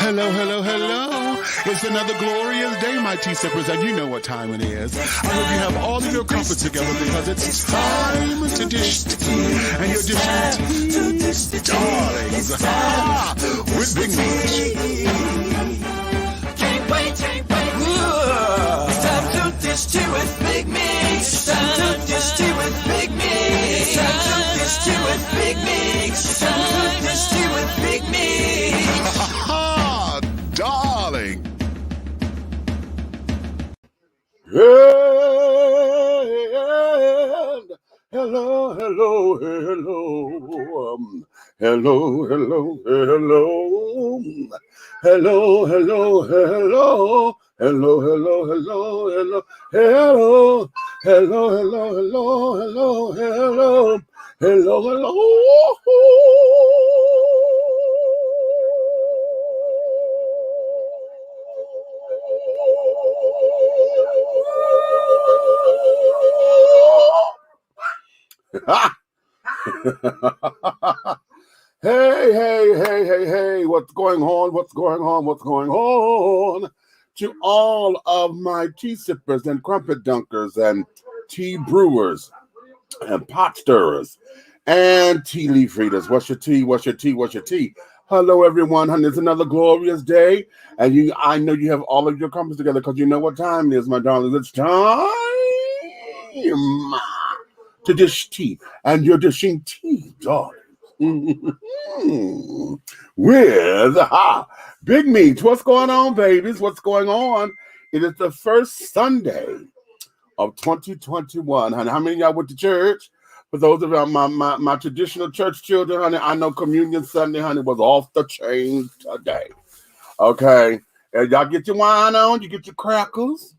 Hello, hello, hello. It's another glorious day, my tea sippers, and you know what time it is. I hope you have all of your comfort together because it's time to dish tea. And you're dishing tea, darlings, with Big Meat. Can't wait. It's time to dish tea with Big Meat. It's time to dish tea with Big Meat. It's time to dish tea with Big Meat. It's time to dish tea with Big Meat. Darling. And hello. Hey, what's going on to all of my tea sippers and crumpet dunkers and tea brewers and pot stirrers and tea leaf readers. What's your tea? Hello, everyone, honey. It's another glorious day, and I know you have all of your companies together because you know what time it is, my darlings. It's time to dish tea, and you're dishing tea, darling. With Big Meat. What's going on, babies? What's going on? It is the first Sunday of 2021, honey. How many of y'all went to church? For those of y'all, my traditional church children, honey, I know Communion Sunday, honey, was off the chain today. Okay, and y'all get your wine on, you get your crackers.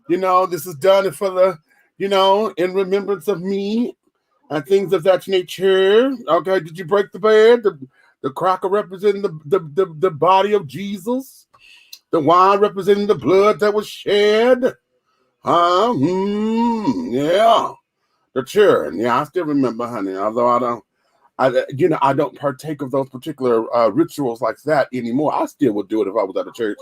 You know, this is done for the, in remembrance of me and things of that nature. Okay, did you break the bread? The cracker representing the body of Jesus. The wine representing the blood that was shed. Yeah. The churn. Yeah, I still remember, honey. Although I don't partake of those particular rituals like that anymore. I still would do it if I was at a church.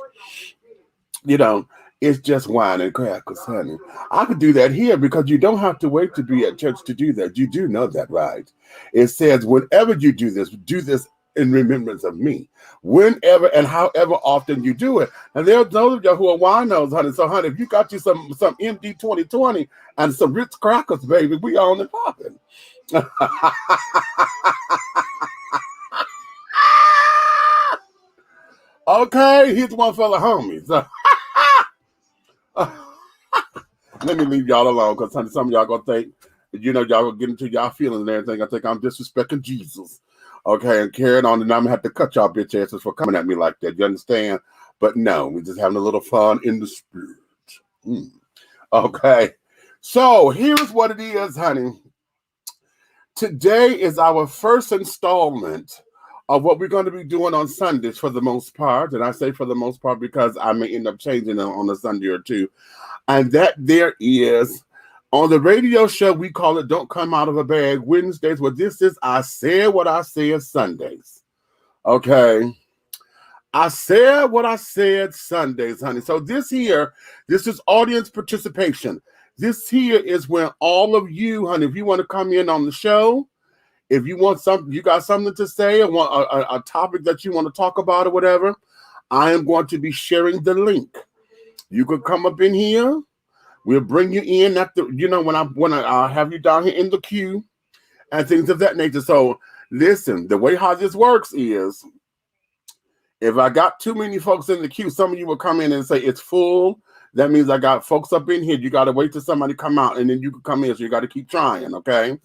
It's just wine and crackers, honey. I could do that here because you don't have to wait to be at church to do that. You do know that, right? It says, whenever you do this in remembrance of me. Whenever and however often you do it. And there's those of y'all who are winos, honey. So, honey, if you got you some MD 2020 and some Ritz crackers, baby, we on and popping. Okay, here's one for the homies. Let me leave y'all alone because some of y'all gonna think, y'all gonna get into y'all feelings and everything. I think I'm disrespecting Jesus. Okay, and carrying on, and I'm gonna have to cut y'all bitch asses for coming at me like that. You understand? But no, we're just having a little fun in the spirit. Okay, so here's what it is, honey. Today is our first installment of what we're going to be doing on Sundays for the most part. And I say for the most part because I may end up changing it on a Sunday or two. And that there is, on the radio show, we call it Don't Come Out of a Bag Wednesdays. Well, this is I Said What I Said Sundays. Okay. I said what I said Sundays, honey. So this is audience participation. This here is when all of you, honey, if you want to come in on the show, if you want something, you got something to say, or want a topic that you want to talk about or whatever, I am going to be sharing the link. You could come up in here. We'll bring you in at the, when I have you down here in the queue and things of that nature. So listen, the way how this works is, if I got too many folks in the queue, some of you will come in and say it's full. That means I got folks up in here. You got to wait till somebody come out, and then you can come in. So you got to keep trying, okay?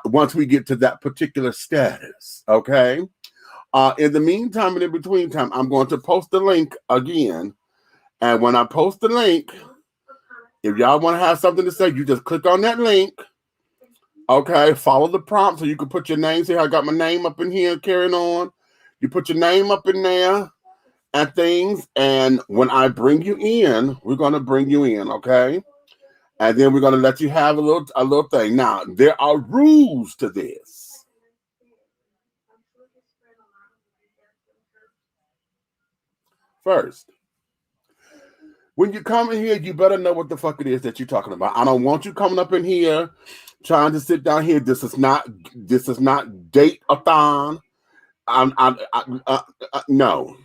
Once we get to that particular status, okay? In the meantime and in between time, I'm going to post the link again. And when I post the link, if y'all want to have something to say, you just click on that link, okay? Follow the prompt so you can put your name. See how I got my name up in here carrying on? You put your name up in there and things. And when I bring you in, we're going to bring you in, okay? And then we're going to let you have a little thing. Now, there are rules to this. First, when you come in here, you better know what the fuck it is that you're talking about. I don't want you coming up in here trying to sit down here. This is not date-a-thon. No.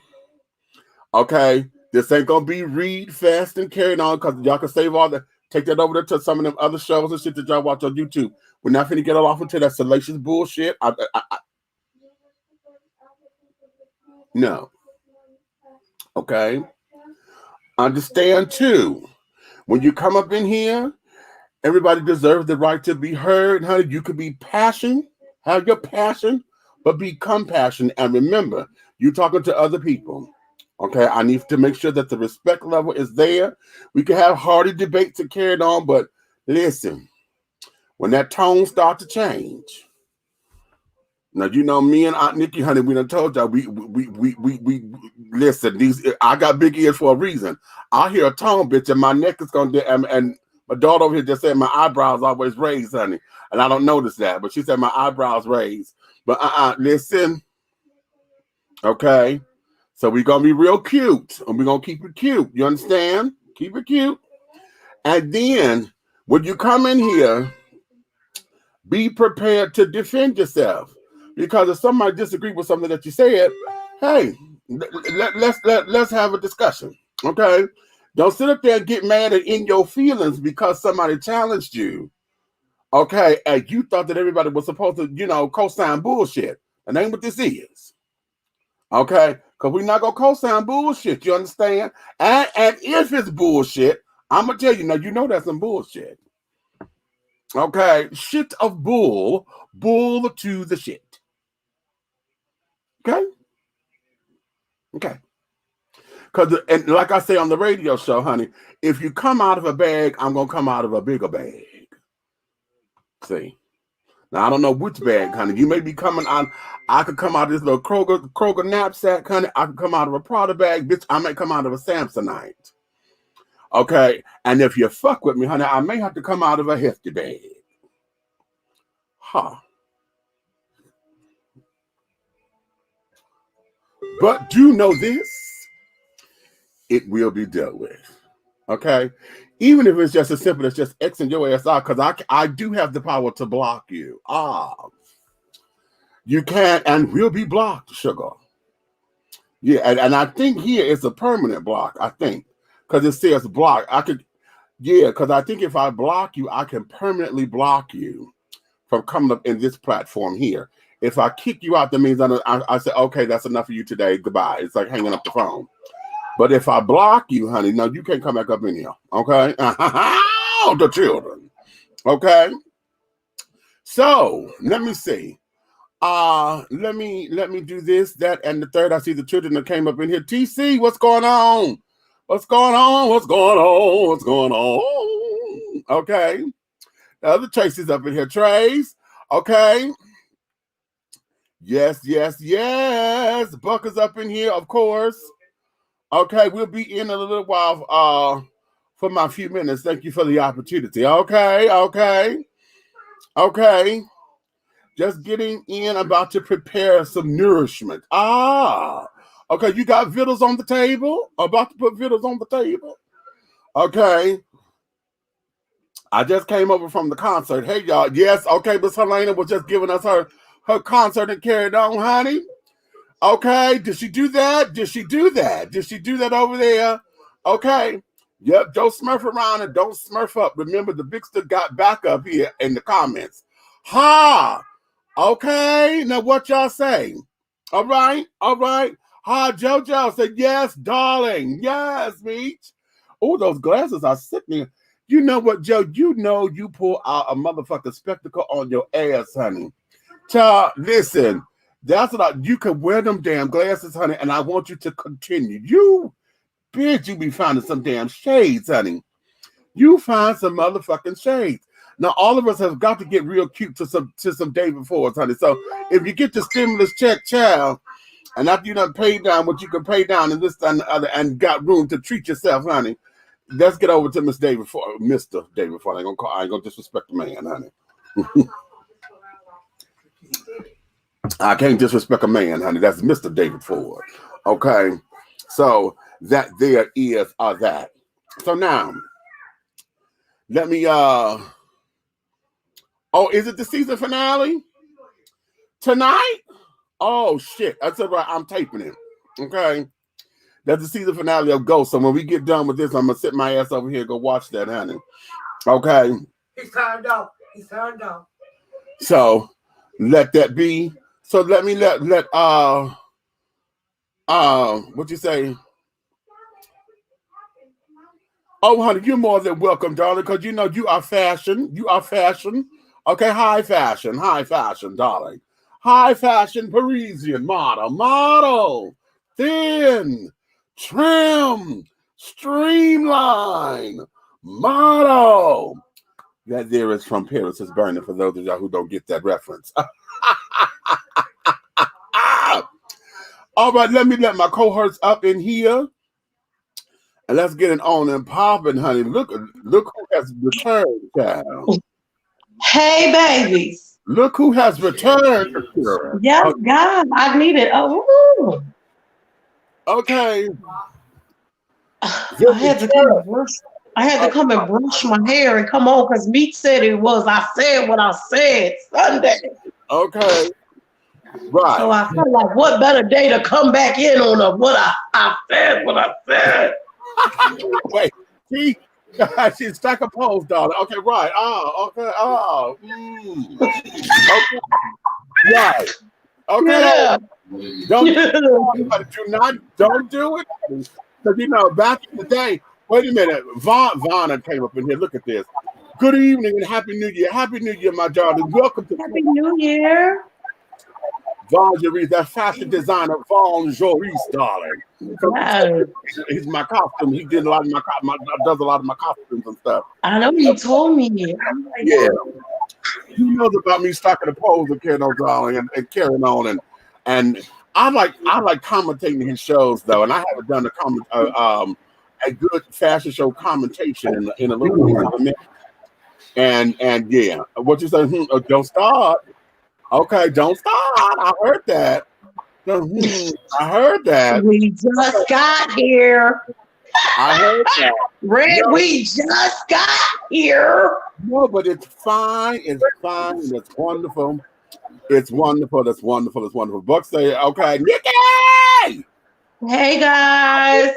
Okay? This ain't gonna be read fast and carried on because y'all can save all that. Take that over there to some of them other shows and shit that y'all watch on YouTube. We're not finna get off into that salacious bullshit. No. Okay? Understand too, when you come up in here, everybody deserves the right to be heard. Honey, you could be passionate, have your passion, but be compassionate. And remember, you're talking to other people. Okay, I need to make sure that the respect level is there. We can have hearty debates and carry it on, but listen, when that tone starts to change. Now, you know, me and Aunt Nikki, honey, we done told y'all, we listen, I got big ears for a reason. I hear a tone, bitch, and my neck is going to, and my daughter over here just said my eyebrows always raised, honey. And I don't notice that, but she said my eyebrows raised. But listen, okay? So we're going to be real cute, and we're going to keep it cute. You understand? Keep it cute. And then, when you come in here, be prepared to defend yourself. Because if somebody disagrees with something that you said, hey, let's have a discussion, okay? Don't sit up there and get mad and in your feelings because somebody challenged you, okay? And you thought that everybody was supposed to, you know, co-sign bullshit. That ain't what this is, okay? Because we're not going to co-sign bullshit, you understand? And if it's bullshit, I'm going to tell you, now you know that's some bullshit. Okay? Shit of bull to the shit. Okay? Okay. Because, and like I say on the radio show, honey, if you come out of a bag, I'm going to come out of a bigger bag. See? Now, I don't know which bag, honey. You may be coming out. I could come out of this little Kroger knapsack, honey. I could come out of a Prada bag. Bitch, I may come out of a Samsonite. Okay? And if you fuck with me, honey, I may have to come out of a hefty bag. Huh. But do know this. It will be dealt with. Okay? Even if it's just as simple as just Xing your ass out, because I do have the power to block you. You can and will be blocked, sugar. Yeah, and I think here it's a permanent block, I think. Because it says block. Because I think if I block you, I can permanently block you from coming up in this platform here. If I kick you out, that means I say, okay, that's enough for you today. Goodbye. It's like hanging up the phone. But if I block you, honey, no, you can't come back up in here. Okay? The children. Okay? So, let me see. Let me do this, that, and the third. I see the children that came up in here. TC, what's going on? What's going on? What's going on? What's going on? Okay. The other Tracy's up in here. Trace. Okay. Yes. Buck is up in here, of course. Okay, we'll be in a little while for my few minutes. Thank you for the opportunity. Okay. Just getting in, about to prepare some nourishment. Okay, you got vittles on the table? About to put vittles on the table? Okay. I just came over from the concert. Hey, y'all. Yes, okay, Miss Helena was just giving us her concert and carried on, honey. Okay, did she do that? Did she do that over there? Okay. Yep, don't smurf around and don't smurf up. Remember, the Bigster got back up here in the comments. Ha! Okay, now what y'all say? All right. Ha, JoJo said, yes, darling. Yes, Meech. Oh, those glasses are sickening. You know what, Joe? You know you pull out a motherfucking spectacle on your ass, honey. Child, listen. That's what you can wear them damn glasses, honey, and I want you to continue. You, bitch, you be finding some damn shades, honey. You find some motherfucking shades. Now, all of us have got to get real cute to some David Fords, honey. So, if you get the stimulus check, child, and after you done paid down what you can pay down and this and the other, and got room to treat yourself, honey, let's get over to Mr. David Ford. I ain't gonna disrespect the man, honey. I can't disrespect a man, honey. That's Mr. David Ford. Okay. So that there is that. So now, let me is it the season finale tonight? Oh shit, that's all right. I'm taping it. Okay. That's the season finale of Ghost. So when we get done with this, I'm gonna sit my ass over here and go watch that, honey. Okay. He's turned off. He's turned off. So let that be. So let me let what you say? Oh, honey, you're more than welcome, darling, because you know you are fashion. You are fashion. Okay, high fashion, darling. High fashion Parisian model. Thin, trim, streamline, model. That there is from Paris is Burning, for those of y'all who don't get that reference. All right, let me let my cohorts up in here. And let's get it on and popping, honey. Look who has returned, child. Hey, babies. Look who has returned. Yes, okay. God, I need it. Oh, okay. I had to come and brush my hair and come on because Meat said it was. I said what I said Sunday. Okay. Right. So I felt like what better day to come back in on what I said. Wait, see, she's stuck a pose, darling. Okay, right. Oh, okay. Oh, okay. Right. Okay. Yeah. Don't do it. Because you know, back in the day. Wait a minute, Vonna came up in here. Look at this. Good evening and Happy New Year. Happy New Year, my darling. Welcome to Happy New Year. Von Joris, that fashion designer, Von Joris, darling. Wow. He's my costume. He did a lot of does a lot of my costumes and stuff. I know you told me. Yeah. He knows about me stocking a pose and carrying on, darling, and carrying on. And I like commentating his shows though, and I haven't done a good fashion show commentation in a little bit. And yeah, what you say? Don't start. Okay, don't start. I heard that. I heard that. We just got here. I heard that. Red, no. We just got here. No, but it's fine. It's fine. It's wonderful. It's wonderful. It's wonderful. It's wonderful. Buck say, okay, Nikki. Hey guys.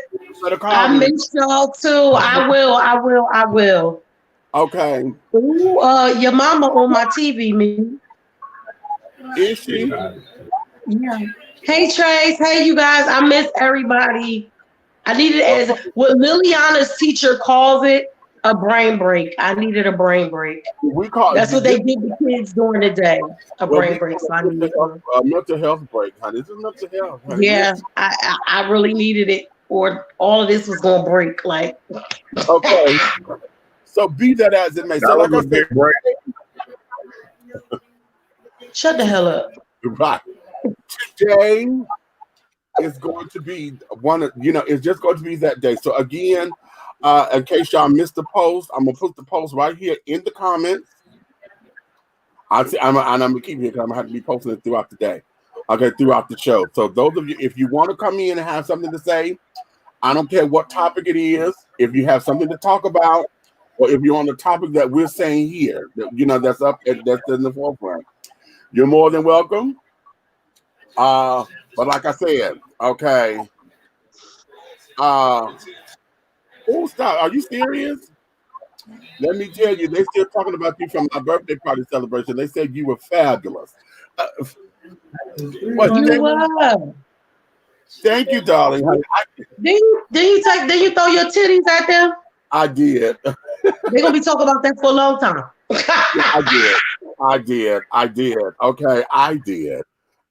I missed y'all too. I will. Okay. Ooh, your mama on my TV, me. Is she? Yeah. Hey Trace. Hey you guys. I miss everybody. I needed as what Liliana's teacher calls it, a brain break. I needed a brain break. That's what they did to kids during the day. A brain break. So I needed a mental health break, honey. This is mental health. Honey. Yeah, I really needed it, or all of this was gonna break. Like. Okay. So be that as it may. So like I said, shut the hell up. Right. Today is going to be it's just going to be that day. So again, in case y'all missed the post, I'm gonna put the post right here in the comments. I'm gonna keep it here because I'm gonna have to be posting it throughout the day. Okay, throughout the show. So those of you, if you want to come in and have something to say, I don't care what topic it is. If you have something to talk about, or if you're on the topic that we're saying here, that's in the forefront, you're more than welcome. But like I said, okay. Oh, stop! Are you serious? Let me tell you, they're still talking about you from my birthday party celebration. They said you were fabulous. You were. Thank you, darling. Did you throw your titties at them? I did. They're gonna be talking about that for a long time. I did. Okay, I did.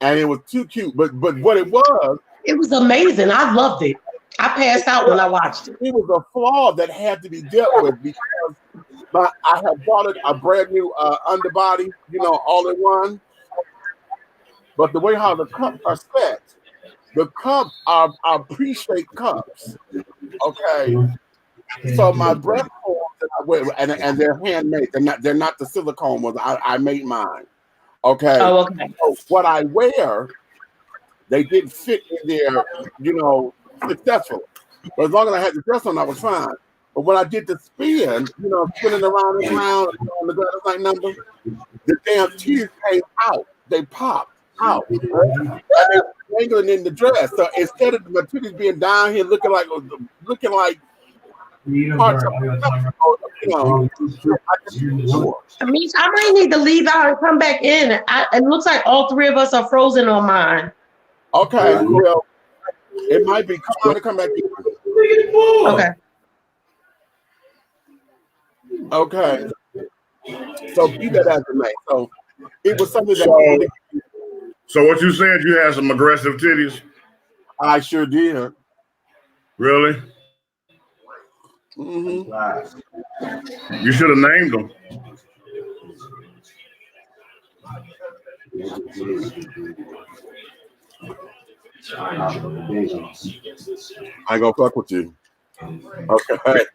And it was too cute. But what it was amazing. I loved it. I passed out when I watched it. It was a flaw that had to be dealt with because I had bought a brand new underbody, all in one. But the way how the cups are set, the cups are pre-shaped cups. Okay. So my breast forms that I wear, and they're handmade. They're not the silicone ones. I made mine. Okay. Oh, okay. So what I wear, they didn't fit in there, successfully. But as long as I had the dress on, I was fine. But when I did the spin, spinning around and around on the Gladys Knight number, the damn tears came out. They popped out. And they were dangling in the dress. So instead of my titties being down here looking like parts of, I mean, I might need to leave out and come back in. It looks like all three of us are frozen on mine. Okay, well, it might be. Come on to come back in. Okay. Okay. So keep that as a name. So it was something that. So what you said? You had some aggressive titties. I sure did. Really? Mm-hmm. You should have named them. I ain't gonna fuck with you. Okay.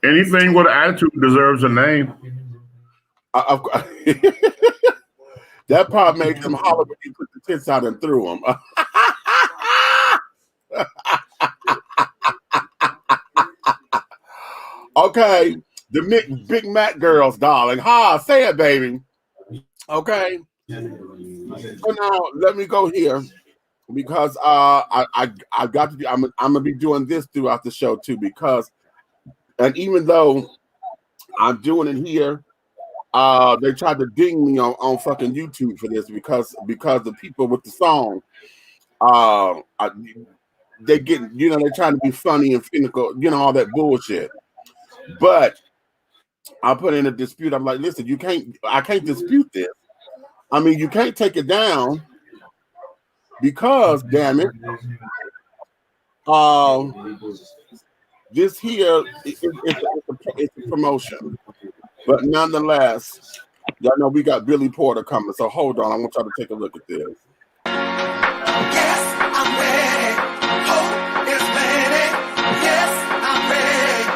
Anything with attitude deserves a name. That part made them holler when you put the tits out and threw them. Okay, the Big Mac girls, darling. Ha, say it, baby. Okay. So now let me go here because I've got to be. I'm gonna be doing this throughout the show too because, and even though I'm doing it here, they tried to ding me on fucking YouTube for this because the people with the song, they get they're trying to be funny and cynical, all that bullshit. But I put in a dispute. I'm like, listen, I can't dispute this. I mean, you can't take it down because, damn it, this here it's a promotion. But nonetheless, y'all know we got Billy Porter coming. So hold on, I want y'all to take a look at this. Yes, I'm ready. Hope is ready. Yes, I'm ready.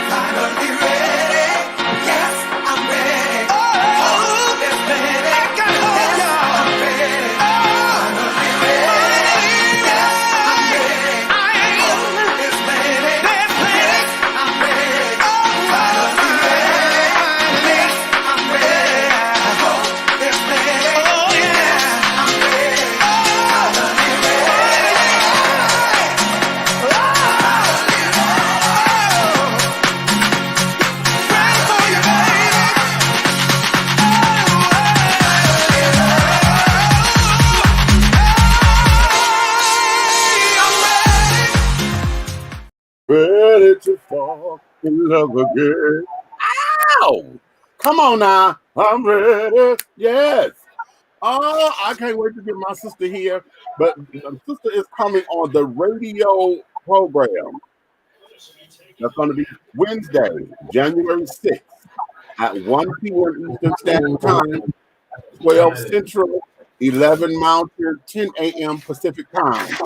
Finally ready. Yes, I'm ready. Hope is ready. Yes, I'm ready. Finally ready. Yes, I'm ready. Hope is ready. Yes, I'm ready. Finally ready. Yes, I'm ready. Hope is ready. Yes, I'm ready. Finally Ready to fall in love again. Ow! Come on now. I'm ready. Yes. Oh, I can't wait to get my sister here. But my sister is coming on the radio program. That's going to be Wednesday, January 6th at 1 p.m. Eastern Standard Time, 12 Central, 11 Mountain, 10 a.m. Pacific Time.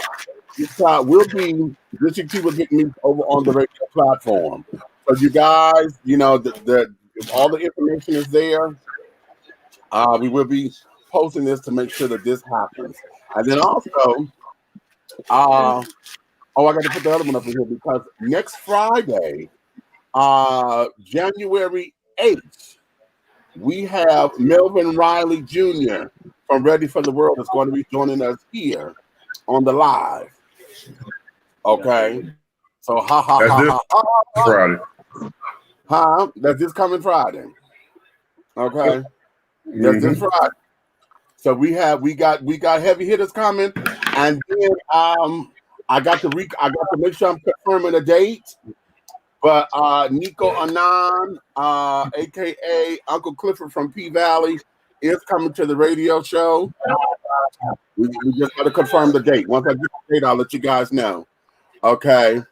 We'll be District 2 will get me over on the radio platform. So you guys, all the information is there. We will be posting this to make sure that this happens. And then also, I got to put the other one up in here because next Friday, January 8th, we have Melvin Riley Jr. from Ready for the World is going to be joining us here on the live. Okay. So Friday. That's this coming Friday. Okay. That's this Friday. So we got heavy hitters coming, and then I got to make sure I'm confirming a date. But Nico Anand, aka Uncle Clifford from P Valley, is coming to the radio show. We just got to confirm the date. Once I get the date, I'll let you guys know. Okay.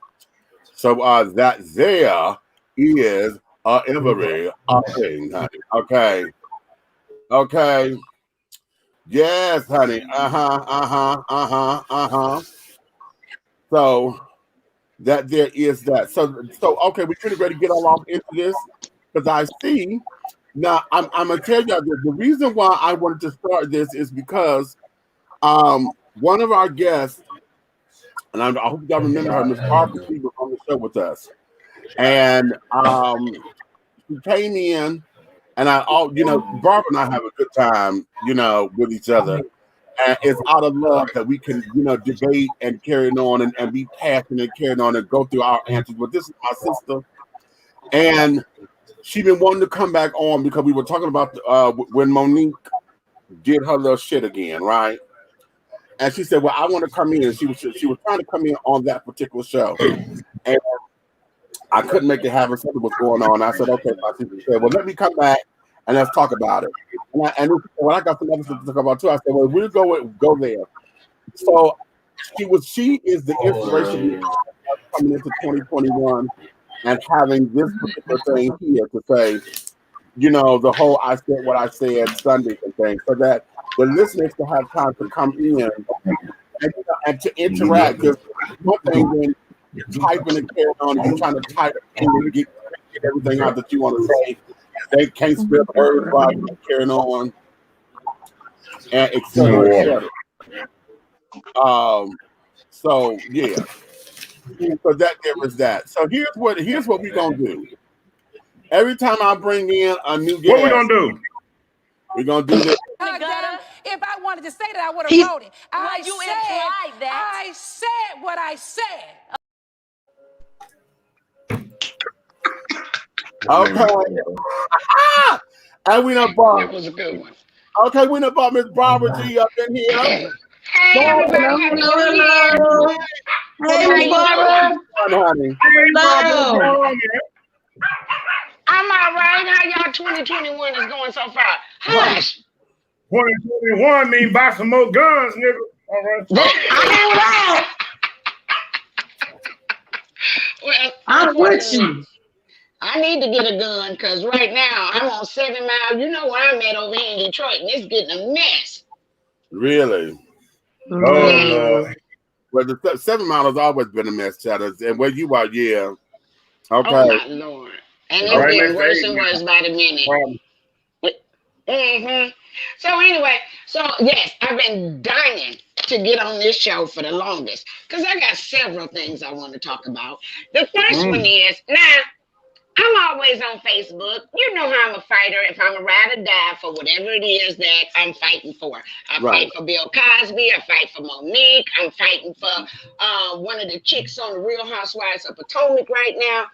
So that there is every thing, honey. Okay. Okay. Yes, honey. So that there is that. So okay, we're pretty ready to get all off into this because I see now. I'm gonna tell you this. The reason why I wanted to start this is because one of our guests and I hope y'all remember her, Miss Barbara. She was on the show with us, and she came in, and Barbara and I have a good time, with each other. And it's out of love that we can, debate and carry on and be passionate and carry on and go through our answers. But this is my sister, and she been wanting to come back on because we were talking about when Monique did her little shit again, right? And she said, "Well, I want to come in." And she was trying to come in on that particular show, and I couldn't make it happen. Something was going on. I said, "Okay." My sister said, "Well, let me come back and let's talk about it." And when I got some other stuff to talk about too, I said, "Well, we'll go there." So she is the inspiration coming into 2021 and having this particular thing here to say, the whole "I said what I said" Sundays and things, so that the listeners can have time to come in and to interact. Because one thing when typing and carrying on, you're trying to type and get everything out that you want to say. They can't spell the word while you're carrying on, and et cetera, et cetera. So yeah. So there was that. So here's what we're gonna do. Every time I bring in a new guest, what we gonna do? We're gonna do this. If I wanted to say that, I would have wrote it. I said what I said. Okay. And we done brought. That was a good one. Okay, we done brought Miss Barbara G up in here. Hey, everybody. Hello. Hey, Miss Barbara. Honey. Hello. I'm all right. How y'all 2021 is going so far? Hush. 2021 mean buy some more guns, nigga. All right. I know that. Well, I'm with you. I need to get a gun because right now I'm on 7 Mile. You know where I'm at over here in Detroit, and it's getting a mess. Really? Oh, Lord. Well, the 7 Mile has always been a mess, Chatters. And where you are, yeah. Okay. Oh, my Lord. And it's getting worse and worse by the minute. So anyway, yes, I've been dying to get on this show for the longest because I got several things I want to talk about. The first one is, now, I'm always on Facebook. You know how I'm a fighter. If I'm a ride or die for whatever it is that I'm fighting for. I fight for Bill Cosby. I fight for Monique. I'm fighting for one of the chicks on the Real Housewives of Potomac right now.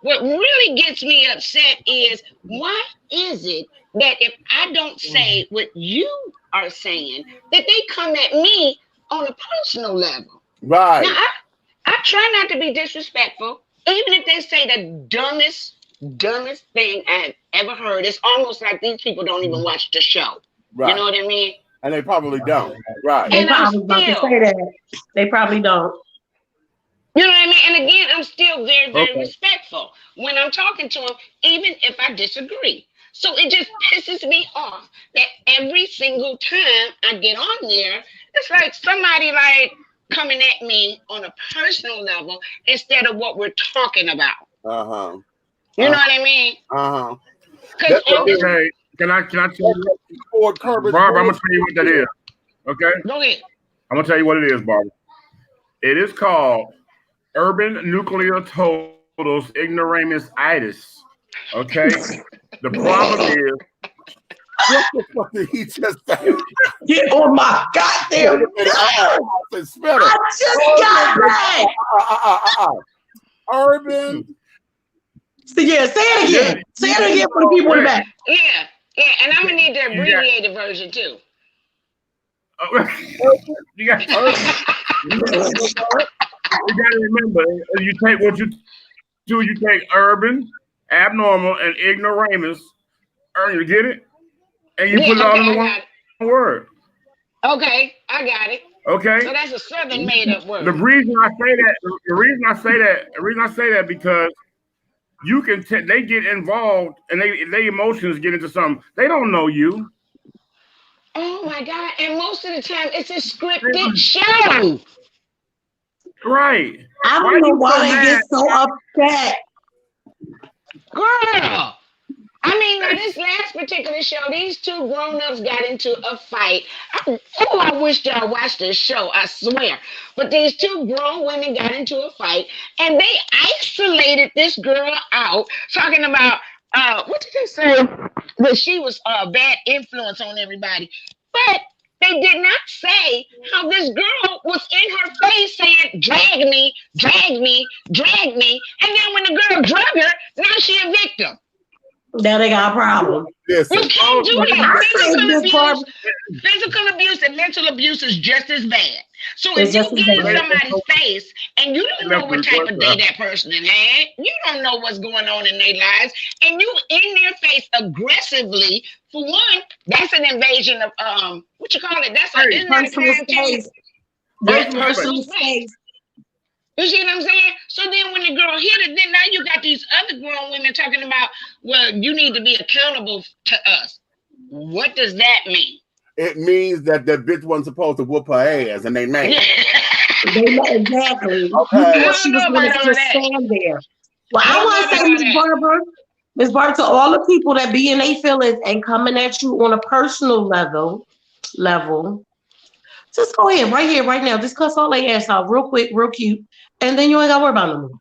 What really gets me upset is, why is it that if I don't say what you are saying, that they come at me on a personal level? Right. Now, I try not to be disrespectful. Even if they say the dumbest thing I've ever heard, it's almost like these people don't even watch the show. Right. You know what I mean? And they probably don't. Right. They probably about to say that. They probably don't. You know what I mean? And again, I'm still very, very respectful when I'm talking to them, even if I disagree. So it just pisses me off that every single time I get on there, it's like somebody like coming at me on a personal level instead of what we're talking about. You know what I mean? Okay. Can I tell you? Barbara, I'm gonna tell you what that is. Okay? Go ahead. I'm gonna tell you what it is, Barbara. It is called urban nuclear totals ignoramus-itis. Okay? The problem is, what the fuck did he just say? Get on my goddamn nerve. I just got that. Urban. So yeah, say it again. Say it again for the people in the back. Yeah, and I'm gonna need the abbreviated version too. You got to remember, you take what you do. You take urban, abnormal, and ignoramus. You get it? And you put it all in one word. Okay, I got it. Okay. So that's a southern made-up word. The reason I say that because you can they get involved and they emotions get into something. They don't know you. Oh my God! And most of the time, it's a scripted show. Right. I don't know why they get so upset. Girl, I mean, now this last particular show, these two grown-ups got into a fight. I wish y'all watched this show, I swear. But these two grown women got into a fight, and they isolated this girl out, talking about, what did they say? That she was a bad influence on everybody. But they did not say how this girl was in her face saying, drag me, drag me, drag me. And then when the girl drug her, now she a victim. Now they got a problem. Listen, You can't do that. Physical abuse and mental abuse is just as bad. So if you get in somebody's face and you don't know what type of day that person had, you don't know what's going on in their lives, and you in their face aggressively, for one, that's an invasion of what you call it? That's an personal space. That's personal space. You see what I'm saying? So then when the girl hit it, then now you got these other grown women talking about, well, you need to be accountable to us. What does that mean? It means that the bitch wasn't supposed to whoop her ass, and they made it. Exactly. Okay. She was going to just stand there. Well, I want to say, Miss Barbara, to all the people that be in their feelings and coming at you on a personal level, just go ahead, right here, right now. Just cuss all their ass out real quick, real cute. And then you ain't got to worry about no more.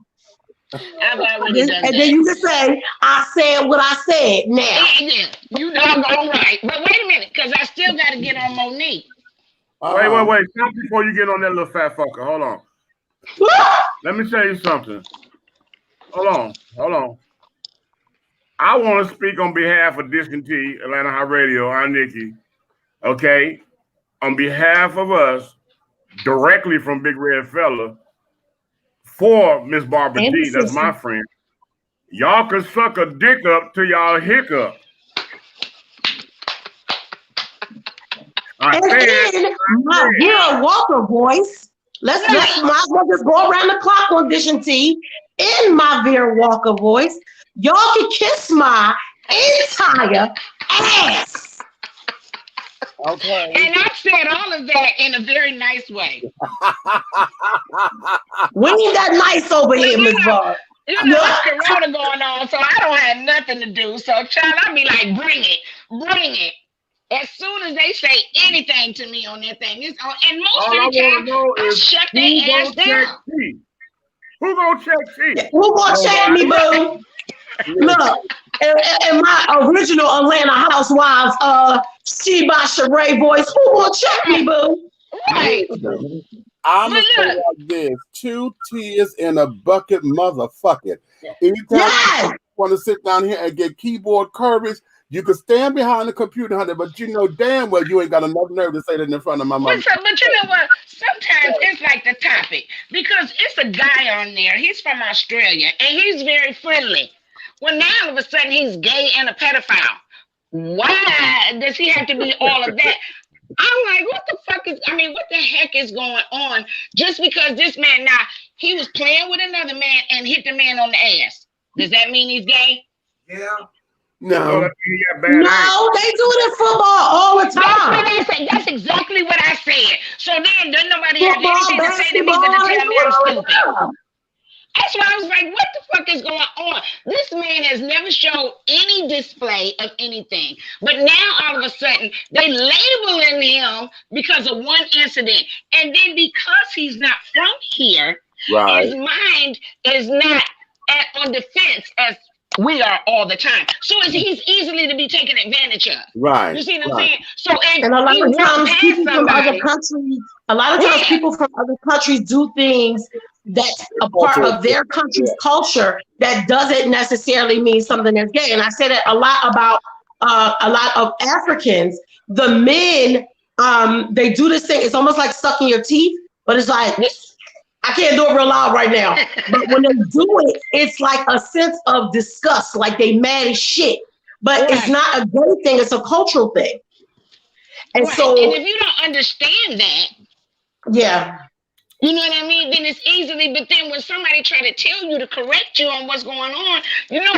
And then you just say, I said what I said now. Yeah, you doggone right. But wait a minute, because I still got to get on Monique. Wait. Stop before you get on that little fat fucker. Hold on. Let me tell you something. Hold on. I want to speak on behalf of Dish and T, Atlanta High Radio, I'm Nikki. Okay? On behalf of us, directly from Big Red Fella, for Miss Barbara D, that's my friend. Y'all can suck a dick up till y'all hiccup. Vera Walker voice. Let's might as well just go around the clock on Dish and T in my Vera Walker voice. Y'all can kiss my entire ass. Okay. And I said all of that in a very nice way. We ain't that nice over here, Miss Barb. You know, it's Corona going on, so I don't have nothing to do. So, child, I'll be like, bring it. As soon as they say anything to me on that thing, it's on. And most of the time, I shut their ass down. Who gonna check T? Who gonna check me, boo? Look, in my original Atlanta Housewives, She by Sheree voice, who gonna check me, boo? Right. I'm gonna say like this: 2 tears in a bucket, motherfucker. Anytime you want to sit down here and get keyboard courage, you can stand behind the computer, honey, but you know damn well you ain't got enough nerve to say that in front of my mother. But you know what? Sometimes it's like the topic, because it's a guy on there. He's from Australia, and he's very friendly. Well, now all of a sudden he's gay and a pedophile. Why does he have to be all of that? I'm like, what the heck is going on? Just because this man, now, he was playing with another man and hit the man on the ass. Does that mean he's gay? Yeah. No. No, they do it in football all the time. That's exactly what I said. So then, doesn't nobody have anything to say to me but to tell me I'm stupid? That's why I was like, what the fuck is going on? This man has never showed any display of anything. But now, all of a sudden, they labeling him because of one incident. And then because he's not from here, his mind is not on defense as we are all the time. So he's easily to be taken advantage of. Right. You see what I'm saying? So and a lot of times people from other countries, people from other countries do things that's a part of their country's culture that doesn't necessarily mean something that's gay. And I say that a lot about a lot of Africans. The men, they do this thing. It's almost like sucking your teeth, but it's like, I can't do it real loud right now. But when they do it, it's like a sense of disgust, like they mad as shit. But it's not a gay thing, it's a cultural thing. And so, and if you don't understand that, you know what I mean, then it's easily, but then when somebody try to tell you to correct you on what's going on, you know,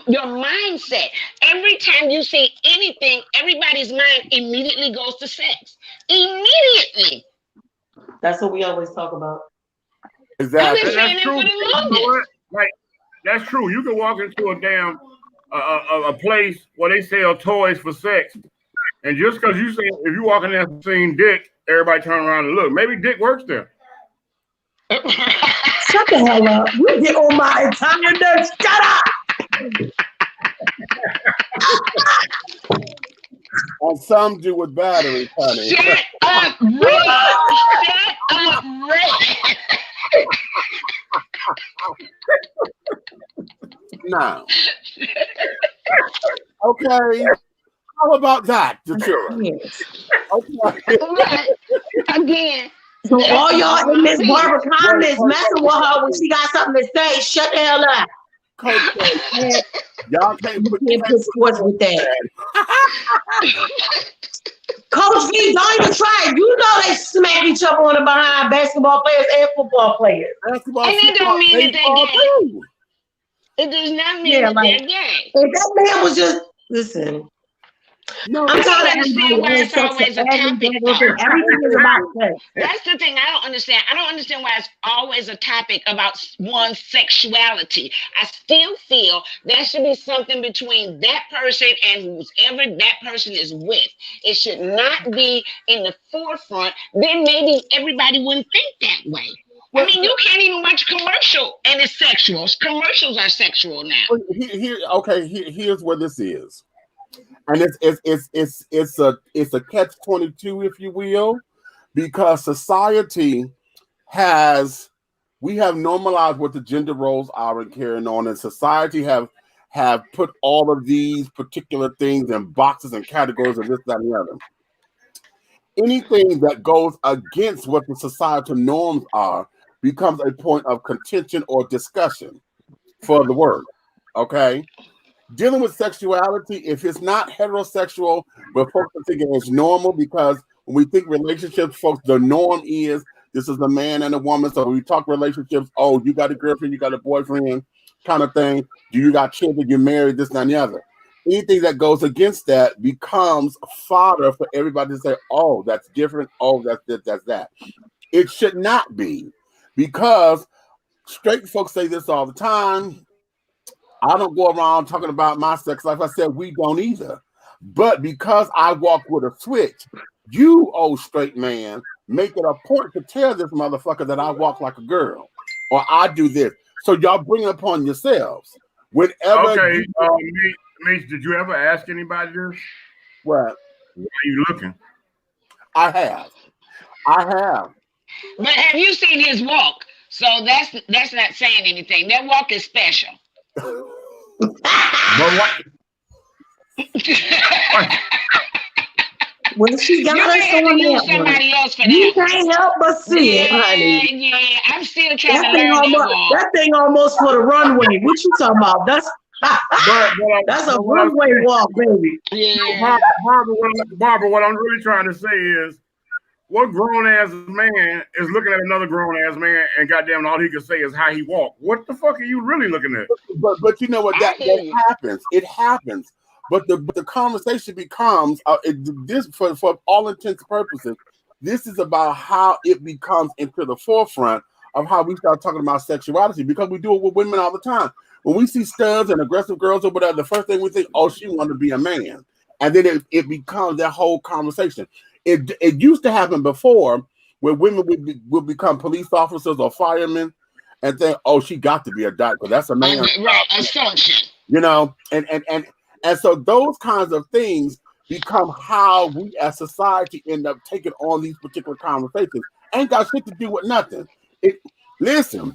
your mindset, every time you say anything, everybody's mind immediately goes to sex. Immediately. That's what we always talk about. Exactly. That's true. You know what? Like, that's true. You can walk into a damn a place where they sell toys for sex, and just because you say if you walk in there and seeing Dick, everybody turn around and look. Maybe Dick works there. Shut the hell up. You get on my entire nerves. Shut up. And some do with batteries, honey. Shut up, Ray. Shut up, Ray. Now, okay. How about that, Jatira? Yes. Okay. Right. Again. So all y'all in Miss Barbara comments messing with her when she got something to say, shut the hell up. Coach, y'all can't put sports with that. Coach V, don't even try it. You know they smack each other on the behind, basketball players and football players. Basketball, And it don't mean that they're gay. too. It does not mean that they're gay. If that man was just, listen. No, I'm trying to understand why it's always a topic. Everything is about sex. That's the thing I don't understand. I don't understand why it's always a topic about one's sexuality. I still feel there should be something between that person and whoever that person is with. It should not be in the forefront. Then maybe everybody wouldn't think that way. I mean, you can't even watch a commercial and it's sexual. Commercials are sexual now. Here's where this is. And it's a catch-22, if you will, because society we have normalized what the gender roles are and carrying on, and society have put all of these particular things in boxes and categories of this, that, and the other. Anything that goes against what the societal norms are becomes a point of contention or discussion for the word. Okay? Dealing with sexuality, if it's not heterosexual, but folks are thinking it's normal, because when we think relationships, folks, the norm is this is a man and a woman. So when we talk relationships, oh, you got a girlfriend, you got a boyfriend kind of thing. Do you got children, you're married, this, and the other. Anything that goes against that becomes fodder for everybody to say, oh, that's different. Oh, that's this, that's that. It should not be, because straight folks say this all the time. I don't go around talking about my sex life. I said we don't either. But because I walk with a switch, you, old straight man, make it a point to tell this motherfucker that I walk like a girl or I do this. So y'all bring it upon yourselves. Whenever. Okay, Mace, did you ever ask anybody this? What? Why are you looking? I have. But have you seen his walk? So that's not saying anything. That walk is special. But what? When she got us on that somebody else for you that. can't help but see it, honey. Yeah, I'm still trying that to learn that thing almost for the runway. What you talking about? That's a runway walk, baby. Yeah. Barbara, what I'm really trying to say is, what grown ass man is looking at another grown ass man and goddamn all he can say is how he walk? What the fuck are you really looking at? But you know what, that happens. It happens. But the conversation becomes this for all intents and purposes. This is about how it becomes into the forefront of how we start talking about sexuality, because we do it with women all the time. When we see studs and aggressive girls or whatever, the first thing we think, oh, she want to be a man, and then it becomes that whole conversation. It used to happen before where women would become police officers or firemen and think, oh, she got to be a doctor. That's a man. Right, assumption. You know, and so those kinds of things become how we as society end up taking on these particular conversations. Ain't got shit to do with nothing. Listen,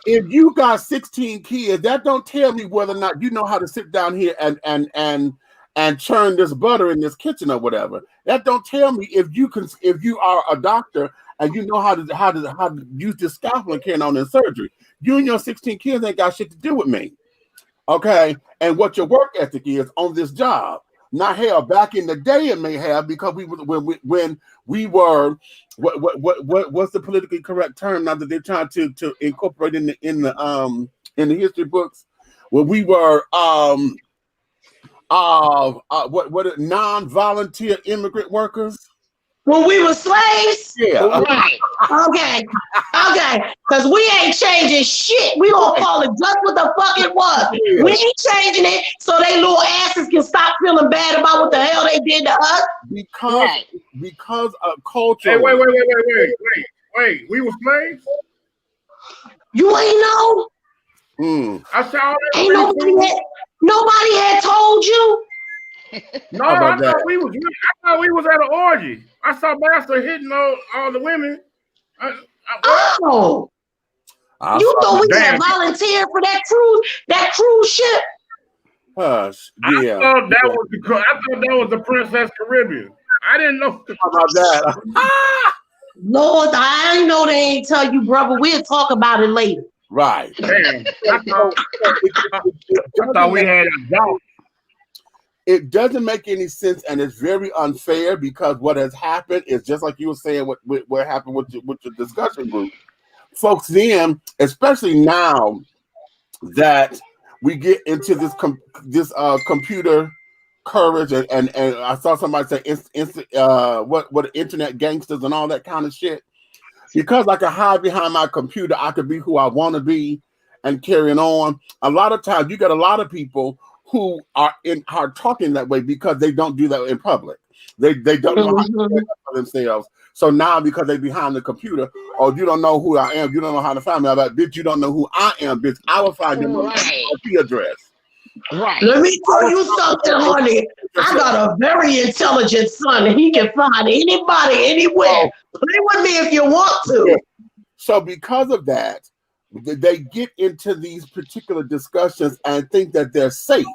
if you got 16 kids, that don't tell me whether or not you know how to sit down here and churn this butter in this kitchen or whatever. That don't tell me if you are a doctor and you know how to use this scalpel and carry on in surgery. You and your 16 kids ain't got shit to do with me. Okay, and what your work ethic is on this job. Now, hell, back in the day it may have, because when we were what's the politically correct term now that they're trying to incorporate in the history books, when we were non-volunteer immigrant workers. When we were slaves? Yeah. Right. Okay. Because we ain't changing shit. We gonna call it just what the fuck it was. Yeah. We ain't changing it so they little asses can stop feeling bad about what the hell they did to us. Because of culture. Hey, wait. We were slaves? You ain't know? I saw that. Ain't nobody had told you? No, I thought we was at an orgy. I saw Master hitting all the women. You thought we had volunteered for that cruise ship? Hush. I thought that was the Princess Caribbean. I didn't know about that. Lord, I ain't know they ain't tell you, brother. We'll talk about it later. Right. Damn. I thought we had a dog. It doesn't make any sense, and it's very unfair because what has happened is just like you were saying. What happened with your discussion group, folks? Then, especially now that we get into this computer courage, and I saw somebody say what internet gangsters and all that kind of shit. Because I can hide behind my computer, I could be who I want to be and carrying on. A lot of times, you got a lot of people who are talking that way because they don't do that in public. They don't know how to do that for themselves. So now, because they behind the computer, you don't know who I am. You don't know how to find me. I'm like, bitch, you don't know who I am, bitch. I will find your IP address. Right. Let me tell you something, honey. I got a very intelligent son, and he can find anybody, anywhere. Play with me if you want to. So because of that, they get into these particular discussions and think that they're safe.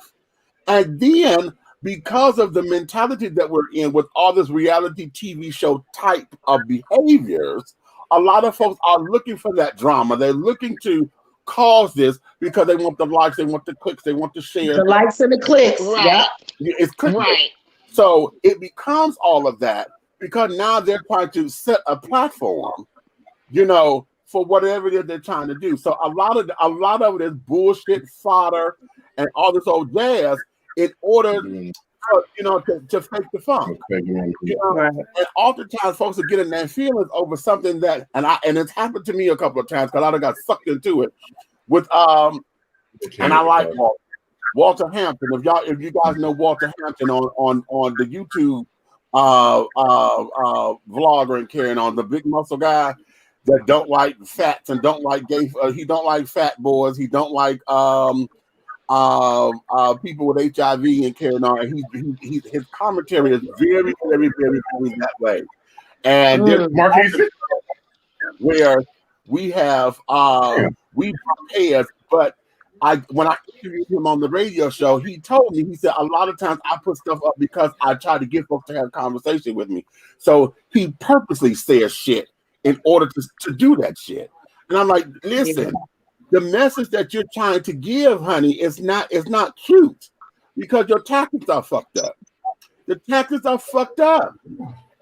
And then, because of the mentality that we're in with all this reality TV show type of behaviors, a lot of folks are looking for that drama. They're looking to cause this because they want the likes, they want the clicks, they want the shares. The likes and the clicks. Right. It's clickbait. Right. So it becomes all of that because now they're trying to set a platform, for whatever it is they're trying to do. So a lot of it is bullshit, fodder, and all this old jazz in order to fake the funk. And oftentimes folks are getting their feelings over something that, and it's happened to me a couple of times because I got sucked into it with and I like Walter Hampton. If you guys know Walter Hampton on the YouTube vlogger and carrying on, the big muscle guy that don't like fats and don't like gay. He don't like fat boys. He don't like people with HIV and carrying on. His commentary is very, very, very, very that way. And where we have we prepared, but when I interviewed him on the radio show, he told me, he said, a lot of times I put stuff up because I try to get folks to have a conversation with me. So he purposely says shit in order to do that shit. And I'm like, listen, the message that you're trying to give, honey, is not cute because your tactics are fucked up. The tactics are fucked up.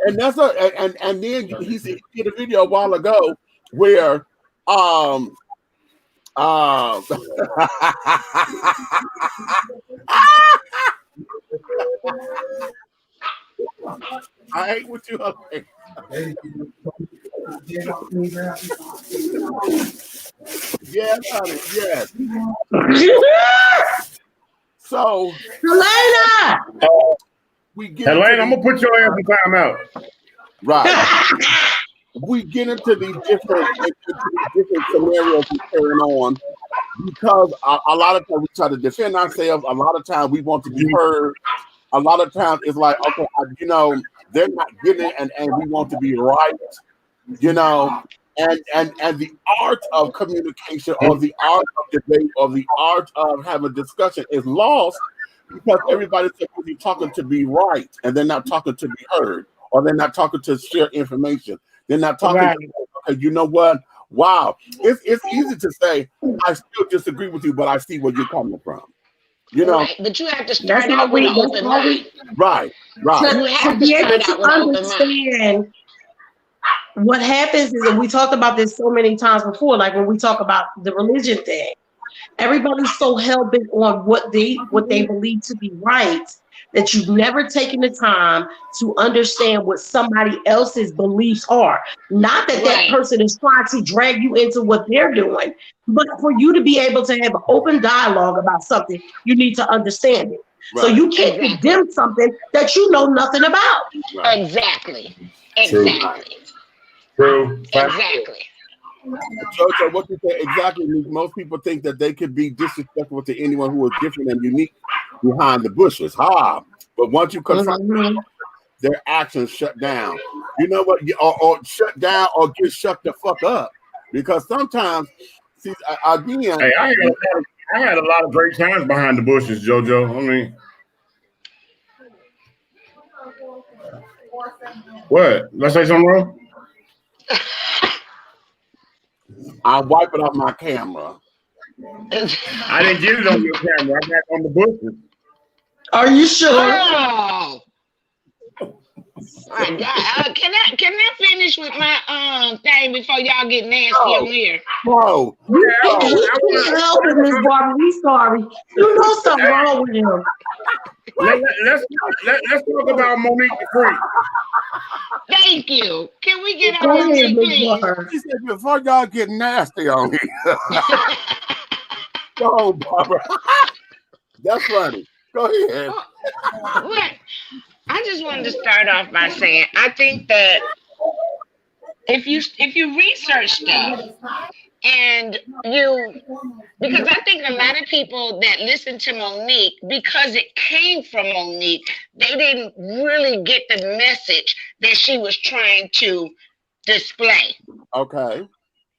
And that's and then he did a video a while ago where I hate what you are like. Yes, honey, yes. So, Helena, Helena, I'm gonna put your ass in time out. Right. We get into these different scenarios and carrying on because a lot of times we try to defend ourselves. A lot of times we want to be heard. A lot of times it's like, okay, they're not getting it, and we want to be right, and the art of communication or the art of debate or the art of having a discussion is lost because everybody's talking to be right and they're not talking to be heard, or they're not talking to share information. They're not talking to, okay, you know what? Wow. It's easy to say, I still disagree with you, but I see where you're coming from. Right, but you have to start out with an open mind. Right. You have to start out with an open mind. What happens is, and we talked about this so many times before, like when we talk about the religion thing, everybody's so hell-bent on what they believe to be right that you've never taken the time to understand what somebody else's beliefs are. Not that that person is trying to drag you into what they're doing, but for you to be able to have an open dialogue about something, you need to understand it. Right. So you can't condemn something that you know nothing about. Right. Exactly. True. Exactly. So what you say exactly? Most people think that they could be disrespectful to anyone who is different and unique behind the bushes. But once you confront their actions shut down. You know what? Or shut down or get shut the fuck up. Because sometimes, see, again, hey, I had a lot of great times behind the bushes, JoJo. I mean, what? Let's say something wrong. I'm wiping off my camera. I didn't get it on your camera. I got it on the bushes. Are you sure? Oh. My God. Can I finish with my thing before y'all get nasty on here? Bro, we can't help it, Miss Barbara. We sorry. You know something wrong with him. Let's talk about Monique the Freak. Thank you. Can we get on Monique, please? She said, before y'all get nasty on me. Go on, Barbara. That's funny. Go ahead. What? I just wanted to start off by saying I think that if you research stuff and because I think a lot of people that listen to Monique, because it came from Monique, they didn't really get the message that she was trying to display. Okay.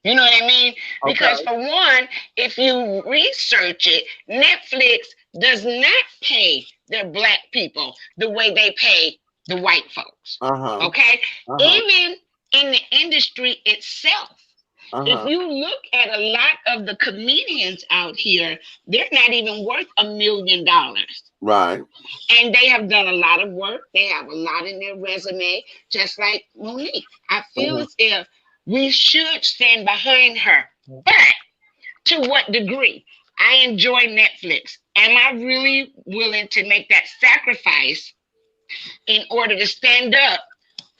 You know what I mean? Because for one, if you research it, Netflix does not pay their black people the way they pay the white folks. Okay? Even in the industry itself. If you look at a lot of the comedians out here, they're not even worth $1 million. Right. And they have done a lot of work. They have a lot in their resume, just like Monique. I feel as if we should stand behind her. But to what degree? I enjoy Netflix. Am I really willing to make that sacrifice in order to stand up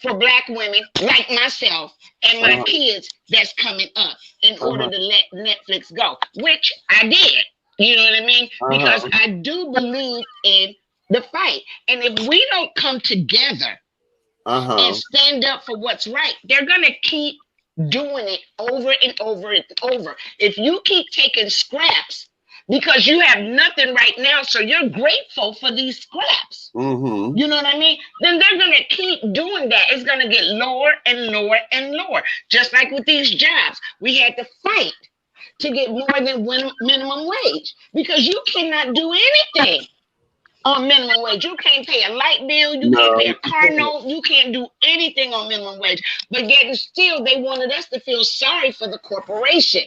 for black women like myself and my kids that's coming up in order to let Netflix go? Which I did. You know what I mean? Because I do believe in the fight. And if we don't come together and stand up for what's right, they're going to keep doing it over and over and over. If you keep taking scraps because you have nothing right now, so you're grateful for these scraps, you know what I mean? Then they're going to keep doing that. It's going to get lower and lower and lower. Just like with these jobs, we had to fight to get more than minimum wage because you cannot do anything on minimum wage. You can't pay a light bill. You can't pay a car note. You can't do anything on minimum wage. But yet still, they wanted us to feel sorry for the corporation.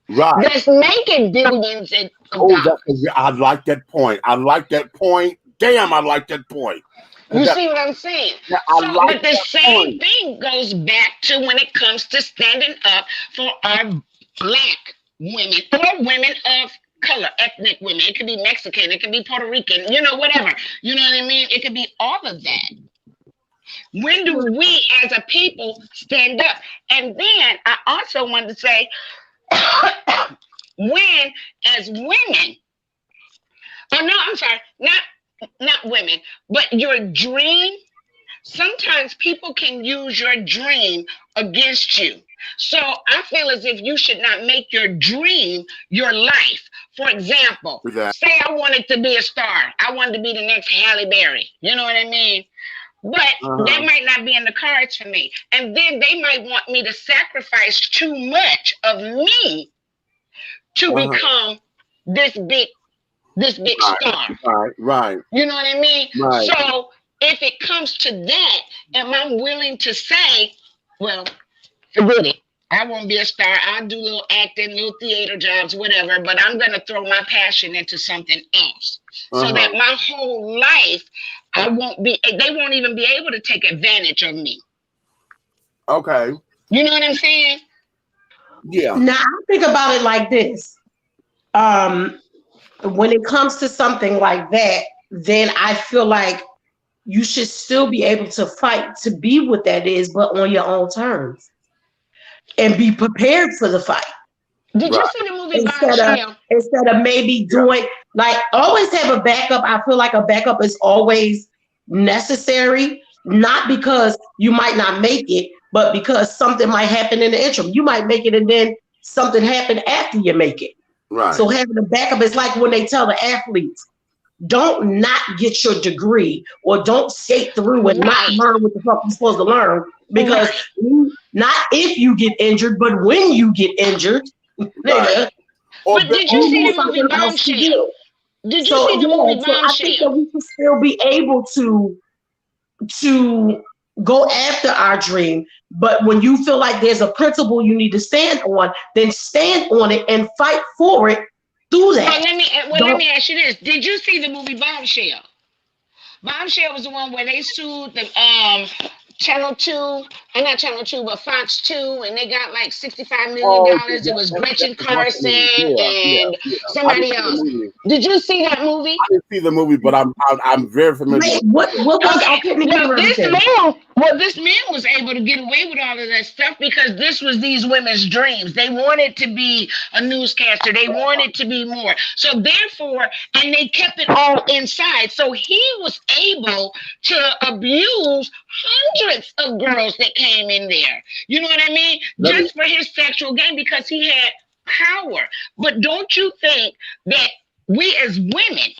Right. That's making billions of dollars. I like that point. I like that point. Damn, I like that point. You see what I'm saying? Yeah, but the same thing goes back to when it comes to standing up for our black women or women of color, ethnic women. It could be Mexican, it could be Puerto Rican, whatever. You know what I mean? It could be all of that. When do we as a people stand up? And then I also wanted to say, when as women, not women, but your dream, sometimes people can use your dream against you. So I feel as if you should not make your dream your life. For example, say I wanted to be a star. I wanted to be the next Halle Berry. You know what I mean? But that might not be in the cards for me. And then they might want me to sacrifice too much of me to become this big star. Right. You know what I mean? Right. So if it comes to that, am I willing to say, well, forget it. I won't be a star. I'll do little acting, little theater jobs, whatever, but I'm going to throw my passion into something else so that my whole life, they won't even be able to take advantage of me. Okay. You know what I'm saying? Yeah. Now, I think about it like this. When it comes to something like that, then I feel like you should still be able to fight to be what that is, but on your own terms, and be prepared for the fight. Did you see the movie Instead of maybe doing like always have a backup. I feel like a backup is always necessary, not because you might not make it, but because something might happen in the interim. You might make it and then something happen after you make it. Right. So having a backup is like when they tell the athletes, don't not get your degree or don't skate through and not learn what the fuck you're supposed to learn, because not if you get injured, but when you get injured. Right. But did you see the movie Bombshell? Did you see the movie Bombshell? I think that we can still be able to go after our dream, but when you feel like there's a principle you need to stand on, then stand on it and fight for it through that. Let me ask you this: did you see the movie Bombshell? Bombshell was the one where they sued the Channel 2, and not Channel 2, but Fox 2, and they got like $65 million. It was Gretchen Carson and somebody else. Did you see that movie? I didn't see the movie, but I'm very familiar. What was I couldn't hear this man was able to get away with all of that stuff because this was these women's dreams. They wanted to be a newscaster. They wanted to be more. So therefore, and they kept it all inside. So he was able to abuse hundreds of girls that came in there. You know what I mean? Just for his sexual gain, because he had power. But don't you think that we as women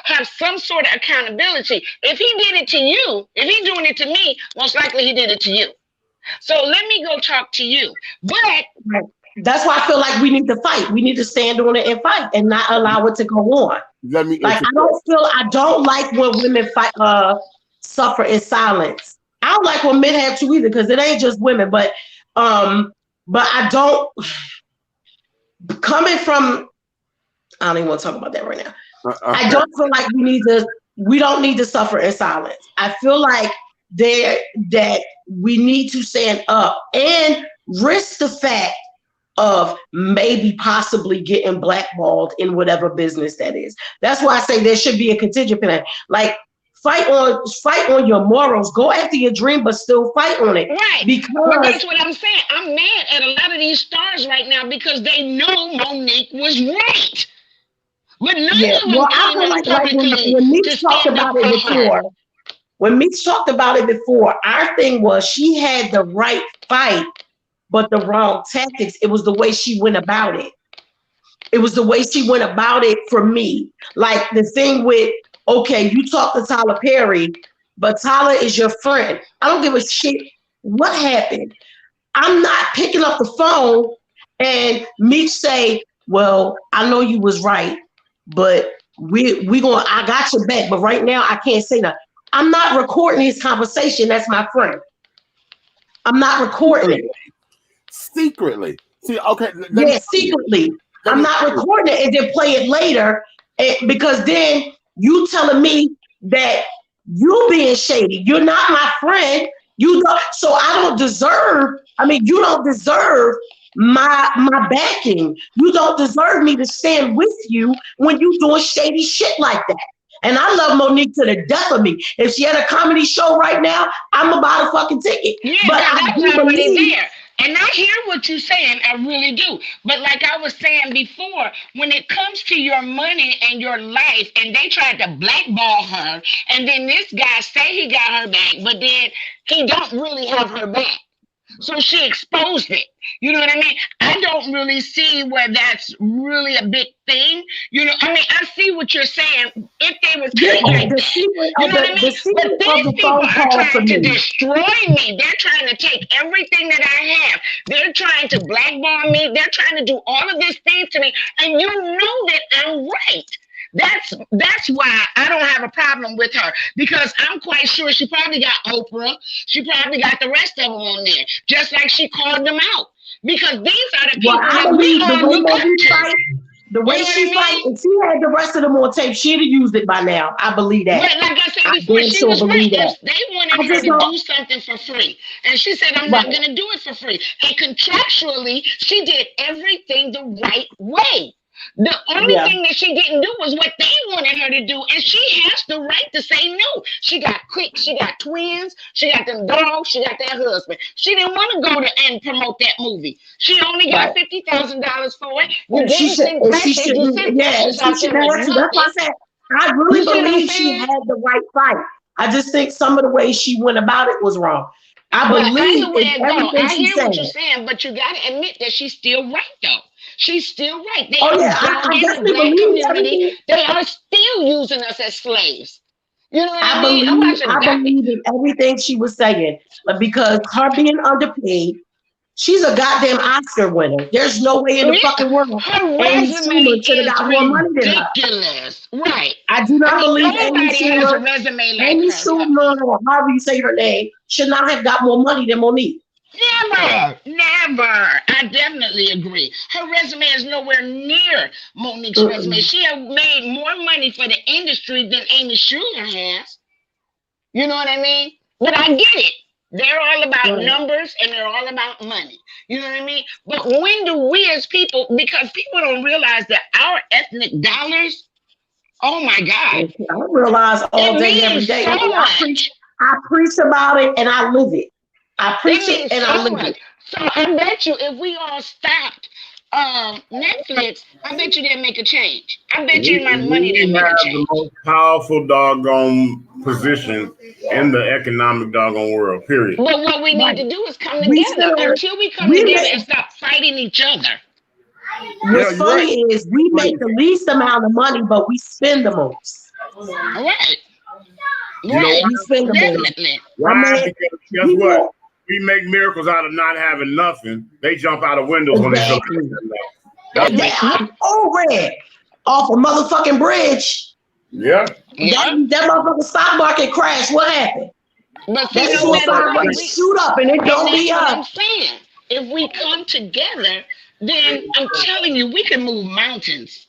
have some sort of accountability? If he did it to you, if he's doing it to me, most likely he did it to you. So let me go talk to you. But that's why I feel like we need to fight. We need to stand on it and fight and not allow it to go on. I don't like when women fight, suffer in silence. I don't like when men have to either, because it ain't just women, but I don't, coming from, I don't even want to talk about that right now. I don't feel like we don't need to suffer in silence. I feel like that we need to stand up and risk the fact of maybe possibly getting blackballed in whatever business that is. That's why I say there should be a contingent plan. Like, fight on your morals. Go after your dream, but still fight on it. Right. Because that's what I'm saying. I'm mad at a lot of these stars right now because they know Monique was right. But none of them I feel like when Meeks talked about it before, our thing was she had the right fight, but the wrong tactics. It was the way she went about it. It was the way she went about it for me. Like the thing with, okay, you talk to Tyler Perry, but Tyler is your friend. I don't give a shit what happened. I'm not picking up the phone and me say, well, I know you was right, but I got your back, but right now I can't say nothing. I'm not recording his conversation. That's my friend. I'm not recording it. Secretly. See, okay. Secretly. I'm not recording it and then play it later, because then you telling me that you being shady. You're not my friend. You don't, so I don't deserve. I mean, you don't deserve my backing. You don't deserve me to stand with you when you doing shady shit like that. And I love Monique to the death of me. If she had a comedy show right now, I'm gonna buy the fucking ticket. Yeah, but that's already there. And I hear what you're saying, I really do. But like I was saying before, when it comes to your money and your life, and they tried to blackball her, and then this guy say he got her back, but then he don't really have her back. So she exposed it. You know what I mean? I don't really see where that's really a big thing. You know, I mean, I see what you're saying. If they were you know what I mean? But these people are trying to destroy me. They're trying to take everything that I have. They're trying to blackball me. They're trying to do all of these things to me. And you know that I'm right. That's why I don't have a problem with her, because I'm quite sure she probably got Oprah. She probably got the rest of them on there, just like she called them out. Because these are the people that we all look up to. The way she fight, if she had the rest of them on tape, she'd have used it by now. I believe that. But like I said before, she was right. They wanted her to do something for free. And she said, I'm not going to do it for free. And contractually, she did everything the right way. The only thing that she didn't do was what they wanted her to do, and she has the right to say no. She got quick, she got twins, she got them dogs, she got that husband. She didn't want to go to and promote that movie. She only got $50,000 for it. You didn't send pressure. You sent pressures out there with nothing. That's why I said I really believe she had the right fight. I just think some of the way she went about it was wrong. I believe I hear what you're saying, but you got to admit that she's still right, though. She's still right. They are I definitely believe everything. They are still using us as slaves. You know what I mean? I believe in everything she was saying, but because her being underpaid, she's a goddamn Oscar winner. There's no way in the fucking world her resume should have got more money than her. Ridiculous, right? I do not believe Amy has a resume like Amy hers. Schumer, or however you say her name, should not have got more money than Monique. Never. I definitely agree. Her resume is nowhere near Monique's resume. She has made more money for the industry than Amy Schumer has. You know what I mean? But I get it. They're all about numbers and they're all about money. You know what I mean? But when do we as people, because people don't realize that our ethnic dollars, oh my God. I realize all day, every day. So I preach about it and I live it. I preach it and I live it. So I bet you if we all stopped Netflix, I bet you they'd make a change. I bet you my money they'd make a change. The most powerful doggone position in the economic doggone world, period. But what we need to do is come together. Until we come together and stop fighting each other. What's funny is we make the least amount of money, but we spend the most. Right. You know, we spend the most. Why? Because guess what? We make miracles out of not having nothing. They jump out of windows when they feel I'm over it. Off a motherfucking bridge. Yeah. That motherfucking stock market crash. What happened? But that suicide rate shoot up and it don't be up. I'm saying, if we come together, then I'm telling you, we can move mountains.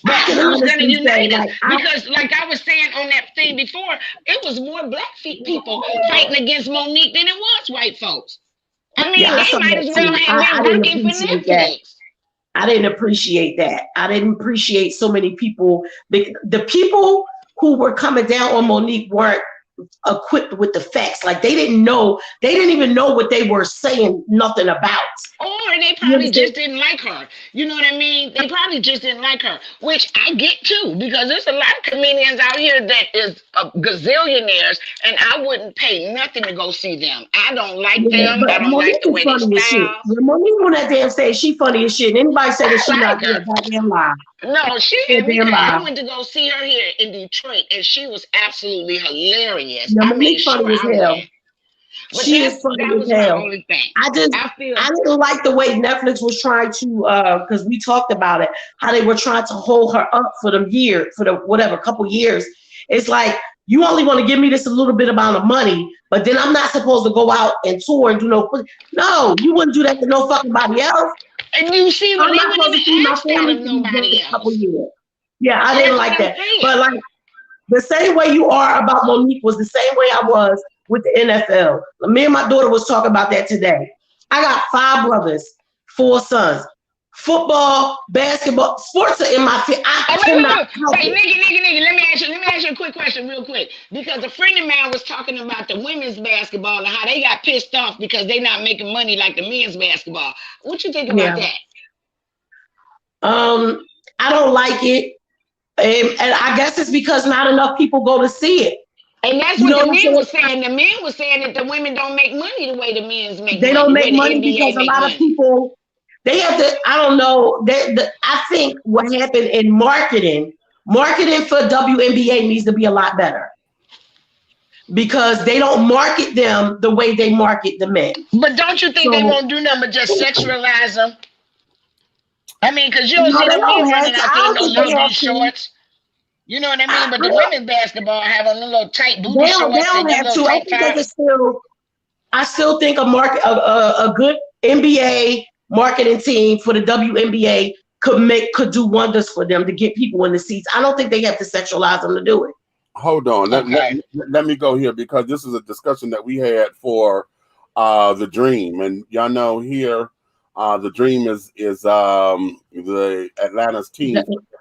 But who's going to unite us? Because like I was saying on that thing before, it was more black people fighting against Monique than it was white folks. I mean, they might as well have been working for Netflix. I didn't appreciate that. I didn't appreciate so many people. The people who were coming down on Monique weren't equipped with the facts. Like they didn't even know what they were saying nothing about. Or they probably just didn't like her. You know what I mean? They probably just didn't like her, which I get too, because there's a lot of comedians out here that is gazillionaires, and I wouldn't pay nothing to go see them. I don't like them. I don't like the way they style. Monique on that damn stage, she funny as shit. And anybody say that she not good, goddamn lie. No, I went to go see her here in Detroit, and she was absolutely hilarious. I mean, funny as hell. She is funny as hell. I didn't like the way Netflix was trying to, because we talked about it, how they were trying to hold her up for the couple years. It's like, you only want to give me this a little bit amount of money, but then I'm not supposed to go out and tour and do no, you wouldn't do that to no fucking body else. And you see, when I'm supposed to see my family nobody else. Couple years. Yeah, I didn't like that. But like the same way you are about Monique was the same way I was with the NFL. Me and my daughter was talking about that today. I got 5 brothers, 4 sons. Football, basketball, sports are in my family. Nigga, let me ask you a quick question real quick. Because a friend of mine was talking about the women's basketball and how they got pissed off because they're not making money like the men's basketball. What you think about that? I don't like it. And I guess it's because not enough people go to see it. And that's what the men were saying. The men were saying that the women don't make money the way the men's make money. They don't make money because a lot of people, they have to, I don't know. I think what happened in marketing for WNBA needs to be a lot better. Because they don't market them the way they market the men. But don't you think they won't do nothing but just sexualize them? I mean, because you don't see the men running out there in those little shorts. You know what I mean? But the women's basketball have a little tight booty shorts. They don't have to. I think they can still. I still think a good NBA marketing team for the WNBA could do wonders for them to get people in the seats. I don't think they have to sexualize them to do it. Hold on, let me go here, because this is a discussion that we had for the Dream, and y'all know here The dream is the Atlanta's team.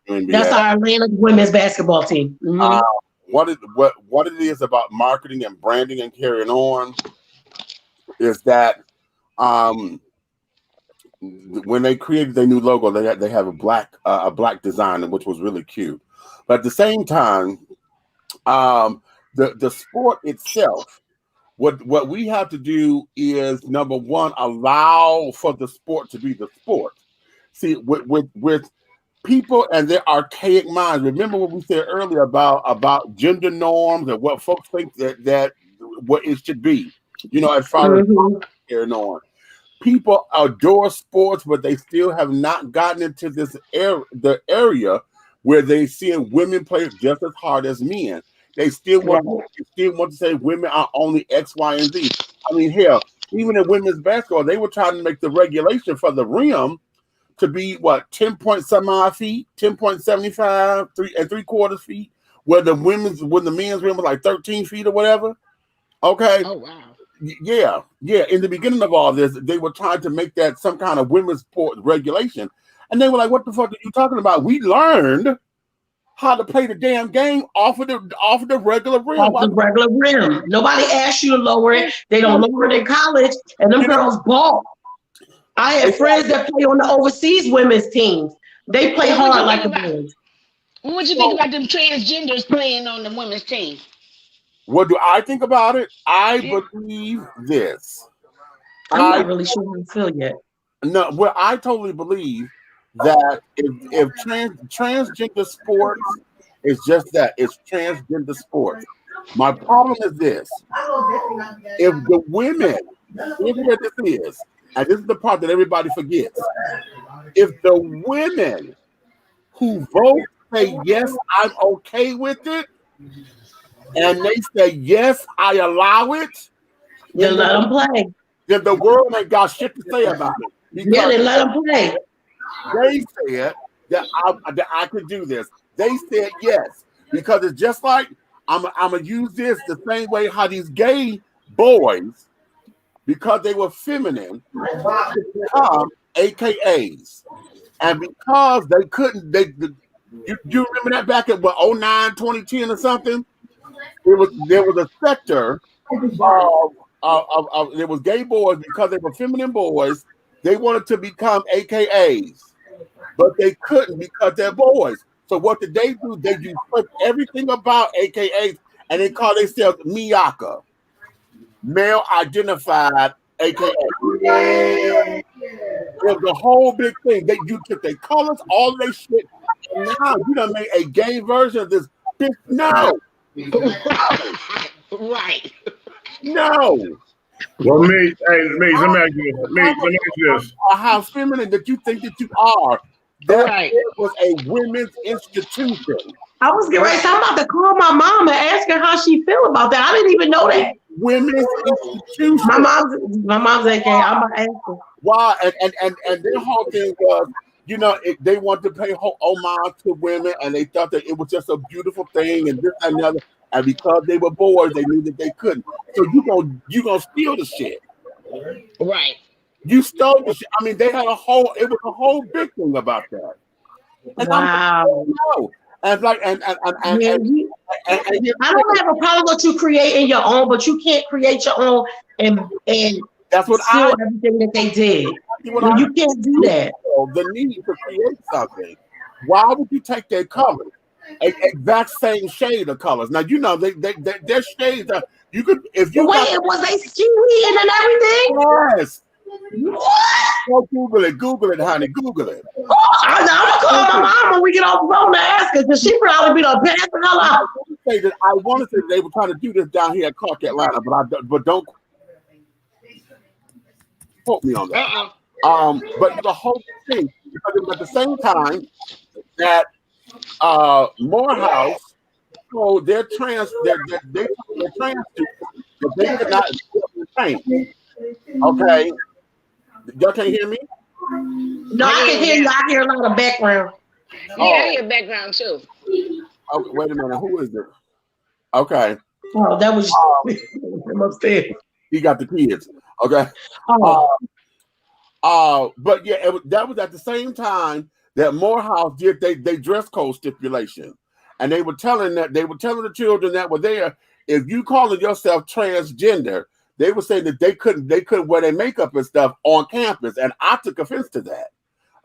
That's our Atlanta women's basketball team. Mm-hmm. What it is about marketing and branding and carrying on is that when they created their new logo, they have a black design, which was really cute. But at the same time, the sport itself, what we have to do is, number one, allow for the sport to be the sport. See, with people and their archaic minds. Remember what we said earlier about gender norms and what folks think that what it should be. As far as carrying on. People adore sports, but they still have not gotten into the area where they seeing women play just as hard as men. They still want to say women are only X, Y, and Z. I mean, hell, even in women's basketball, they were trying to make the regulation for the rim to be 10.some feet, 10.75, 3 3/4 feet, where the men's rim was like 13 feet or whatever. Okay. Oh wow. Yeah. In the beginning of all this, they were trying to make that some kind of women's sport regulation, and they were like, "What the fuck are you talking about? We learned how to play the damn game off of the regular rim. Off the regular rim. Nobody asked you to lower it. They don't lower it in college, and them girls ball. I had friends that play on the overseas women's teams. They play hard like the boys. What you think about them transgenders playing on the women's team? What do I think about it? I believe this. I'm not really sure how I feel yet. No, well, I totally believe that if transgender sports is just that, it's transgender sports. My problem is this: if the women, here's what this is, and this is the part that everybody forgets. If the women who vote say yes, I'm okay with it, and they say yes, I allow it, then let them play. Then the world ain't got shit to say about it. Yeah, they let them play. They said that I could do this. They said yes, because it's just like I'm gonna use this the same way how these gay boys, because they were feminine, become AKAs, and because they couldn't, you remember that back at 09, 2010 or something? There was a sector of there was gay boys, because they were feminine boys. They wanted to become AKAs, but they couldn't because they're boys. So what did they do? They just put everything about AKAs, and they call themselves Miyaka, male identified AKA. It was a whole big thing. You took their colors, all their shit, and now you done made a gay version of this. Bitch, no. Right. No. Well, let me ask you this. How feminine that you think that you are. That was a women's institution. I was getting ready. So I'm about to call my mom and ask her how she feel about that. I didn't even know that. Women's institution. My mom's AKA. I'm about to ask her. Why? And their whole thing was, they wanted to pay homage to women, and they thought that it was just a beautiful thing, and this and the other. And because they were boys, they knew that they couldn't. So you gonna steal the shit, right? You stole the shit. I mean, it was a whole big thing about that. And wow. And I don't have a problem with you creating your own, but you can't create your own and that's what steal everything that they did. You can't do that. The need to create something. Why would you take their colors, exact same shade of colors? Now their shades are. You could was they seaweed and everything? Yes. What? Go Google it, honey. Google it. I'm gonna call my mom when we get off the phone to ask her, because she probably be like, pass the hell out. I want to say they were trying to do this down here at Clark, Atlanta, but don't quote me on that. But the whole thing, because at the same time that Morehouse told their trans students that they could not train. Okay. Y'all can't hear me? No, I can hear you. I hear a lot of background. Yeah, I hear background too. Okay, wait a minute. Who is it? Okay. Oh, that was him upstairs. He got the kids. Okay. But yeah, that was at the same time that Morehouse did they dress code stipulation, and they were telling the children that were there, if you calling yourself transgender, they were saying that they couldn't wear their makeup and stuff on campus, and I took offense to that.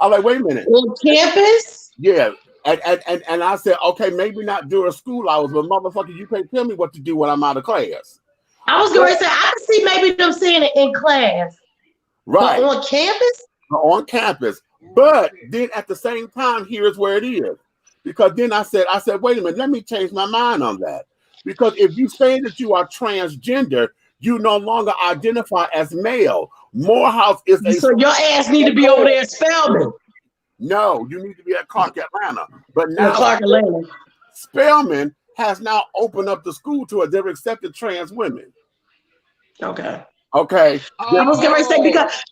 I'm like, wait a minute, on campus? Yeah, and I said, okay, maybe not during school hours, but motherfucker, you can't tell me what to do when I'm out of class. I was going to say I can see maybe them saying it in class, right? But on campus? On campus. But then at the same time, here's where it is. Because then I said, wait a minute, let me change my mind on that. Because if you say that you are transgender, you no longer identify as male. Morehouse is a... So your ass need to be over there at Spelman. No, you need to be at Clark Atlanta. But now Clark Atlanta. Spelman has now opened up the school to it. They've accepted trans women. Okay. Okay. I was going to say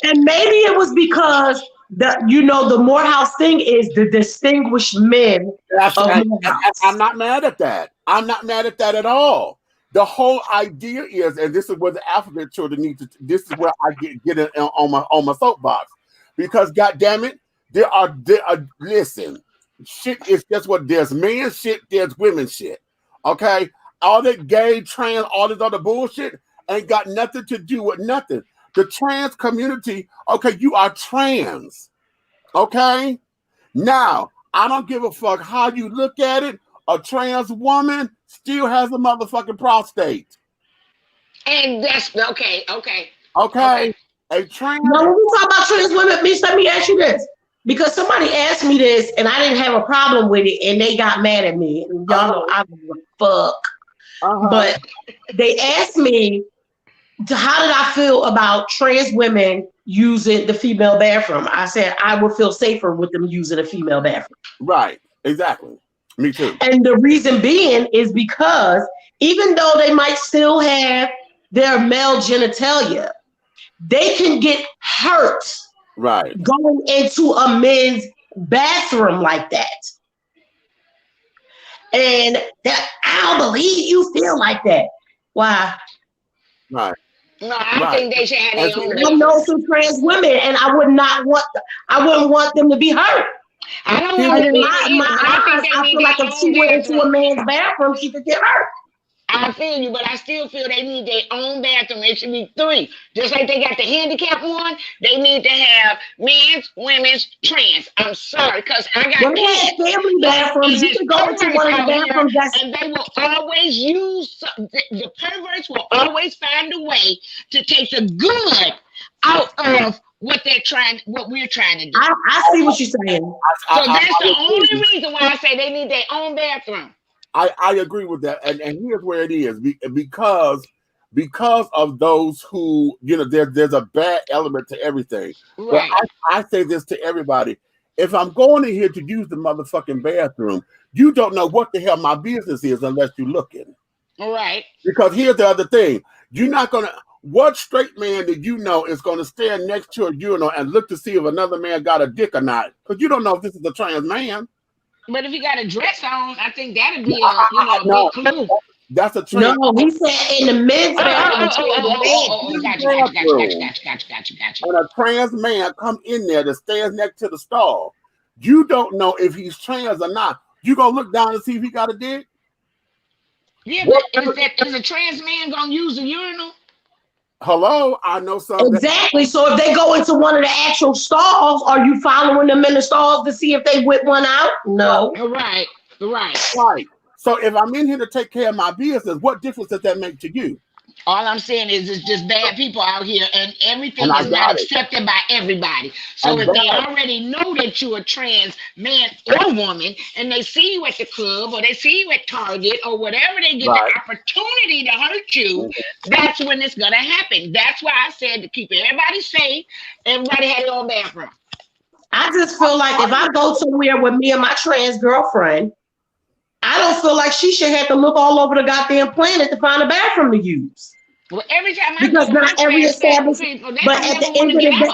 and maybe it was because the Morehouse thing is the distinguished men. I'm not mad at that. I'm not mad at that at all. The whole idea is, and this is where the alphabet children need to. This is where I get it on my soapbox, because goddamn it, there are listen, shit is just what there's men shit, there's women shit. Okay, all that gay, trans, all this other bullshit ain't got nothing to do with nothing. The trans community, okay, you are trans. Okay, now I don't give a fuck how you look at it. A trans woman still has a motherfucking prostate. And that's okay. A trans. Now, when we talk about trans women, bitch, let me ask you this. Because somebody asked me this and I didn't have a problem with it and they got mad at me. And y'all know I don't give a fuck. But they asked me, how did I feel about trans women using the female bathroom? I said I would feel safer with them using a female bathroom. Right, exactly. Me too. And the reason being is because even though they might still have their male genitalia, they can get hurt going into a men's bathroom like that. And that I don't believe you feel like that. Why? Right. No, I think they should have their own. I know some trans women, and I wouldn't want them to be hurt. I don't want to be I feel like if she went into a man's bathroom, she could get hurt. I feel you, but I still feel they need their own bathroom. It should be 3. Just like they got the handicap one, they need to have men's, women's, trans. I'm sorry, because I got kids. Family bathrooms. You can go into one of the bathrooms and they will always use, the perverts will always find a way to take the good out of what we're trying to do. I see what you're saying. So that's the only reason why I say they need their own bathroom. I agree with that, and here's where it is, because of those who, there's a bad element to everything. Right. But I say this to everybody: if I'm going in here to use the motherfucking bathroom, you don't know what the hell my business is unless you're looking. All right. Because here's the other thing: you're not gonna. What straight man that you know is going to stand next to a urinal and look to see if another man got a dick or not? Because you don't know if this is a trans man. But if he got a dress on, I think that'd be a big clue. That's a trans. No, he said in the men's bathroom. Gotcha. When a trans man come in there that stands next to the stall, you don't know if he's trans or not. You gonna look down and see if he got a dick? Yeah, but is a trans man gonna use a urinal? Hello, I know something. Exactly. So if they go into one of the actual stalls, are you following them in the stalls to see if they whip one out? No. Right. So if I'm in here to take care of my business, what difference does that make to you? All I'm saying is it's just bad people out here, and everything is not accepted by everybody. So if they already know that you're a trans man or woman, and they see you at the club or they see you at Target or whatever, they get the opportunity to hurt you, that's when it's going to happen. That's why I said to keep everybody safe, everybody had their own bathroom. I just feel like if I go somewhere with me and my trans girlfriend, I don't feel like she should have to look all over the goddamn planet to find a bathroom to use. Well, every time because not every establishment, but at the end of the day,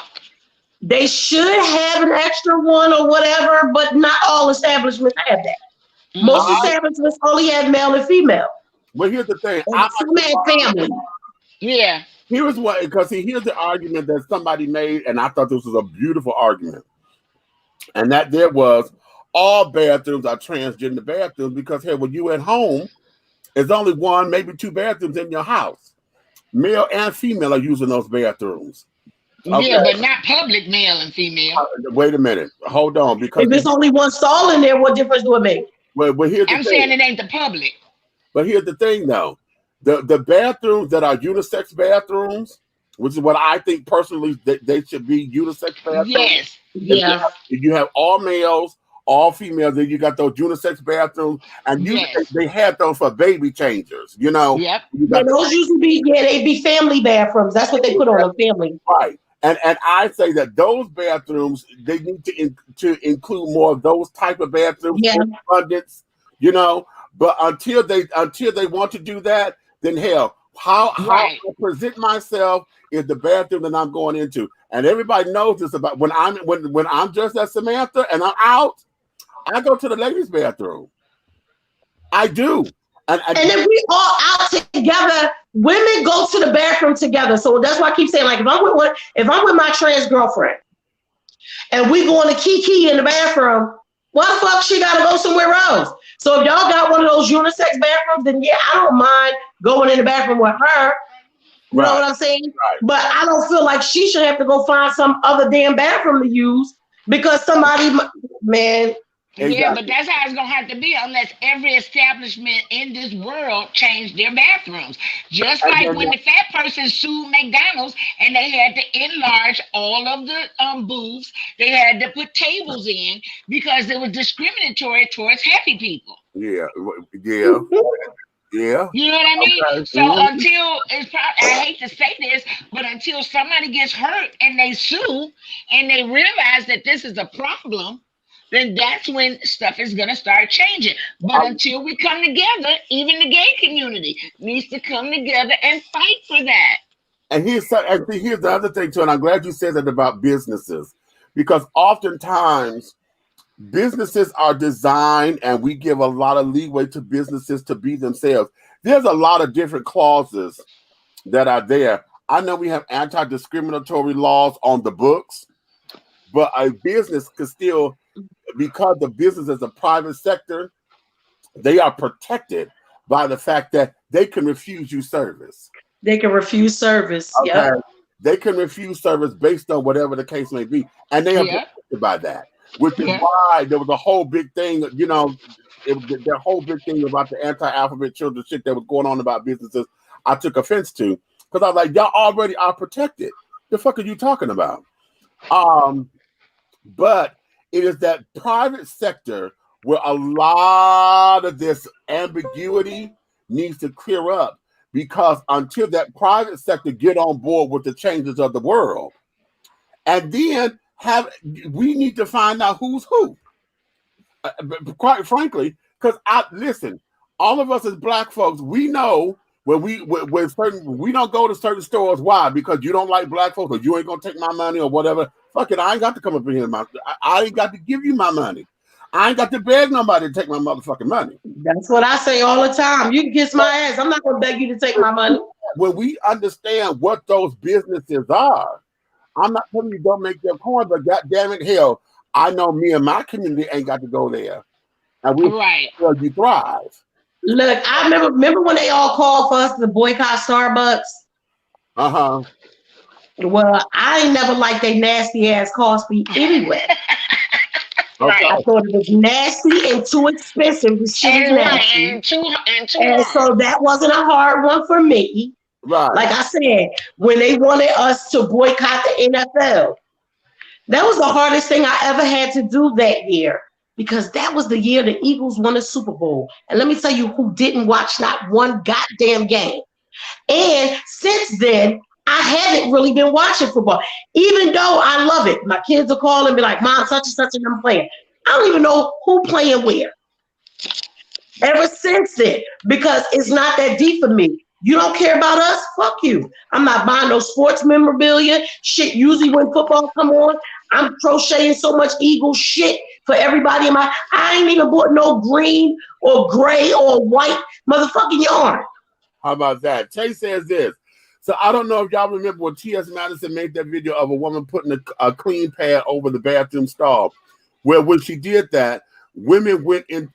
they should have an extra one or whatever, but not all establishments have that. Most establishments only have male and female. Well, here's the thing. Family. Yeah. Here's what, because here's the argument that somebody made, and I thought this was a beautiful argument, and that there was all bathrooms are transgender bathrooms because hey, when you at home, there's only one, maybe two bathrooms in your house. Male and female are using those bathrooms. Okay. Yeah, but not public male and female. Wait a minute. Hold on. Because if there's only one stall in there, what difference do it make? Well, here's the I'm thing. saying it ain't the public. But here's the thing, though. The bathrooms that are unisex bathrooms, which is what I think personally they should be unisex bathrooms. Yes. Yeah. You have all males, all females, then you got those unisex bathrooms, and they had those for baby changers, you know. Yep. But those usually be they be family bathrooms. That's what they put on a family. Right. And I say that those bathrooms, they need to include more of those type of bathrooms in abundance, you know. But until they want to do that, then hell, how I present myself is the bathroom that I'm going into. And everybody knows this about when I'm dressed as Samantha and I'm out, I go to the ladies' bathroom. I do. And if we all out together, women go to the bathroom together. So that's why I keep saying, like, if I'm with my trans girlfriend and we going to Kiki in the bathroom, why the fuck she gotta go somewhere else? So if y'all got one of those unisex bathrooms, then yeah, I don't mind going in the bathroom with her. You know what I'm saying? Right. But I don't feel like she should have to go find some other damn bathroom to use because somebody, man. Exactly. Yeah, but that's how it's gonna have to be unless every establishment in this world changed their bathrooms. Just like when the fat person sued McDonald's and they had to enlarge all of the booths, they had to put tables in because it was discriminatory towards happy people. Yeah. You know what I mean? Okay. So until I hate to say this, but until somebody gets hurt and they sue and they realize that this is a problem, then that's when stuff is going to start changing. But until we come together, even the gay community needs to come together and fight for that. And here's the other thing, too, and I'm glad you said that about businesses, because oftentimes businesses are designed and we give a lot of leeway to businesses to be themselves. There's a lot of different clauses that are there. I know we have anti-discriminatory laws on the books, but a business could still, because the business is a private sector, they are protected by the fact that they can refuse you service. They can refuse service. Okay. Yeah. They can refuse service based on whatever the case may be. And they are protected by that, which is why there was a whole big thing, you know, the whole big thing about the anti-alphabet children shit that was going on about businesses. I took offense to because I was like, y'all already are protected. The fuck are you talking about? But it is that private sector where a lot of this ambiguity needs to clear up, because until that private sector get on board with the changes of the world, and then we need to find out who's who. Quite frankly, because listen, all of us as Black folks, we know when we don't go to certain stores. Why? Because you don't like Black folks, or you ain't gonna take my money, or whatever. Fuck it, I ain't got to come up in here. I ain't got to give you my money. I ain't got to beg nobody to take my motherfucking money. That's what I say all the time. You can kiss my ass. I'm not gonna beg you to take my money. When we understand what those businesses are, I'm not telling you don't make their coin, but goddamn it, hell, I know me and my community ain't got to go there, and we you thrive. Look, I remember when they all called for us to boycott Starbucks. Well, I ain't never liked they nasty ass coffee anyway. Okay. I thought it was nasty and too expensive. The shit is nasty. And so that wasn't a hard one for me. Right. Like I said, when they wanted us to boycott the NFL, that was the hardest thing I ever had to do that year, because that was the year the Eagles won the Super Bowl. And let me tell you who didn't watch not one goddamn game. And since then, I haven't really been watching football, even though I love it. My kids will call and be like, Mom, such and such, and I'm playing. I don't even know who playing where. Ever since then, because it's not that deep for me. You don't care about us? Fuck you. I'm not buying no sports memorabilia. Shit, usually when football come on, I'm crocheting so much Eagle shit for everybody in my. I ain't even bought no green or gray or white motherfucking yarn. How about that? Tay says this. So I don't know if y'all remember when T.S. Madison made that video of a woman putting a clean pad over the bathroom stall, where when she did that, women went in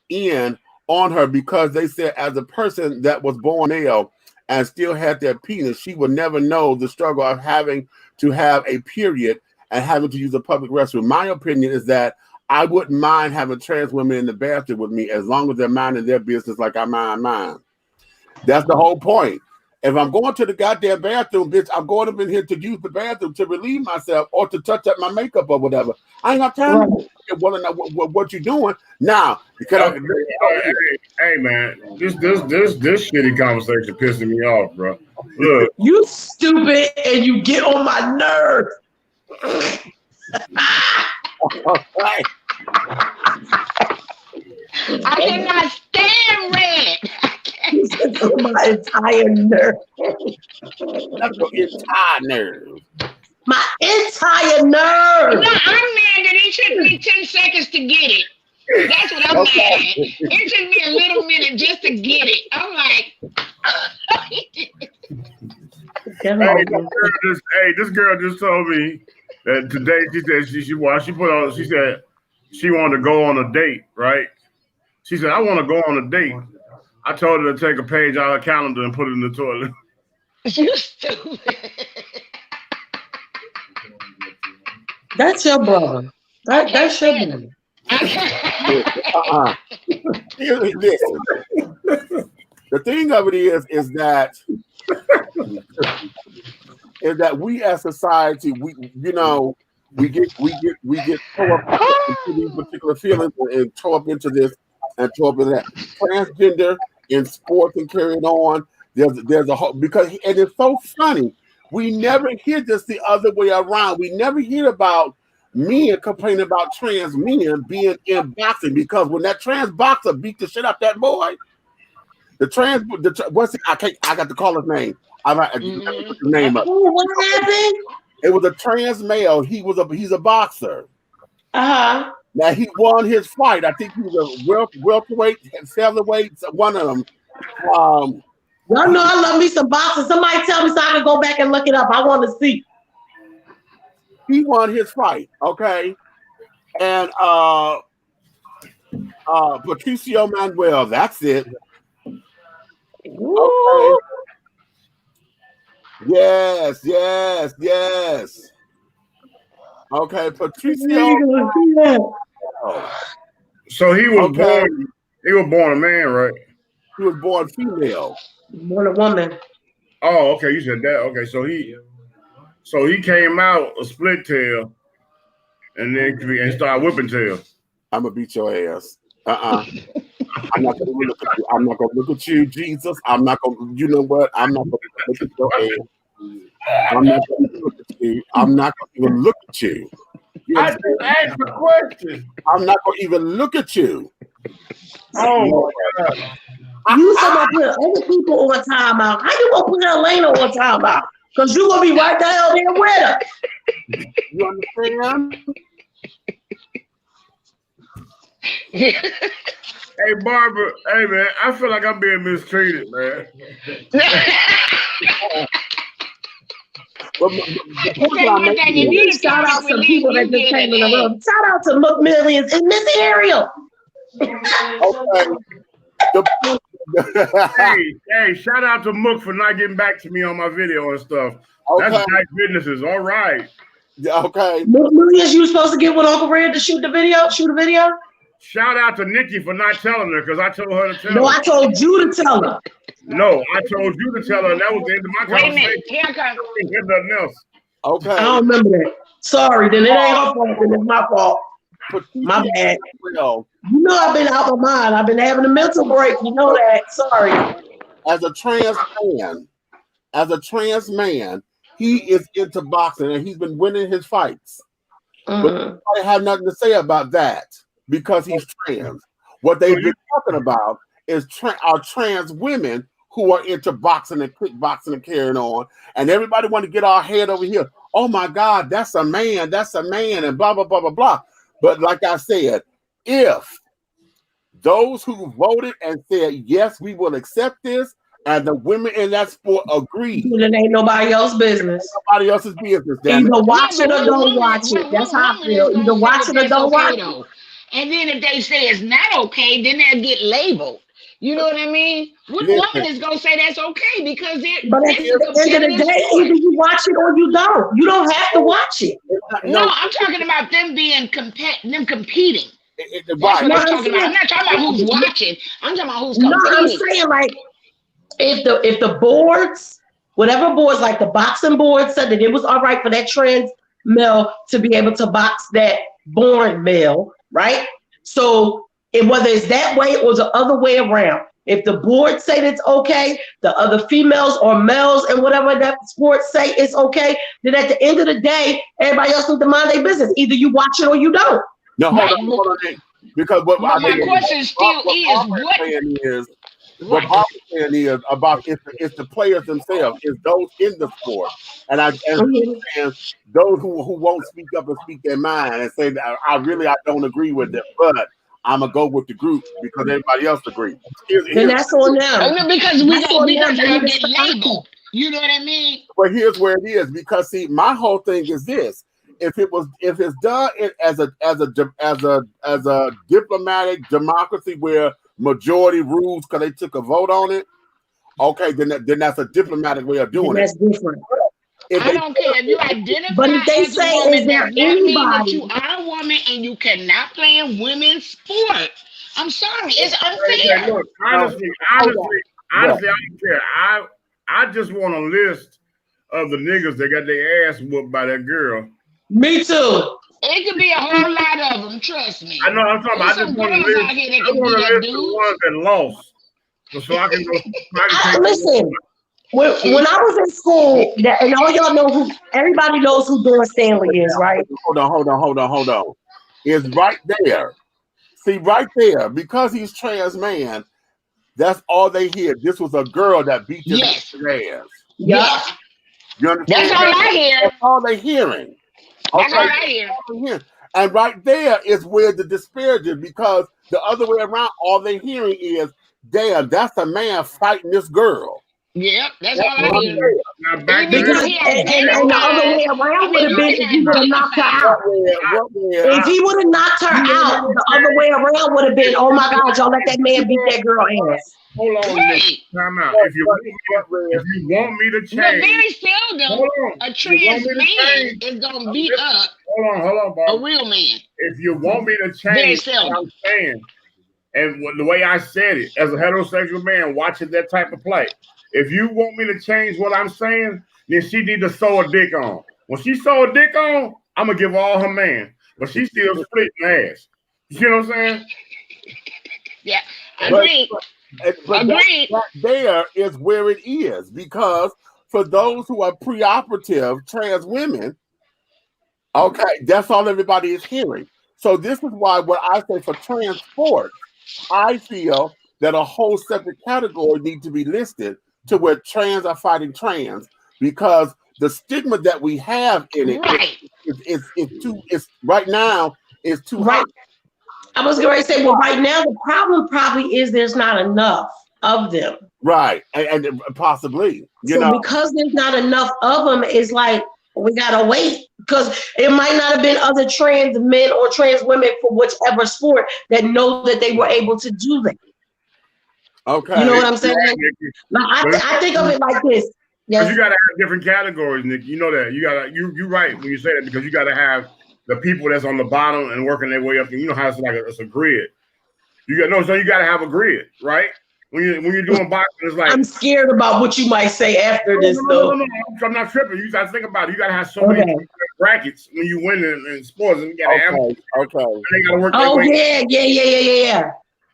on her because they said as a person that was born male and still had their penis, she would never know the struggle of having to have a period and having to use a public restroom. My opinion is that I wouldn't mind having trans women in the bathroom with me as long as they're minding their business like I mind mine. That's the whole point. If I'm going to the goddamn bathroom, bitch, I'm going up in here to use the bathroom to relieve myself or to touch up my makeup or whatever. I ain't got time to what you're doing. Now, because hey man, this shitty conversation pissing me off, bro. Look. You stupid and you get on my nerves. I cannot stand red. My entire nerve. That's your entire nerve. My entire nerve. No, I'm mad that it took me 10 seconds to get it. That's what I'm mad at. It took me a little minute just to get it. I'm like, this girl just told me that today she said she said she wanted to go on a date, right? She said, I want to go on a date. I told her to take a page out of her calendar and put it in the toilet. You stupid. That's your brother. That's your brother. Listen, the thing of it is that we as society, we get caught up into these particular feelings and toe up into this and toe up into that. Transgender in sports and carrying on. There's a whole, because, and it's so funny. We never hear this the other way around. We never hear about men complaining about trans men being in boxing, because when that trans boxer beat the shit out that boy, I got to call his name. I got to put the name up. What happened? It was a trans male. He's a boxer. Uh-huh. Now he won his fight. I think he was a welterweight, featherweight, one of them. Y'all know I love me some boxing. Somebody tell me so I can go back and look it up. I want to see. He won his fight, okay? And Patricio Manuel, that's it. Okay. Yes. Okay, Patricio. So he was born a man, right? He was born female. Born a woman. Oh, okay. You said that. Okay, so he came out a split tail, and then started whipping tail. I'm gonna beat your ass. I'm not gonna look at you. I'm not gonna look at you, Jesus. I'm not gonna. You know what? I'm not gonna look at your ass. I'm not gonna look at you. I'm not gonna even look at you. I just asked a question. I'm not gonna even look at you. Oh my God. You somebody put other people on timeout. How you gonna put Elena on timeout? Because you're gonna be right down there with her. You understand? Hey Barbara, hey man, I feel like I'm being mistreated, man. Shout out to people that just came in the room. Shout out to Mook Millions and Miss Ariel. Hey, shout out to Mook for not getting back to me on my video and stuff. Okay. That's nice businesses. All right. Okay. Mook Millions, you supposed to get with Uncle Red to shoot a video? Shout out to Nikki for not telling her, because I told her to tell her. No, I told you to tell her. No, I told you to tell her, and that was the end of my conversation. Wait a minute. Here comes. Nothing else. Okay. I don't remember that. Sorry, then it ain't her fault, then it's my fault. My bad. You know I've been out of my mind. I've been having a mental break. You know that. Sorry. As a trans man, he is into boxing and he's been winning his fights. But I have nothing to say about that because he's trans. What they've been talking about is our trans women who are into boxing and kickboxing and carrying on. And everybody want to get our head over here. Oh my God, that's a man, and blah, blah, blah, blah, blah. But like I said, if those who voted and said, yes, we will accept this, and the women in that sport agree. It ain't nobody else's business. Nobody else's business. Damn Either it. watch it or don't watch it. That's how I feel. Either watch it or don't watch it. And then if they say it's not okay, then they'll get labeled. You know what I mean? What woman is gonna say that's okay because but at the end of the day, either you watch it or you don't. You don't have to watch it. No, I'm talking about them being competing. That's Right. what I'm talking about. I'm not talking about who's watching. I'm talking about who's competing. No, I'm saying like if the boards, whatever boards, like the boxing board said that it was all right for that trans male to be able to box that born male, right? So whether it's that way or the other way around, if the board say it's okay, the other females or males and whatever that sport say it's okay, then at the end of the day, everybody else needs to mind their business. Either you watch it or you don't. No, hold on. Because what my question still is what Barbara's saying is about it's the players themselves, it's those in the sport. And those who won't speak up and speak their mind and say that I don't agree with them, but I'm gonna go with the group because everybody else agrees. Then that's on them. Because I'll get labeled. You know what I mean? But here's where it is, because see, my whole thing is this: if it's done as a diplomatic democracy where majority rules because they took a vote on it, okay, then that's a diplomatic way of doing it. That's different. I don't care if you identify but if they as say, a woman, is there that mean that anybody? you are a woman and you cannot play in women's sport. I'm sorry, it's unfair. Look, honestly, I don't care. I just want a list of the niggas that got their ass whooped by that girl. Me too. It could be a whole lot of them. Trust me. I know. I'm talking about. I just want a list. I want a list of the ones that lost, so I can go. Listen. When I was in school, and all y'all know everybody knows who Doris Stanley is, right? Hold on. It's right there. See, right there, because he's trans man, that's all they hear. This was a girl that beat his ass. Yes. You understand? That's all I hear. That's all they're hearing. That's all I hear. And right there is where the disparity is, because the other way around, all they're hearing is, damn, that's a man fighting this girl. Yep, that's all I hear. Because and the other way around would have been if he would have knocked her out. If he would have knocked her out, the other way around would have been, oh my God, y'all let that man beat that girl ass. Hold on, Nick. Time out. If you want me to change, but very seldom a trans man is gonna beat up a real man. If you want me to change what I'm saying, and the way I said it, as a heterosexual man watching that type of play, if you want me to change what I'm saying, then she need to sew a dick on. When she sew a dick on, I'm gonna give all her man, but she still splitting ass. You know what I'm saying? Yeah, agreed. But that there is where it is, because for those who are preoperative trans women, okay, that's all everybody is hearing. So this is why what I say for trans sports, I feel that a whole separate category needs to be listed to where trans are fighting trans, because the stigma that we have in it is right now is too high. I was going to say, well, right now the problem probably is there's not enough of them. Right, and possibly, because there's not enough of them, it's like we gotta wait, because it might not have been other trans men or trans women for whichever sport that know that they were able to do that. Okay, you know what I'm saying? I think of it like this. Yes. You gotta have different categories, Nick. You know that. You're right when you say that, because you gotta have the people that's on the bottom and working their way up. You know how it's a grid. So you gotta have a grid, right? When you're doing boxing, it's like, I'm scared about what you might say after this, though. No, I'm not tripping. You gotta think about it. You gotta have so many brackets when you win in sports, and you gotta have them. Okay. And they gotta work their way.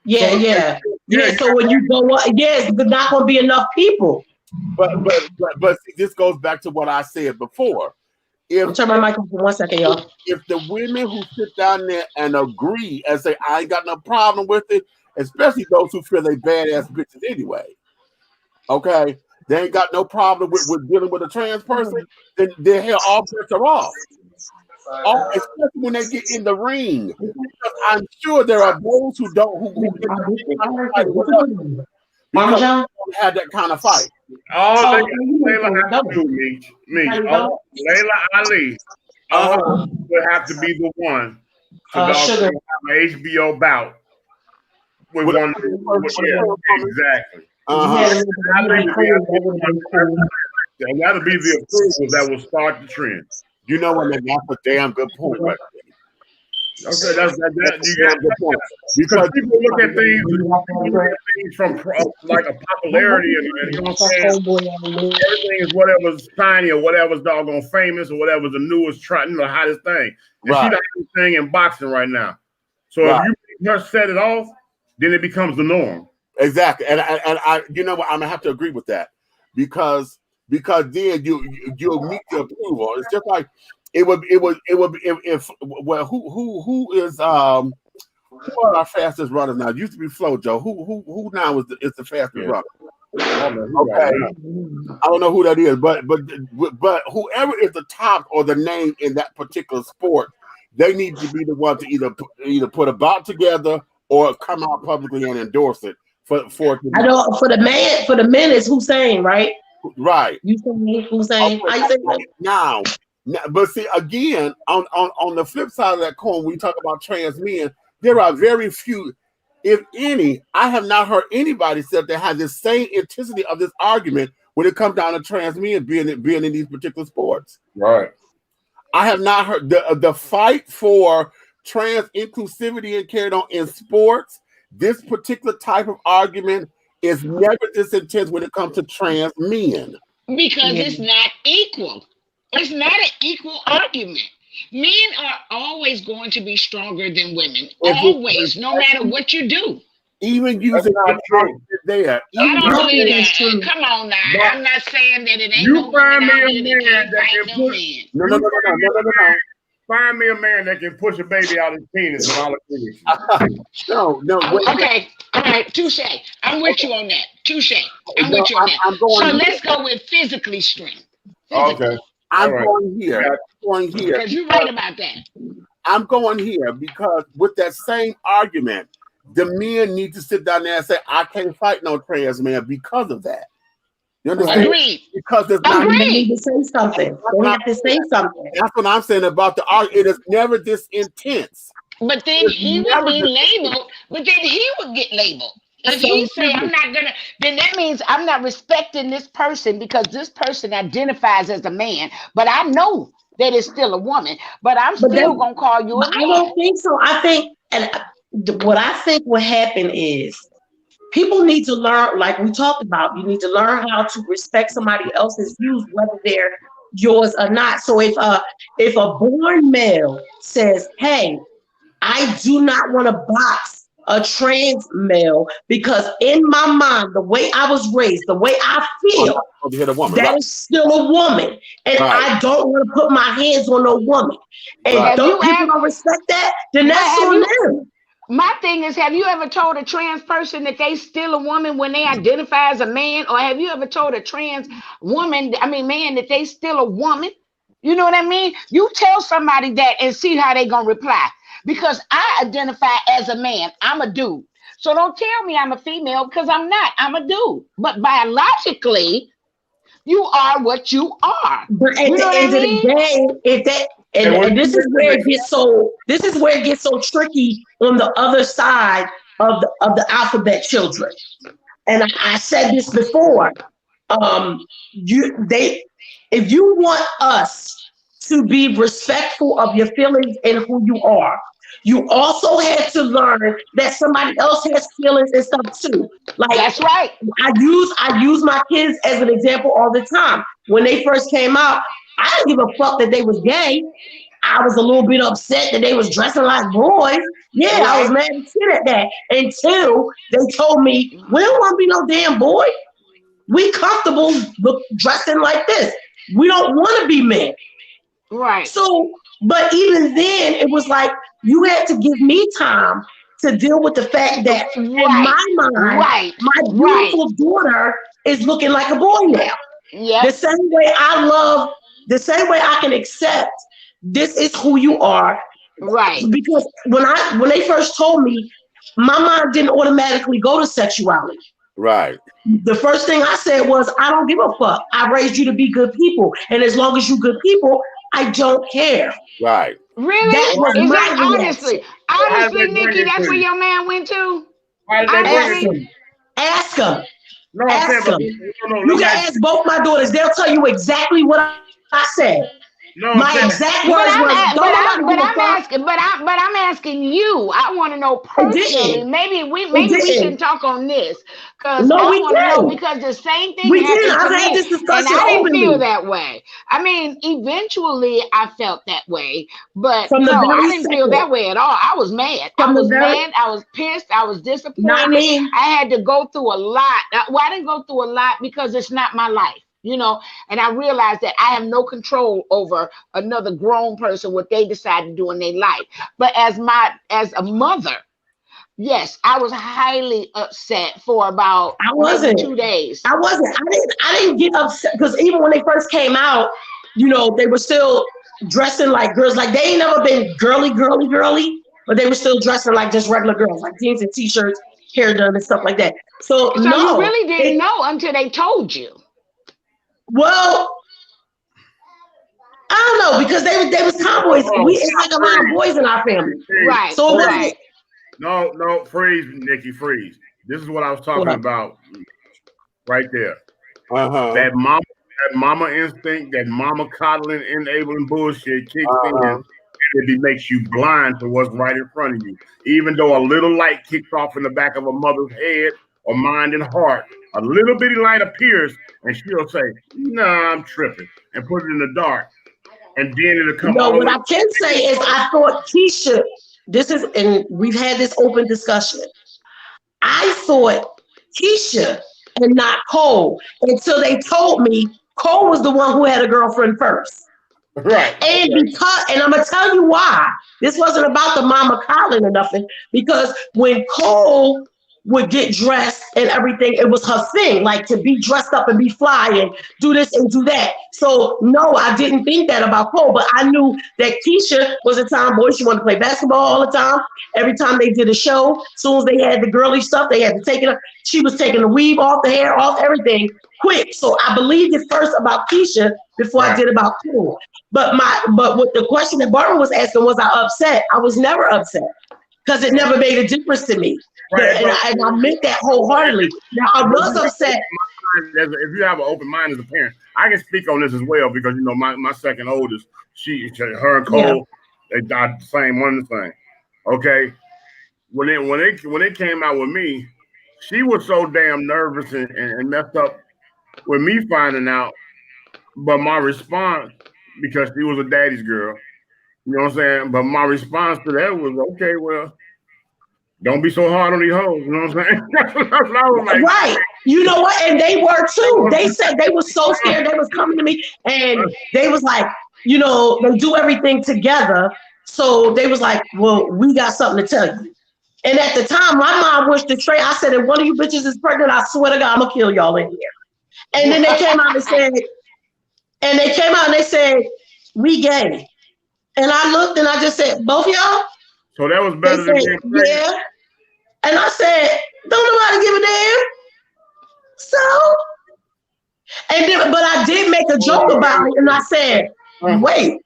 Yeah. So when you go up, there's not gonna be enough people. But see, this goes back to what I said before. I'll turn my mic on for 1 second, y'all. If the women who sit down there and agree and say, I ain't got no problem with it, especially those who feel they badass bitches anyway, okay, they ain't got no problem with dealing with a trans person, then hell, all bets are off. Especially when they get in the ring. Because I'm sure there are those who don't, because we don't have that kind of fight. All Layla has to do, Layla Ali, would have to be the one to have an HBO bout with one. Exactly. That'll be the approval that will start the trend. You know what? That's a damn good point, right? Okay, that's you got a good point. Because people look at things from like a popularity, and you know what I'm saying? Everything is whatever's shiny or whatever's doggone famous or whatever's the newest, hottest thing. And she the hottest thing in boxing right now. So if you just set it off, then it becomes the norm. Exactly, and I, you know what? I'm gonna have to agree with that because then you'll meet the approval. It's just like it would if who is who are our fastest runners now? It used to be FloJo. Who now is the fastest runner? Okay, I don't know who that is, but whoever is the top or the name in that particular sport, they need to be the one to either put a bout together or come out publicly and endorse it. I know for the men is Hussein, right? Right. You saying Hussein? Okay. I say now, but see again on the flip side of that coin, when we talk about trans men, there are very few, if any. I have not heard anybody say that has the same intensity of this argument when it comes down to trans men being in these particular sports. Right. I have not heard the fight for trans inclusivity and carried on in sports. This particular type of argument is never this intense when it comes to trans men. Because it's not equal. It's not an equal argument. Men are always going to be stronger than women. Always, no matter what you do. Even using there. I don't believe that. Come on now. I'm not saying that it ain't no find me a man that can push. No. Find me a man that can push a baby out of his penis and all the No. Okay. All right. Touche. I'm with you on that. Touche. I'm with you on that. So let's go with physically strength. Okay. I'm going here. Because you're right about that. I'm going here because with that same argument, the men need to sit down there and say, I can't fight no trans man because of that. You understand? Agreed. Because there's not need to say something. They have to say something. That's what I'm saying about the argument. It is never this intense. But then he would be labeled. But then he would get labeled. If he say I'm not gonna, then that means I'm not respecting this person because this person identifies as a man. But I know that it's still a woman. But I'm still gonna call you a man. I don't think so. I think, and what I think will happen is people need to learn, like we talked about, you need to learn how to respect somebody else's views, whether they're yours or not. So if a born male says, hey, I do not want to box a trans male because in my mind, the way I was raised, the way I feel, that is still a woman. And I don't want to put my hands on no woman. And people don't respect that, then that's on them. My thing is, have you ever told a trans person that they still a woman when they identify as a man? Or have you ever told a trans man that they still a woman? You know what I mean? You tell somebody that and see how they gonna reply. Because I identify as a man. I'm a dude. So don't tell me I'm a female because I'm not. I'm a dude. But biologically, you are what you are. But at the end of the day, and this is where it gets so tricky on the other side of the alphabet children. And I said this before. If you want us to be respectful of your feelings and who you are, you also have to learn that somebody else has feelings and stuff too. Like that's right. I use my kids as an example all the time. When they first came out, I didn't give a fuck that they was gay. I was a little bit upset that they was dressing like boys. Yeah, I was mad as shit at that until they told me, we don't want to be no damn boy. We comfortable dressing like this. We don't want to be men. Right. So, but even then, it was like you had to give me time to deal with the fact that in my mind, my beautiful daughter is looking like a boy now. Yeah. The same way I can accept this is who you are. Right. Because when they first told me, my mind didn't automatically go to sexuality. Right. The first thing I said was, I don't give a fuck. I raised you to be good people. And as long as you good people, I don't care. Right. Really? That was Is my that reaction. How did honestly, they bring Nikki, it that's to where you? your man went to? How did they bring Ask it? Honestly? him. Ask him. No, I'm saying, Ask but him. no, You let me can ask. ask both my daughters. They'll tell you exactly what I said. No, I'm My saying. exact words was, don't nobody give a fuck. But I'm asking you. I want to know It personally. didn't. Maybe It we didn't. shouldn't talk on this because No, I we want to know can. because the same thing We can. happened to I've had me this and discussion I didn't feel openly that way. I mean, eventually I felt that way, but from the no, I very didn't feel second. that way at all. I was mad. From the very, I was pissed. I was not disappointed. me. I had to go through a lot. Well, I didn't go through a lot because it's not my life. And I realized that I have no control over another grown person, what they decide to do in their life. But as a mother, yes, I was highly upset for about I maybe wasn't. 2 days. I wasn't. I didn't get upset because even when they first came out, they were still dressing like girls. Like they ain't never been girly, but they were still dressing like just regular girls, like jeans and t-shirts, hair done and stuff like that. So So you no, really didn't know until they told you. well, I don't know because they was tomboys. It's like a lot of boys in our family, Right, so it right. wasn't. No, freeze, Nikki, freeze. This is what I was talking What? about right there. Uh-huh. That mama instinct, that mama coddling, enabling bullshit kicks in, and it makes you blind to what's right in front of you. Even though a little light kicks off in the back of a mother's head or mind and heart, a little bitty light appears, and she'll say, "Nah, I'm tripping," and put it in the dark, and then it'll come all the What way. I can say is I thought Keisha. And we've had this open discussion. I thought Keisha and not Cole until they told me Cole was the one who had a girlfriend first. Right. And and I'm gonna tell you why. This wasn't about the mama calling or nothing, because when Cole would get dressed and everything, it was her thing, like to be dressed up and be fly and do this and do that. So no, I didn't think that about Cole, but I knew that Keisha was a tomboy. She wanted to play basketball all the time. Every time they did a show, as soon as they had the girly stuff, they had to take it up. She was taking the weave off, the hair off, everything quick. So I believed it first about Keisha before I did about Cole. But what the question that Barbara was asking, was I upset? I was never upset because it never made a difference to me. And I meant that wholeheartedly. Now I was upset. If you have an open mind as a parent, I can speak on this as well because my second oldest, her and Cole, they died the same one thing. Okay, when it came out with me, she was so damn nervous and messed up with me finding out. But my response, because she was a daddy's girl, you know what I'm saying? But my response to that was, okay, well, don't be so hard on these hoes. You know what I'm saying? I was like, right. You know what? And they were too. They said they were so scared. They was coming to me and they was like, they do everything together. So they was like, well, we got something to tell you. And at the time, my mom wished to trade. I said, if one of you bitches is pregnant, I swear to God, I'm going to kill y'all in here. And then they came out and said, we gay. And I looked and I just said, both y'all? So that was better than being pregnant? Yeah. And I said, don't nobody give a damn. So, but I did make a joke about it, and I said, wait.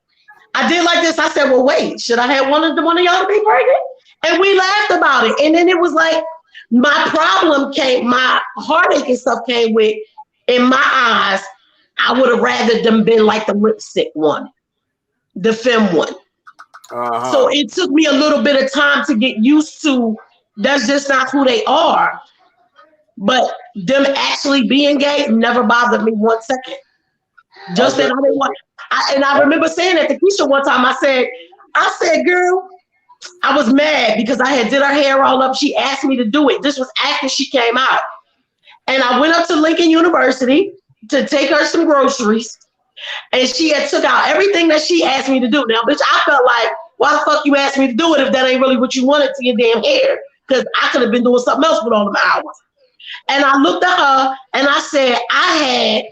I did like this. I said, well, wait, should I have one of y'all to be pregnant? And we laughed about it. And then it was like, my heartache and stuff came with, in my eyes, I would have rather them been like the lipstick one, the femme one. So it took me a little bit of time to get used to, that's just not who they are. But them actually being gay never bothered me 1 second. Just that I didn't want. I remember saying that to Keisha one time. I said, girl, I was mad because I had did her hair all up. She asked me to do it. This was after she came out. And I went up to Lincoln University to take her some groceries. And she had took out everything that she asked me to do. Now, bitch, I felt like, why the fuck you asked me to do it if that ain't really what you wanted to your damn hair? Because I could have been doing something else with all them hours. And I looked at her and I said, I had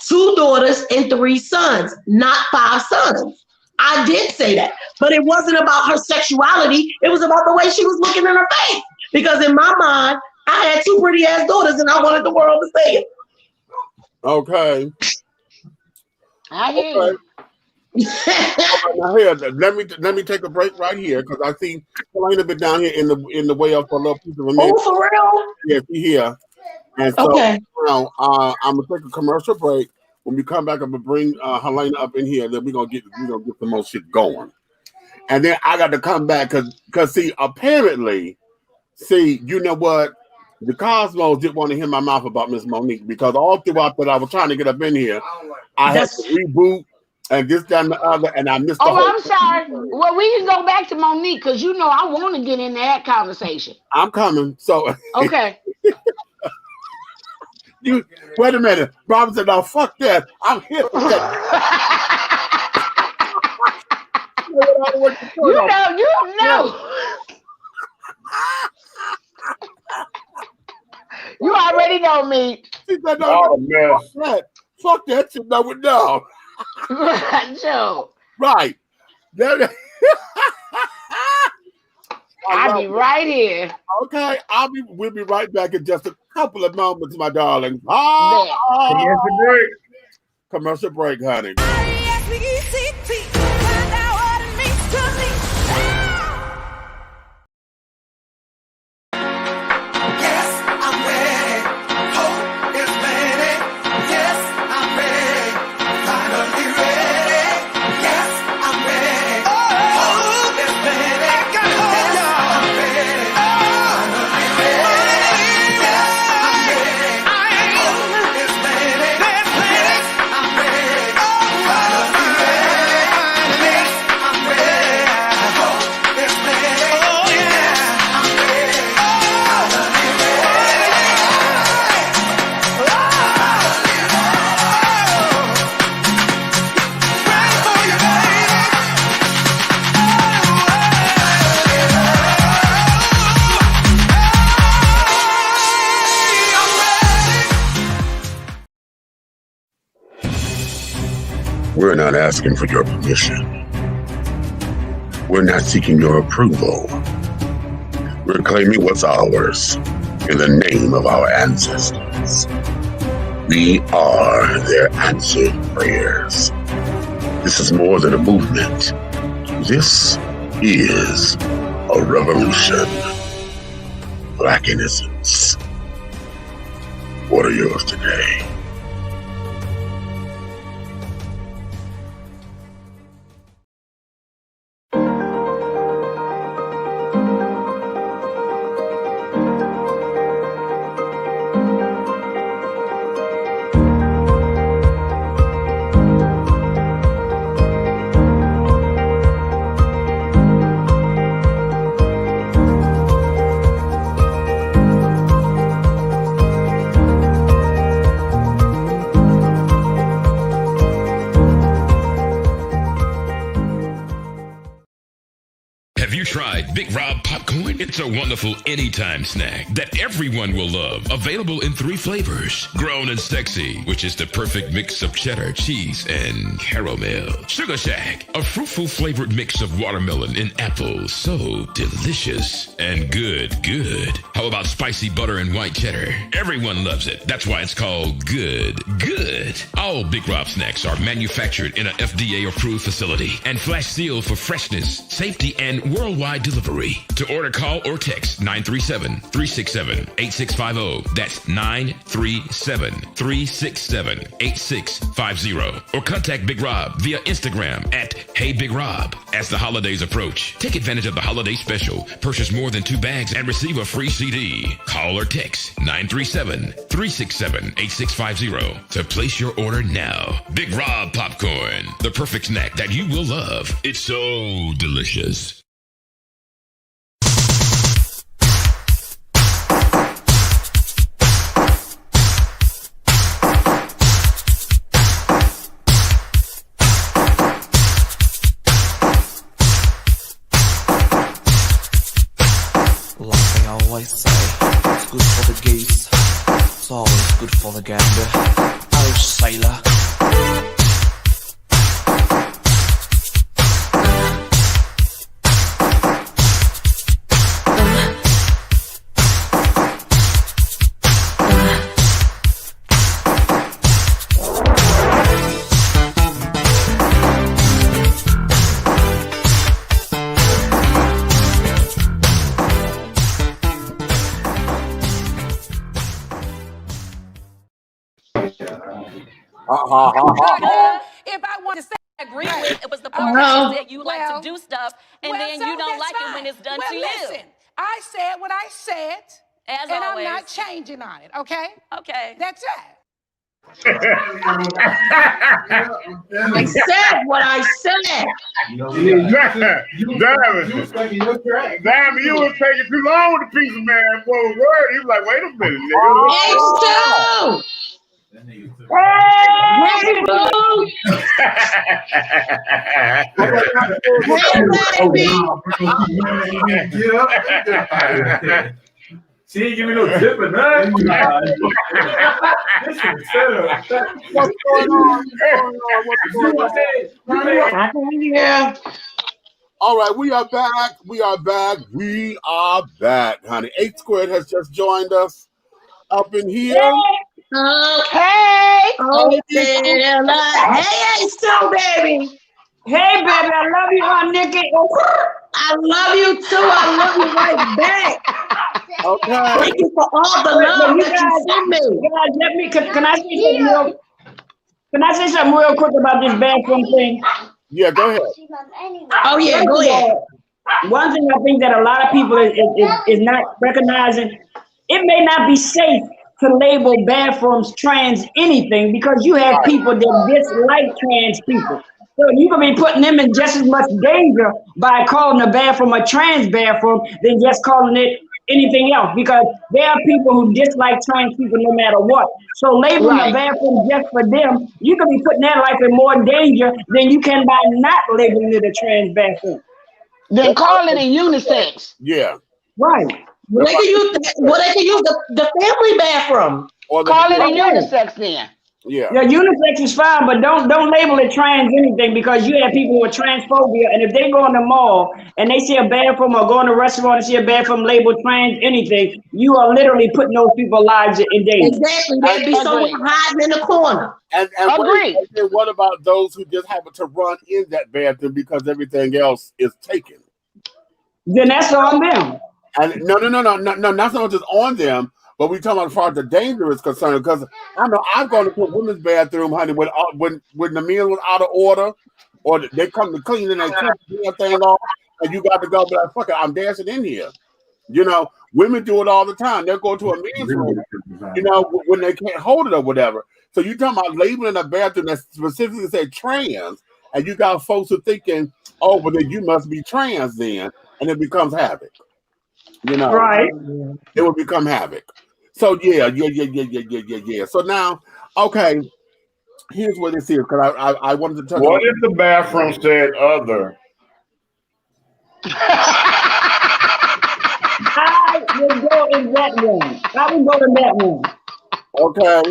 2 daughters and 3 sons, not 5 sons. I did say that, but it wasn't about her sexuality. It was about the way she was looking in her face. Because in my mind, I had two pretty ass daughters, and I wanted the world to see it. Okay. I hear you. Now here, let me take a break right here because I see Helena been down here in the way up for a little piece of a minute. Oh, for real? Yeah, she here. And so now I'm gonna take a commercial break. When we come back, I'm gonna bring Helena up in here. Then we're gonna get the most shit going. And then I got to come back because see, apparently, you know what? The Cosmos didn't want to hear my mouth about Miss Monique because all throughout that I was trying to get up in here, I had to reboot and this, that, and the other, and I missed the whole I'm sorry. Well, we can go back to Monique because you know I want to get in that conversation. I'm coming. So okay. You wait a minute. Robin said, "No, fuck that. I'm here for that." You know. You already know me. She said, "No, fuck that shit. No, no." Joe. Right. I'll be right here. Okay, we'll be right back in just a couple of moments, my darling. Commercial break. Commercial break, honey. We're not asking for your permission. We're not seeking your approval. We're claiming what's ours in the name of our ancestors. We are their answered prayers. This is more than a movement. This is a revolution. Black innocence. What are yours today? Tried Big Rob popcorn? It's a wonderful anytime snack that everyone will love. Available in 3 flavors. Grown and sexy, which is the perfect mix of cheddar, cheese, and caramel. Sugar Shack, a fruitful flavored mix of watermelon and apple. So delicious and good. How about spicy butter and white cheddar? Everyone loves it. That's why it's called good. All Big Rob snacks are manufactured in an FDA approved facility and flash sealed for freshness, safety, and worldwide delivery. To order, call or text 937-367-8650. That's 937-367-8650. Or contact Big Rob via Instagram at Hey Big Rob. As the holidays approach, take advantage of the holiday special. Purchase more than 2 bags and receive a free CD. Call or text 937-367-8650 to place your order now. Big Rob popcorn, the perfect snack that you will love. It's so delicious. Always say it's good for the geese, it's always good for the gander. Oh, sailor. If I want to say agree with. It was the part Uh-huh. where you said you like to do stuff and then you don't like it when it's done to you. Listen, I said what I said, As and always. I'm not changing on it, okay? Okay. That's it. I said what I said. Damn, you was taking too long with the piece of man. Boy, word. He was like, wait a minute, nigga. She ain't give me no tip or nothing. This is set up. What's going on? Yeah. All right, we are back. We are back. We are back, honey. 8 Squared has just joined us up in here. Hey! Hey, still, baby. Hey, baby, I love you, huh, Nikki? I love you too. I love you right back. Okay. Thank you for all the love that you sent me. Guys, let me. Can I say something real? Can I say something real quick about this bathroom thing? Yeah, go ahead. Oh yeah, go ahead. One thing I think that a lot of people is not recognizing, it may not be safe to label bathrooms trans anything because you have people that dislike trans people. So you can be putting them in just as much danger by calling a bathroom a trans bathroom than just calling it anything else, because there are people who dislike trans people no matter what. So labeling a bathroom just for them, you can be putting their life in more danger than you can by not labeling it a trans bathroom. Then call it a unisex. Yeah. Right. Well, they can use the family bathroom. Or call it a unisex then. Yeah. Yeah, unisex is fine, but don't label it trans anything, because you have people with transphobia, and if they go in the mall and they see a bathroom or go in a restaurant and see a bathroom labeled trans anything, you are literally putting those people's lives in danger. Exactly. They'd be someone hiding in the corner. And what about those who just happen to run in that bathroom because everything else is taken? Then that's on them. And no, that's not just on them. But we talking about as far as the danger is concerned, because I know I've gone to a women's bathroom, honey, when the meal was out of order, or they come to clean and they cut the thing off, and you got to go, but fuck it, I'm dancing in here. You know, women do it all the time. They'll go to a men's room, you know, when they can't hold it or whatever. So you talking about labeling a bathroom that specifically said trans, and you got folks who thinking, oh, well then you must be trans then, and it becomes havoc. You know, right? It will become havoc. So yeah. So now, okay, here's what this is, because I wanted to touch. What if the bathroom said other? I would go in that room. Okay.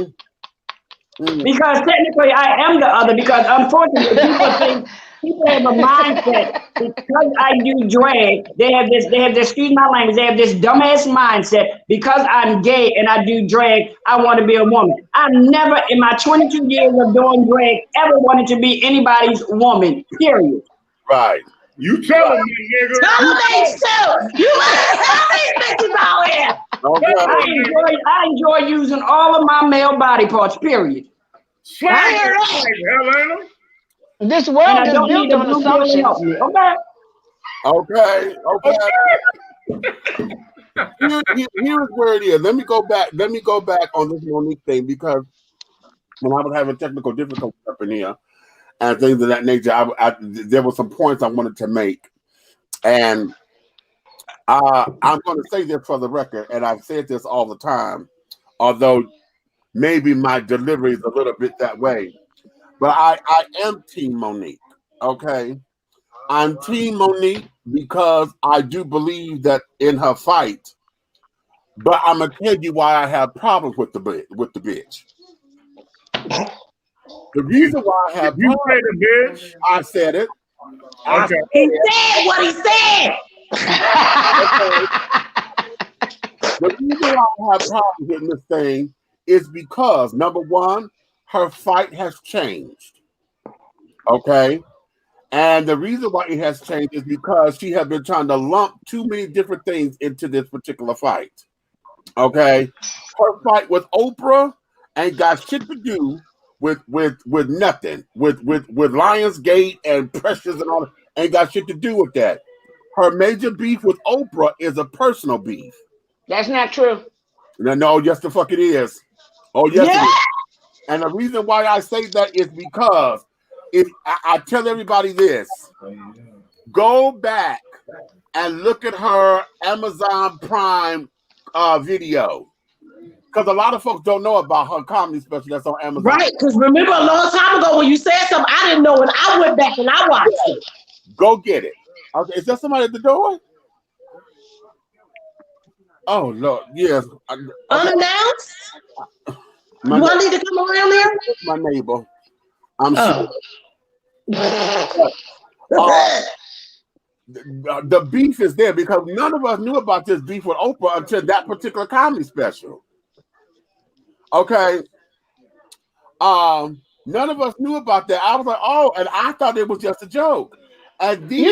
Because technically I am the other, because unfortunately people have a mindset, because I do drag, they have this, excuse my language, they have this dumbass mindset, because I'm gay and I do drag, I want to be a woman. I never in my 22 years of doing drag ever wanted to be anybody's woman, period. Right. You tell them, nigga. Tell them they still. You tell these bitches out here. Okay. I enjoy using all of my male body parts, period. I hear that. This world is built on assumptions. Okay. Here's where it is. Let me go back on this Monique thing, because when I was having technical difficulties up in here and things of that nature, there were some points I wanted to make, and I'm going to say this for the record, and I've said this all the time, although maybe my delivery is a little bit that way. But I am Team Monique, okay? I'm Team Monique because I do believe that in her fight, but I'm going to tell you why I have problems with the bitch. The reason why I have problems... You say the bitch? I said it. Okay. He said what he said. The reason why I have problems with this thing is because, number one, her fight has changed, okay? And the reason why it has changed is because she has been trying to lump too many different things into this particular fight, okay? Her fight with Oprah ain't got shit to do with nothing, with Lionsgate and Precious and all that. Ain't got shit to do with that. Her major beef with Oprah is a personal beef. That's not true. No, yes the fuck it is. Oh yes, it is. And the reason why I say that is because if I tell everybody this, go back and look at her Amazon Prime video. Because a lot of folks don't know about her comedy special that's on Amazon. Right, because remember a long time ago when you said something I didn't know and I went back and I watched it. Go get it. Okay, is there somebody at the door? Oh, Lord, yes. Okay. Unannounced? Do I need to come around there? My neighbor. I'm sure. The beef is there because none of us knew about this beef with Oprah until that particular comedy special. Okay. None of us knew about that. I was like, oh, and I thought it was just a joke. And then,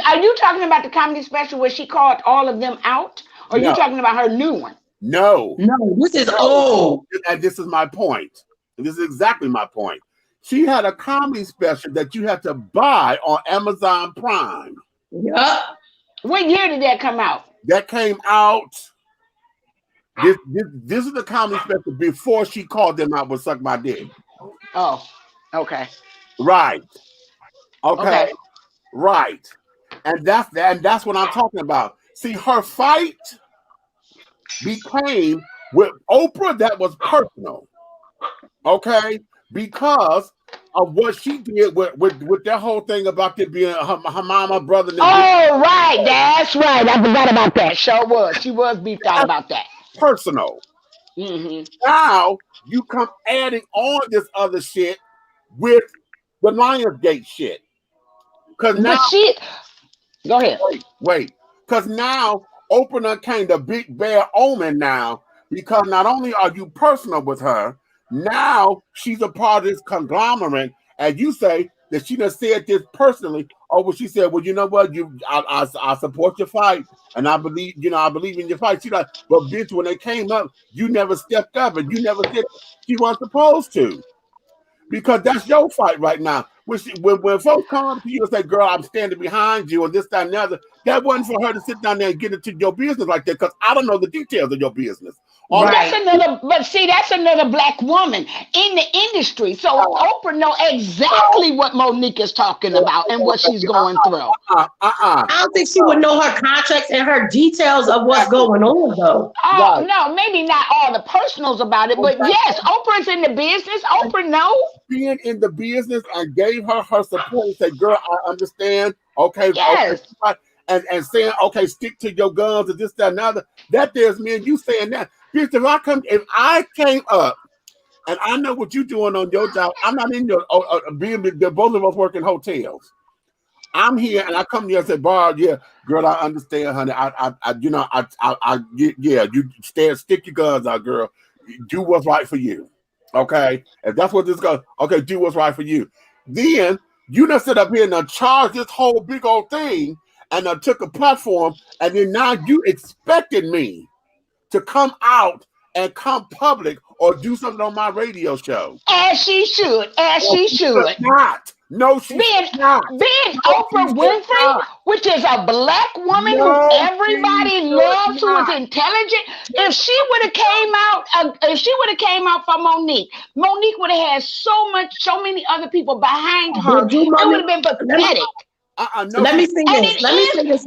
are you talking about the comedy special where she called all of them out? Or are you talking about her new one? No, this is old. And this is my point. This is exactly my point. She had a comedy special that you had to buy on Amazon Prime. Yep. What year did that come out? That came out. This is the comedy special before she called them out with "Suck My Dick." Oh, okay. Right. Okay. Right. And that's what I'm talking about. See, her fight became with Oprah that was personal. Okay, because of what she did with that whole thing about it being her mama, brother. Oh, right, that's right. I forgot about that. Sure was. She was beefed out about that. Personal. Now you come adding on this other shit with the Lionsgate shit. Because now go ahead. Wait. Because now Oprah came the big bear omen now, because not only are you personal with her, now she's a part of this conglomerate, and you say that she done said this personally. Oh, well, she said, well, you know what? I support your fight, and I believe in your fight. She like, but bitch, when they came up, you never stepped up, and you never said she wasn't supposed to, because that's your fight right now. When folks come up to you and say, girl, I'm standing behind you, and this, that, and the other, that wasn't for her to sit down there and get into your business like that, because I don't know the details of your business. That's another black woman in the industry. So Oprah know exactly what Monique is talking about and what she's going through. I don't think she would know her contracts and her details of what's going on, though. Oh, no, maybe not all the personals about it, but yes, Oprah's in the business. Oprah knows. Being in the business and gave her support and said, girl, I understand. Okay. Yes. Okay. And saying, okay, stick to your guns and this, that, and other. That there's me and you saying that. Bitch, if I came up and I know what you're doing on your job, I'm not in your both of us work in hotels. I'm here and I come here and say, Barb, yeah, girl, I understand, honey. You stick your guns out, girl. Do what's right for you. Okay. If that's what this goes, okay, do what's right for you. Then you done sit up here and charge this whole big old thing and I took a platform, and then now you expected me to come out and come public or do something on my radio show. As she should. No, she's not. Being Oprah Winfrey, which is a black woman who everybody loves, who is intelligent. If she would have came out for Monique would have had so many other people behind her. It would have been pathetic. Let me say this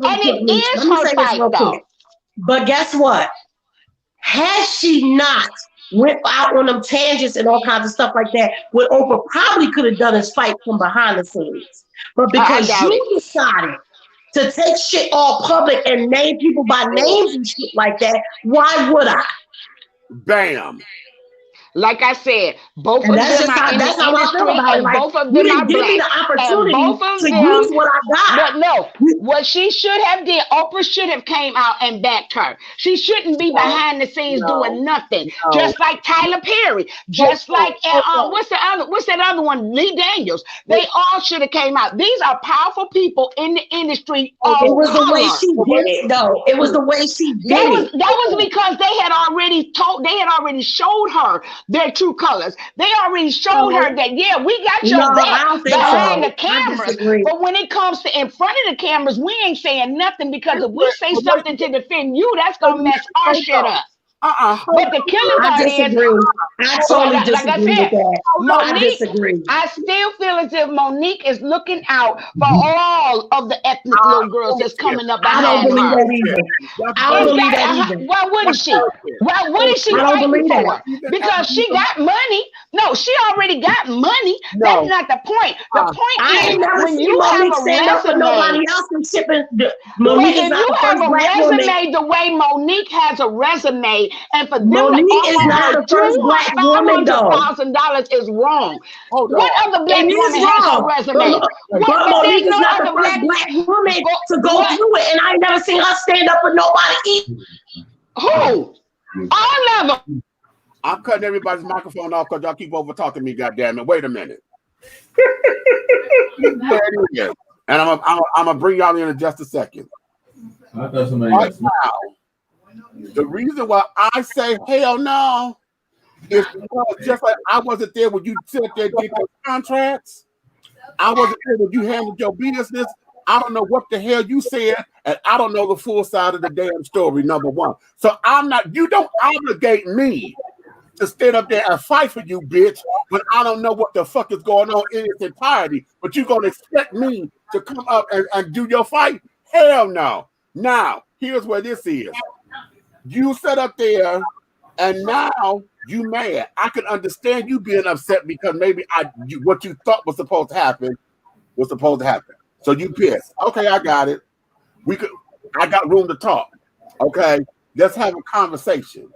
real quick. But guess what? Had she not went out on them tangents and all kinds of stuff like that, what Oprah probably could have done is fight from behind the scenes. But because you decided to take shit all public and name people by names and shit like that, why would I? Bam. Like I said, both of them are in the industry, and both of them are black. And both of them, use what I got. But no, what she should have did, Oprah should have came out and backed her. She shouldn't be behind the scenes doing nothing. Just like Tyler Perry, just like what's that other one? Lee Daniels. They all should have came out. These are powerful people in the industry. It was the way she did it, though. It was the way she did it. That was because they had already showed her their true colors. They already showed her that, yeah, we got your No, I back don't think behind so. the cameras. But when it comes to in front of the cameras, we ain't saying nothing because if we say something to defend you, that's going to mess our shit up. But the killing I part disagree. is, I totally like I disagree said, with that. I Monique, disagree. I still feel as if Monique is looking out for all of the ethnic little girls that's coming up I don't behind believe her. that either. I don't believe that either. Why wouldn't she? What is she I don't fighting believe for? that. Because she got money. No, she already got money. That's not the point. The point I is ain't never when seen you have Monique a stand up for nobody resume. else and shipping. But Monique is if not you the have first a black woman. resume the way Monique has a resume, and for them to Monique is offer not her the first black woman, though. $500,000 is wrong. Hold What on. other black It is woman has her wrong. resume? But But there's Monique is no not the other first black woman to go what? through it, and I ain't never seen her stand up for nobody either. Who? All of them. I'm cutting everybody's microphone off because y'all keep over talking me. Goddamn it! Wait a minute. And I'm gonna bring y'all in just a second. I thought somebody Right got now, the reason why I say hell no is because just like I wasn't there when you said they did those contracts. I wasn't there when you handled your business. I don't know what the hell you said, and I don't know the full side of the damn story, number one. So you don't obligate me to stand up there and fight for you, bitch, when I don't know what the fuck is going on in its entirety. But you're going to expect me to come up and do your fight? Hell no. Now, here's where this is. You sat up there, and now you mad. I can understand you being upset because maybe what you thought was supposed to happen was supposed to happen. So you pissed. Okay, I got it. I got room to talk. Okay, let's have a conversation.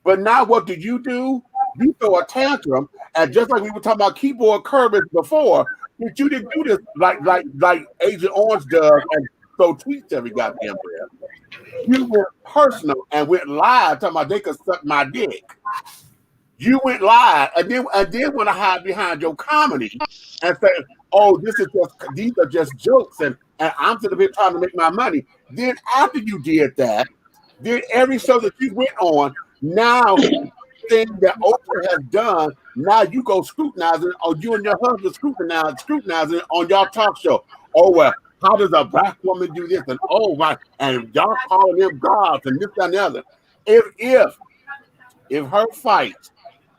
But now what do? You throw a tantrum, and just like we were talking about keyboard courage before, but you didn't do this like Agent Orange does and throw tweets every goddamn day. You went personal and went live talking about they could suck my dick. You went live and then want to hide behind your comedy and say, "Oh, these are just jokes," and I'm sitting here trying to make my money. Then after you did that, then every show that you went on, now thing that Oprah has done, now you go scrutinizing, or you and your husband scrutinizing on y'all talk show. Oh well, how does a black woman do this? And oh my, and y'all calling them gods and this that, and the other. If her fight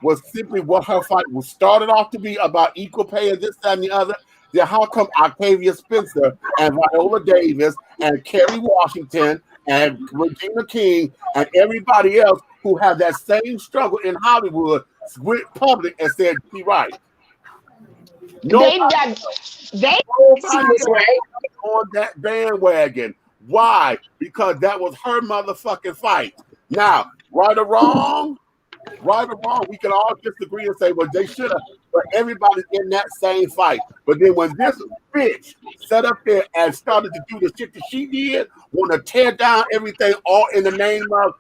was simply what her fight was started off to be about equal pay and this, that, and the other, then how come Octavia Spencer and Viola Davis and Kerry Washington and Regina King and everybody else who have that same struggle in Hollywood went public and said, "Be right"? Nobody on that bandwagon. Why? Because that was her motherfucking fight. Now, right or wrong, we can all disagree and say, well, they should have, but everybody's in that same fight. But then when this bitch sat up there and started to do the shit that she did, want to tear down everything all in the name of,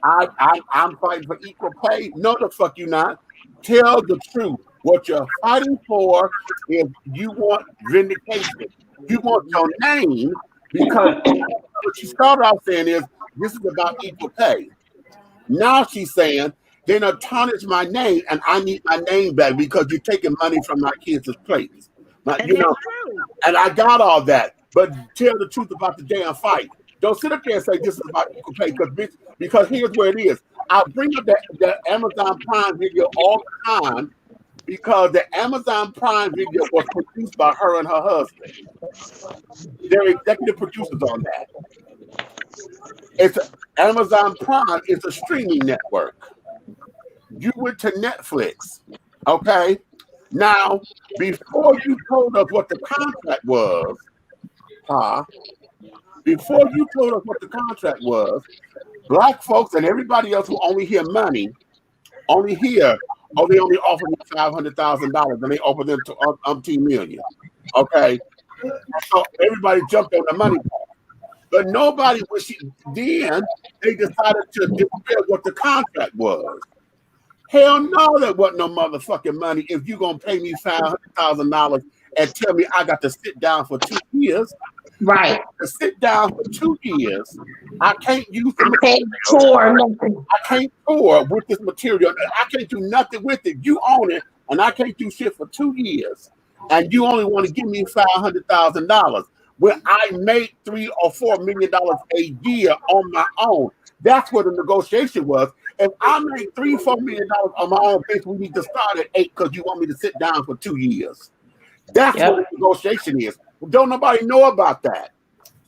I'm fighting for equal pay. No, the fuck you not. Tell the truth. What you're fighting for is you want vindication. You want your name, because what she started off saying is this is about equal pay. Now she's saying they're gonna tarnish my name, and I need my name back because you're taking money from my kids' plates. And I got all that. But tell the truth about the damn fight. Don't sit up there and say this is about equal pay, because here's where it is. I'll bring up the Amazon Prime video all the time because the Amazon Prime video was produced by her and her husband. They're executive producers on that. Amazon Prime is a streaming network. You went to Netflix, okay? Now, before you told us what the contract was, black folks and everybody else who only hear money, they only offer me $500,000 and they offer them to umpteen million, okay? So everybody jumped on the money part. But nobody then they decided to declare what the contract was. Hell no, that wasn't no motherfucking money if you're going to pay me $500,000 and tell me I got to sit down for 2 years. Right. To sit down for 2 years, I can't use the I can't tour nothing. I can't tour with this material. I can't do nothing with it. You own it, and I can't do shit for 2 years. And you only want to give me $500,000 when I made $3 or $4 million a year on my own. That's what the negotiation was. If I make $3-4 million on my own, bitch, we need to start at 8 because you want me to sit down for 2 years. That's what the negotiation is. Don't nobody know about that.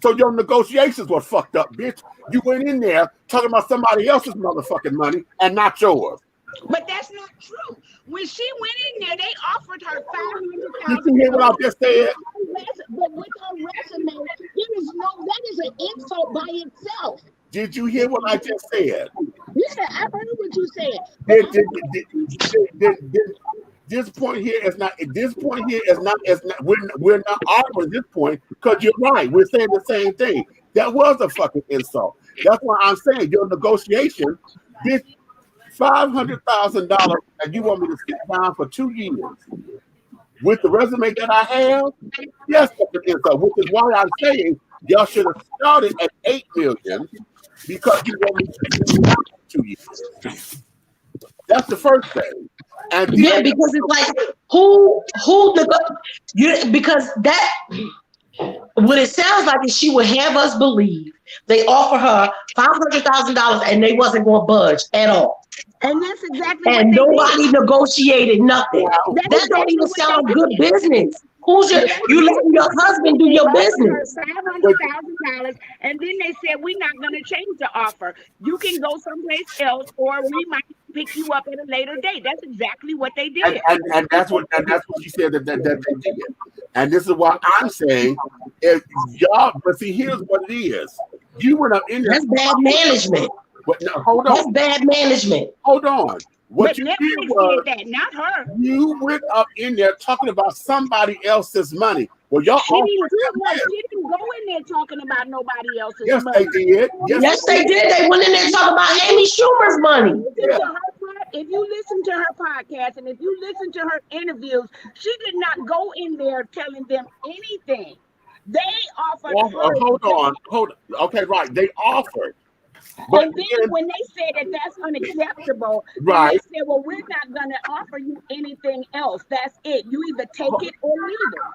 So your negotiations were fucked up, bitch. You went in there talking about somebody else's motherfucking money and not yours. But that's not true. When she went in there, they offered her $500,000. Did you hear what I just said? But with her resume, that is an insult by itself. Did you hear what I just said? Yeah, I heard what you said. This point here is not. This point here is not. We're not arguing this point because you're right. We're saying the same thing. That was a fucking insult. That's why I'm saying your negotiation. This $500,000, and you want me to sit down for 2 years with the resume that I have? Yes, that's an insult. Which is why I'm saying y'all should have started at $8 million because you want me to sit down for 2 years. That's the first thing. And yeah, because it's like because that what it sounds like is she would have us believe they offer her $500,000 and they wasn't going to budge at all. And that's exactly and what nobody negotiated nothing. That don't even sound like good business. You letting your husband do your business? $500,000, and then they said we're not going to change the offer. You can go someplace else, or we might pick you up at a later date. That's exactly what they did. And that's what she said that they did. And this is what I'm saying. If y'all, but see, here's what it is. You went up in there. That's bad management. But no, hold on. That's bad management. Hold on. What you did was that, not her. You went up in there talking about somebody else's money. Well, y'all she didn't go in there talking about nobody else's money. Yes, they did. Yes, they did. They went in there talking about Amy Schumer's money. Yeah. If you listen to her podcast and if you listen to her interviews, she did not go in there telling them anything. They offered hold on. Okay, right. They offered. But and then when they said that that's unacceptable, right? They said, "Well, we're not going to offer you anything else. That's it. You either take it or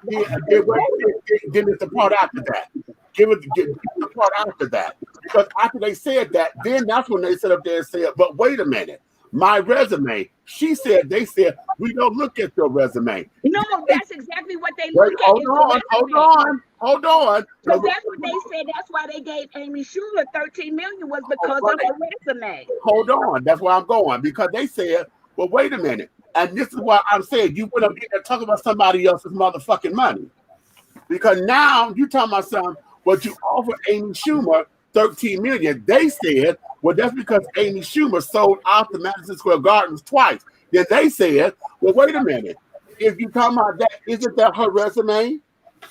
leave it." Then it's the part after that. Give the part after that. Because after they said that, then that's when they sit up there and said, "But wait a minute, my resume." They said, "We don't look at your resume." No, that's exactly what they look at. Hold on. Because that's what they said. That's why they gave Amy Schumer $13 million was because of her resume. Hold on. That's where I'm going. Because they said, "Well, wait a minute." And this is why I'm saying you went up there talking about somebody else's motherfucking money. Because now you talking about something, what you offer Amy Schumer $13 million. They said, well, that's because Amy Schumer sold out the Madison Square Gardens twice. Then they said, well, wait a minute. If you talking about that, isn't that her resume?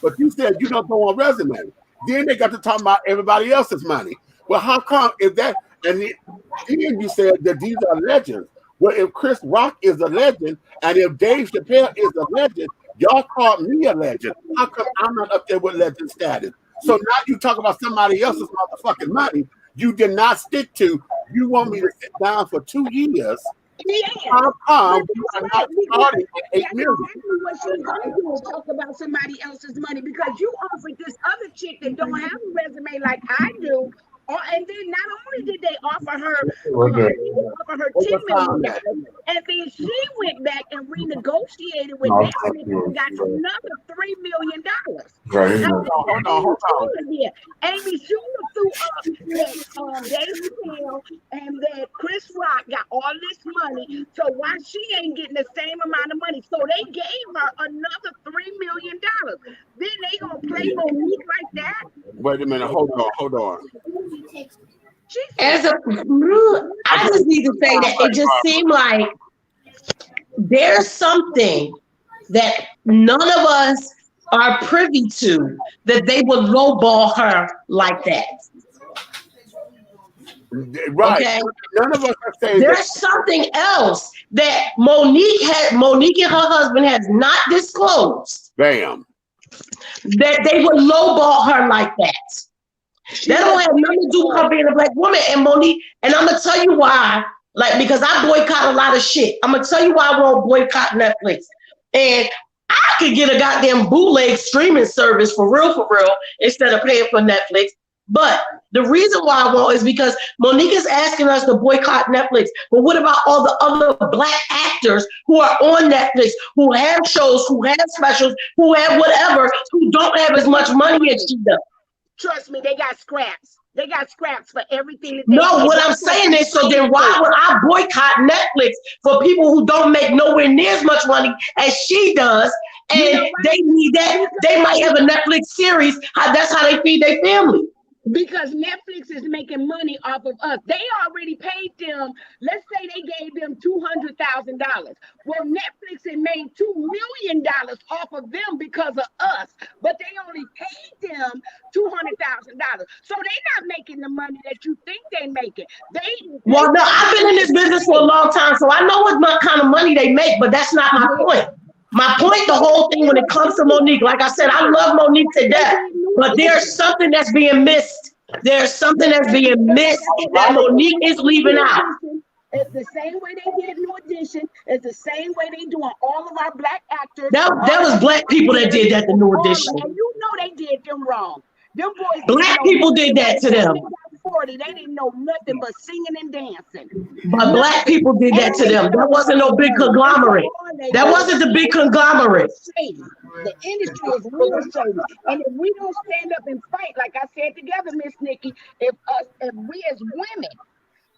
But you said you don't go on resume. Then they got to talk about everybody else's money. Well, how come if that, and then you said that these are legends. Well, if Chris Rock is a legend, and if Dave Chappelle is a legend, y'all called me a legend. How come I'm not up there with legend status? So now you talk about somebody else's motherfucking money. You did not stick to. You want me to sit down for 2 years. Yeah. How come you are not starting at $8 million? Exactly what she's going to do is talk about somebody else's money because you offered this other chick that don't have a resume like I do. And then not only did they offer her $10 million, and then she went back and renegotiated with them and got another $3 million. Hold on. Amy Schumer threw up that Dave Chappelle and that Chris Rock got all this money. So why she ain't getting the same amount of money? So they gave her another $3 million. Then they gonna play Monique like that? Wait a minute. Hold on. I just need to say that it just seemed like there's something that none of us are privy to that they would lowball her like that. Right. Okay. None of us are saying there's something else that Monique and her husband has not disclosed. Bam. that they would lowball her like that. That don't have nothing to do with her being a black woman. And Monique, and I'm gonna tell you why. Like, because I boycott a lot of shit. I'm gonna tell you why I won't boycott Netflix. And I could get a goddamn bootleg streaming service for real, instead of paying for Netflix. But the reason why I won't is because Monique is asking us to boycott Netflix. But what about all the other black actors who are on Netflix, who have shows, who have specials, who have whatever, who don't have as much money as she does? Trust me, they got scraps. They got scraps for everything. That they no, what I'm saying is, so then why would I boycott Netflix for people who don't make nowhere near as much money as she does? And they need that. They might have a Netflix series. That's how they feed their family. Because Netflix is making money off of us. They already paid them. Let's say they gave them $200,000. Well, Netflix had made $2 million off of them because of us, but they only paid them $200,000. So they're not making the money that you think they're making. Well, no, I've been in this business for a long time, so I know what kind of money they make, but that's not my point. My point, the whole thing when it comes to Monique, like I said, I love Monique to death, but there's something that's being missed. There's something that's being missed that Monique is leaving out. It's the same way they did New Edition. It's the same way they doing all of our black actors. That was black people that did that to New Edition. And you know they did them wrong. Them boys black people did that to them. 40, they didn't know nothing but singing and dancing. But black people did that to them. That wasn't no big conglomerate. That wasn't the big conglomerate. The industry is real shady. And if we don't stand up and fight, like I said together, Miss Nikki, if we as women,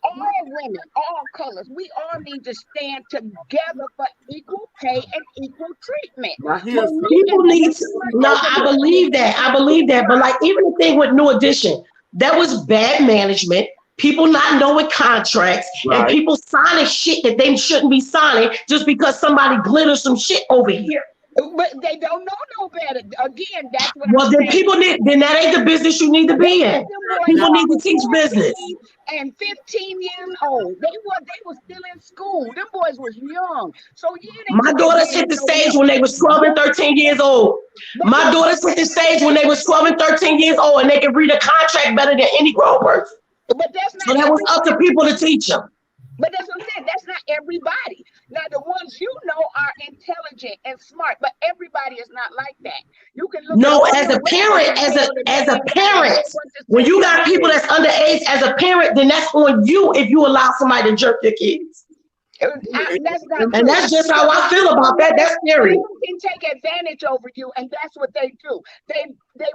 all colors, we all need to stand together for equal pay and equal treatment. People need to, no, I believe that. But like even the thing with New Edition, that was bad management, people not knowing contracts, and people signing shit that they shouldn't be signing just because somebody glitters some shit over here. But they don't know no better. Again, that's what I'm saying. Then that ain't the business you need to be in. People need to teach business. And 15 years old, they were still in school. Them boys was young. So my daughters hit the stage when they was 12 and 13 years old. My daughters hit the stage when they was 12 and 13 years old, and they can read a contract better than any grown person. But that's not so that was up to people to teach them. But that's what I'm saying. That's not everybody. Now, the ones you know are intelligent and smart, but everybody is not like that. You can look. No, as a parent, as a parent, when you got people that's underage, as a parent, then that's on you if you allow somebody to jerk your kids. That's just how I feel about that. That's scary. People can take advantage over you, and that's what they do. They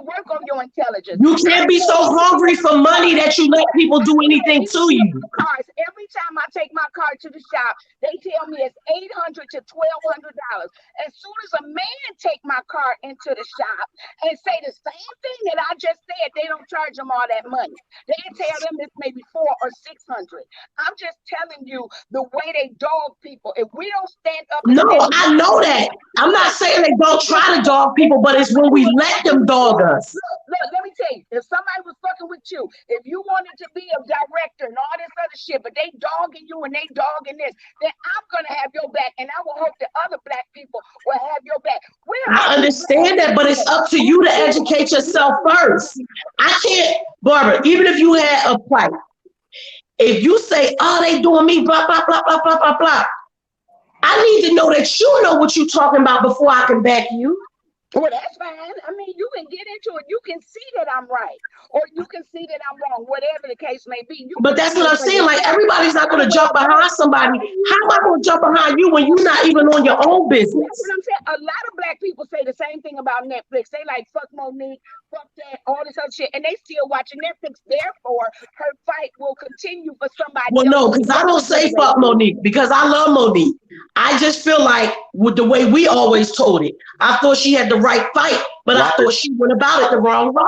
work on your intelligence. You can't be so hungry for money that you let people do anything to you. Cars. Every time I take my car to the shop, they tell me it's $800 to $1,200. As soon as a man take my car into the shop and say the same thing that I just said, they don't charge them all that money. They tell them it's maybe $400 or $600. I'm just telling you the way they dog people. If we don't stand up. No, I know that. I'm not saying they don't try to dog people, but it's when we let them dog us. Look, let me tell you, if somebody was fucking with you, if you wanted to be a director and all this other shit, but they dogging you and they dogging this, then I'm gonna have your back, and I will hope that other black people will have your back. I understand that, but it's up to you to educate yourself first. I can't, Barbara, even if you had a fight, if you say, oh, they doing me, blah, blah, blah, blah, blah, blah, blah, I need to know that you know what you're talking about before I can back you. Well, that's fine. I mean, you can get into it. You can see that I'm right, or you can see that I'm wrong, whatever the case may be. But that's what I'm saying. Like, everybody's not going to jump behind somebody. How am I going to jump behind you when you're not even on your own business? That's what I'm saying. A lot of black people say the same thing about Netflix. They like, fuck Monique, fuck that, all this other shit, and they still watching Netflix. Therefore, her fight will continue for somebody. Well, no, because I don't say fuck Monique, because I love Monique. I just feel like with the way we always told it, I thought she had the right fight, but I thought she went about it the wrong way.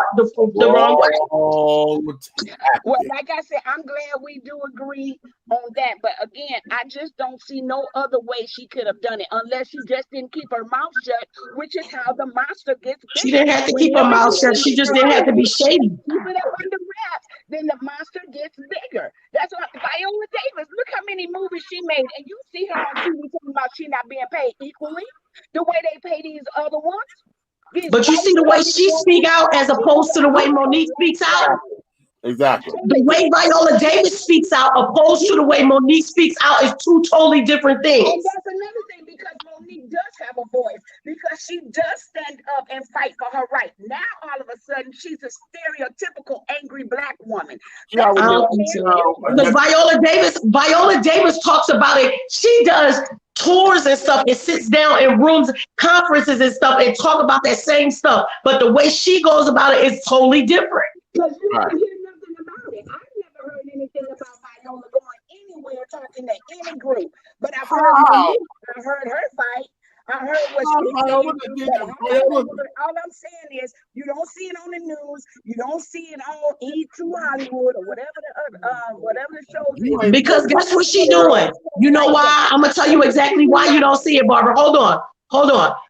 Well, like I said, I'm glad we do agree on that. But again, I just don't see no other way she could have done it unless she just didn't keep her mouth shut, which is how the monster gets bigger. She didn't have to keep her mouth shut. She just didn't have to be shady. Keep it up under wraps, then the monster gets bigger. That's what Viola Davis, look how many movies she made, and you see her on TV talking about she not being paid equally the way they pay these other ones. But you see the way she speak out as opposed to the way Monique speaks out. Exactly. The way Viola Davis speaks out opposed to the way Monique speaks out is two totally different things. And that's another thing, because Monique does have a voice, because she does stand up and fight for her right. Now, all of a sudden, she's a stereotypical angry black woman. Because Viola Davis talks about it. She does tours and stuff and sits down in rooms, conferences and stuff, and talk about that same stuff. But the way she goes about it is totally different. Because you don't hear nothing about it. I've never heard anything about Viola going anywhere talking to any group. But I've heard Monique, I heard her fight. I heard what she said. All I'm saying is, you don't see it on the news. You don't see it on E2 Hollywood or whatever the show is. Because guess what she's doing? You know why? I'm gonna tell you exactly why you don't see it, Barbara. Hold on.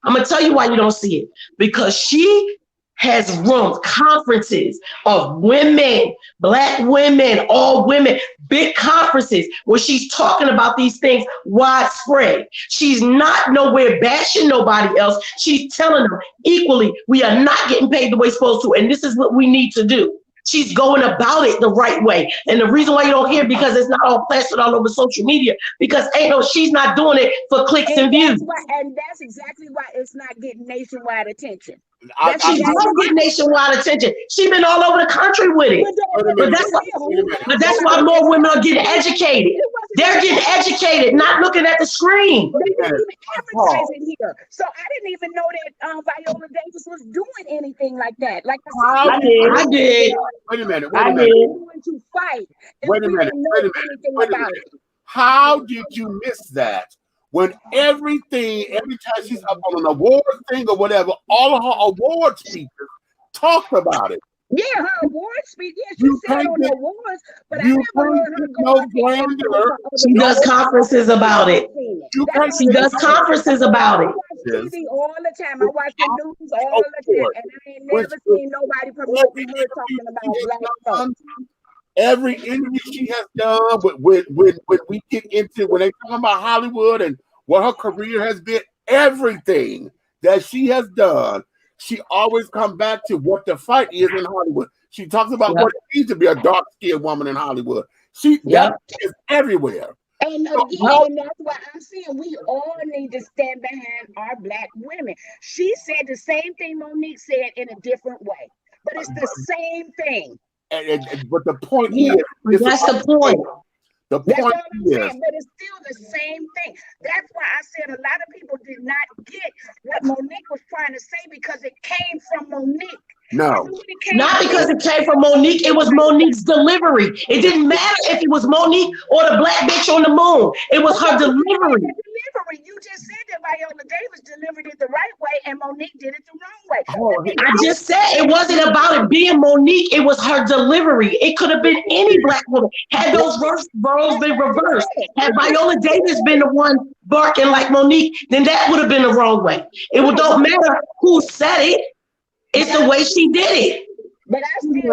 I'm gonna tell you why you don't see it. Because she has rooms, conferences of women, black women, all women, big conferences where she's talking about these things widespread. She's not nowhere bashing nobody else. She's telling them equally, we are not getting paid the way we're supposed to, and this is what we need to do. She's going about it the right way. And the reason why you don't hear it, because it's not all plastered all over social media, because she's not doing it for clicks and views. And that's exactly why it's not getting nationwide attention. She does get nationwide attention. She's been all over the country with it. But that's why more women are getting educated. They're getting educated, not looking at the screen. They didn't even advertise it here. So I didn't even know that Viola Davis was doing anything like that. Like I did. Wait a minute. To fight. Wait a minute. How did you miss that? When every time she's up on an award thing or whatever, all of her award speakers talked about it. Yeah, her award speech. Yeah, she said on the awards, but I never heard her go. She does conferences about it. She does conferences about it. TV all the time. I watch the news all the time, and I ain't never seen nobody promoting her talking about black folks. Every interview she has done, when we get into, when they talk about Hollywood and what her career has been, everything that she has done, she always comes back to what the fight is in Hollywood. She talks about what it means to be a dark-skinned woman in Hollywood. That is everywhere. And again, that's what I'm saying. We all need to stand behind our black women. She said the same thing Monique said in a different way, but it's the same thing. But the point is, that's the point. The point is, saying, but it's still the same thing. That's why I said a lot of people did not get what Monique was trying to say, because it came from Monique. No, not because it came from Monique. It was Monique's delivery. It didn't matter if it was Monique or the black bitch on the moon. It was her delivery. You just said that Viola Davis delivered it the right way and Monique did it the wrong way. I just said it wasn't about it being Monique. It was her delivery. It could have been any black woman. Had those roles been reversed, had Viola Davis been the one barking like Monique, then that would have been the wrong way. It don't matter who said it. It's the way she did it. But I believe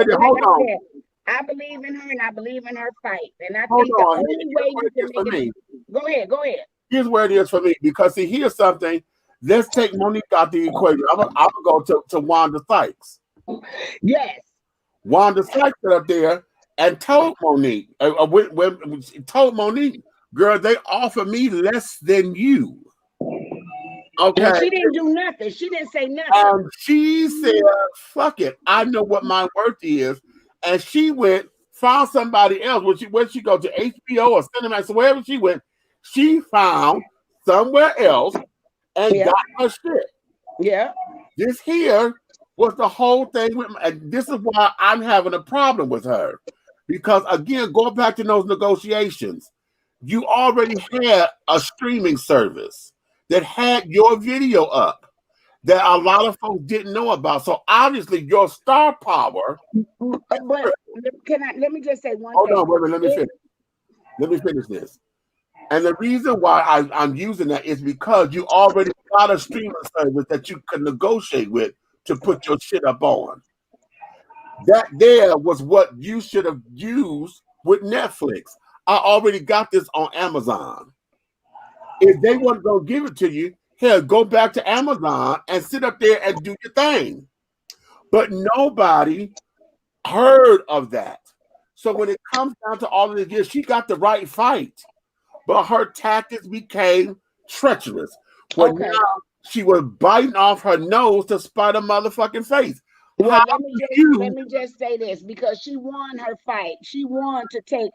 in her and I believe in her fight. And I think the only way you can make it. Go ahead. Here's where it is for me, because see, here's something. Let's take Monique out the equation. I'm gonna go to Wanda Sykes. Yes. Wanda Sykes got up there and told Monique, told Monique, girl, they offer me less than you. Okay. And she didn't do nothing. She didn't say nothing. And she said, fuck it. I know what my worth is. And she went, found somebody else. Where she go to HBO or Cinemax, or wherever she went, she found somewhere else and got her shit. Yeah. This here was the whole thing with and this is why I'm having a problem with her. Because again, going back to those negotiations, you already had a streaming service that had your video up that a lot of folks didn't know about. So obviously your star power. But let me just say one thing. Hold on, wait a minute, let me finish this. And the reason why I'm using that is because you already got a streaming service that you could negotiate with to put your shit up on. That there was what you should have used with Netflix. I already got this on Amazon. If they weren't going to give it to you, Hell, go back to Amazon and sit up there and do your thing. But nobody heard of that. So when it comes down to all of this, yeah, she got the right fight, but her tactics became treacherous. Well, now she was biting off her nose to spite a motherfucking face. Well, let me just say this, because she won her fight. She won to take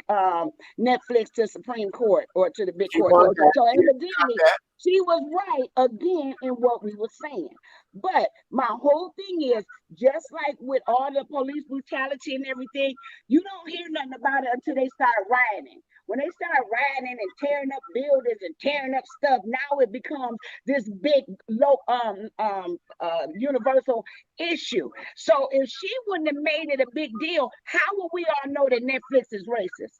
Netflix to Supreme Court or to the big court. So evidently, she was right again in what we were saying. But my whole thing is, just like with all the police brutality and everything, you don't hear nothing about it until they start rioting. When they start rioting and tearing up buildings and tearing up stuff, now it becomes this big, universal issue. So if she wouldn't have made it a big deal, how would we all know that Netflix is racist?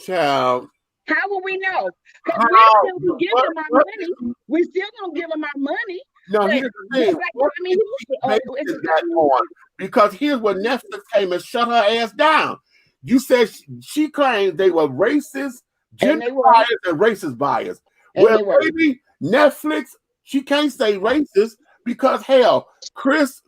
Child. How will we know? Because we still give them our money. We still don't give them our money. No, here's the thing. Because here's where Netflix came and shut her ass down. You said she claimed they were racist, gender bias, and racist bias. Well, baby, Netflix, she can't say racist because hell, Chris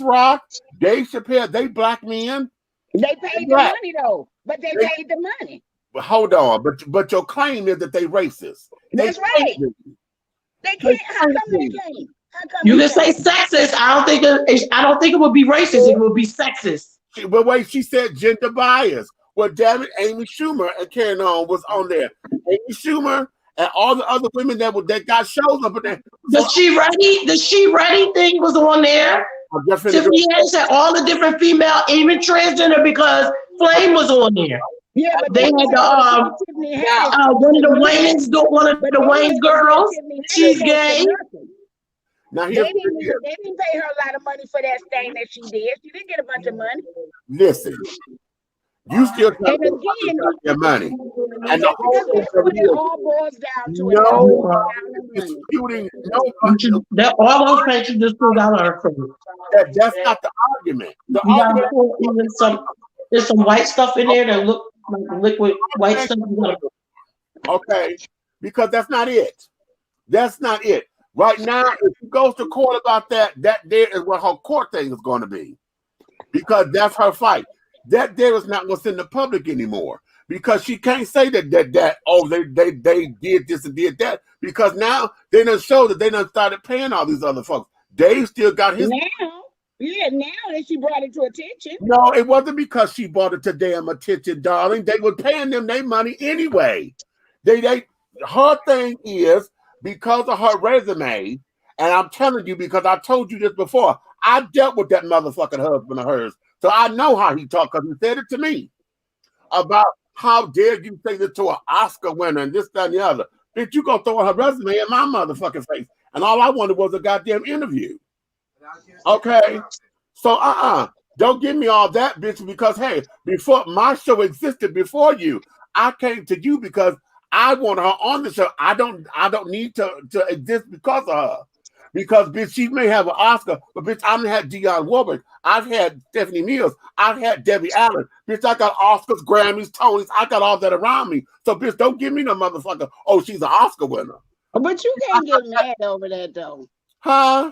Rock, Dave Chappelle, they black men. They paid the money though, but they paid the money. But hold on, but your claim is that they racist. That's right. They can't. How come they can't? You can say sexist. I don't think it would be racist. It would be sexist. But wait, she said gender bias. Well, damn it, Amy Schumer and Karen on was on there. Amy Schumer and all the other women that got shows up in there. The She Ready thing was on there. Tiffany Haddish had all the different female, even transgender, because Flame was on there. Yeah, but they had one of the Wayne's girls. She's gay. Now they didn't pay her a lot of money for that thing that she did. She didn't get a bunch of money. Listen, you still got your money. And the whole thing all boils down to all those patients just pulled out her crew. That's not the argument. There's some white stuff in there that look like liquid white stuff. Okay, because that's not it. That's not it. Right now, if she goes to court about that there is what her court thing is going to be, because that's her fight. That there is not what's in the public anymore, because she can't say that they did this and did that, because now they done show that they done started paying all these other folks. Dave still got his. Now that she brought it to attention. No, it wasn't because she brought it to damn attention, darling. They were paying them their money anyway. Her thing is, because of her resume, and I'm telling you, because I told you this before, I dealt with that motherfucking husband of hers, so I know how he talked, because he said it to me about how dare you say this to an Oscar winner and this, that, and the other. Bitch, you gonna throw her resume in my motherfucking face, and all I wanted was a goddamn interview. Okay, so don't give me all that, bitch, because hey, before my show existed before you, I came to you because I want her on the show. I don't need to exist because of her. Because bitch, she may have an Oscar, but bitch, I've had Dionne Warwick, I've had Stephanie Mills, I've had Debbie Allen. Bitch, I got Oscars, Grammys, Tonys, I got all that around me. So bitch, don't give me no motherfucker. Oh, she's an Oscar winner. But you can't get mad over that though. Huh?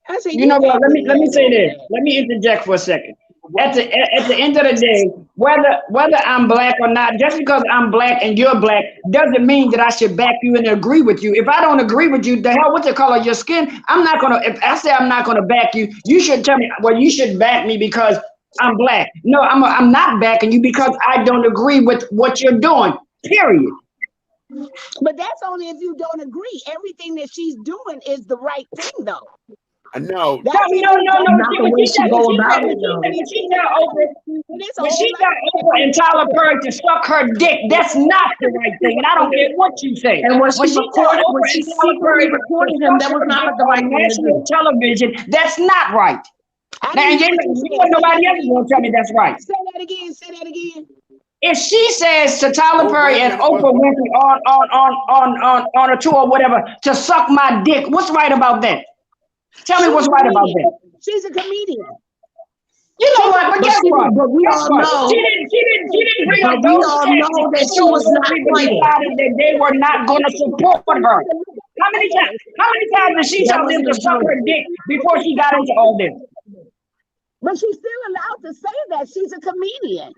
I said, you know what? Let me say this. Let me interject for a second. At the end of the day, whether I'm black or not, just because I'm black and you're black doesn't mean that I should back you and agree with you. If I don't agree with you, the hell with the color of your skin, I'm not gonna. If I say I'm not gonna back you, you should tell me, well, you should back me because I'm black. No, I'm not backing you because I don't agree with what you're doing. Period. But that's only if you don't agree. Everything that she's doing is the right thing, though. No. No. When she got Oprah and Tyler Perry to suck her dick, that's not the right thing. And I don't care what you say. And when she secretly recorded him, that was not the right thing. National television, that's not right. Now, nobody else is gonna tell me that's right. Say that again. If she says to Tyler Perry and Oprah Winfrey on a tour or whatever to suck my dick, what's right about that? Tell me what's right about that. She's a comedian. You know what? But guess what? But we all know. She didn't bring up those know that she was not playing. That they were not going to support her. How many times did she tell them to suck her dick before she got into all this? But she's still allowed to say that. She's a comedian.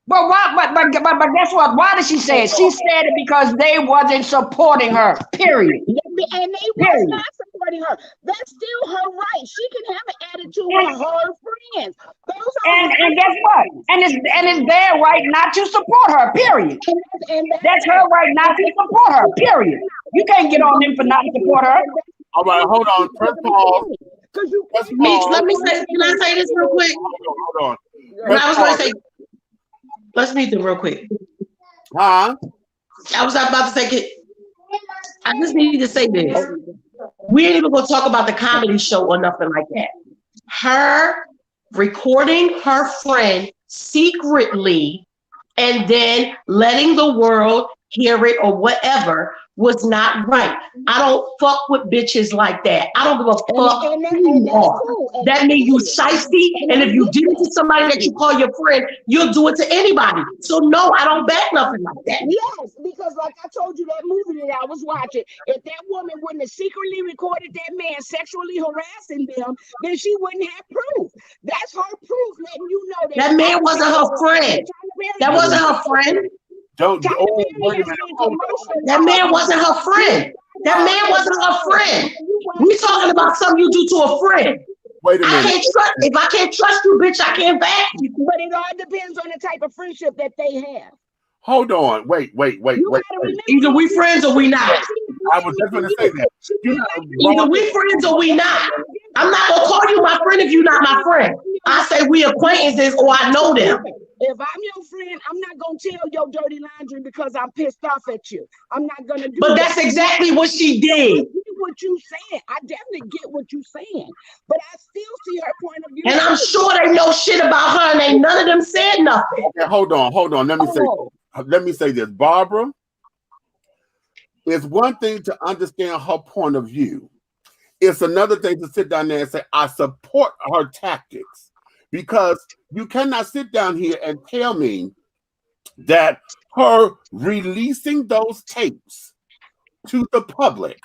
But why? But guess what? Why did she say it? She said it because they wasn't supporting her. Period. And they was not supporting her. That's still her right. She can have an attitude with her friends. And guess what? And it's their right not to support her. Period. That's her right not to support her. Period. You can't get on them for not to support her. All right, hold on. Press pause. Let me say. Can I say this real quick? Hold on. I was going to say. Let's meet them real quick. Huh? I was about to say, I just need to say this. We ain't even gonna talk about the comedy show or nothing like that. Her recording her friend secretly and then letting the world hear it or whatever was not right. I don't fuck with bitches like that. I don't give a fuck who you are. That means you shiesty, and if you did it to somebody that you call your friend, you'll do it to anybody. So no, I don't back nothing like that. Yes, because like I told you, that movie that I was watching, if that woman wouldn't have secretly recorded that man sexually harassing them, then she wouldn't have proof. That's her proof, letting you know that man wasn't her friend. That wasn't her friend. That man wasn't her friend. That man wasn't her friend. We talking about something you do to a friend. Wait a minute. If I can't trust you, bitch, I can't back you. But it all depends on the type of friendship that they have. Hold on. Wait. Either we friends or we not. I was just going to say that. Either we friends or we not. I'm not going to call you my friend if you're not my friend. I say we acquaintances or I know them. If I'm your friend, I'm not going to tell your dirty laundry because I'm pissed off at you. I'm not going to do that. But that's exactly what she did. I get what you saying. I definitely get what you're saying. But I still see her point of view. And I'm sure they know shit about her and ain't none of them said nothing. Okay, hold on. Let me say this. Barbara, it's one thing to understand her point of view. It's another thing to sit down there and say, I support her tactics. Because you cannot sit down here and tell me that her releasing those tapes to the public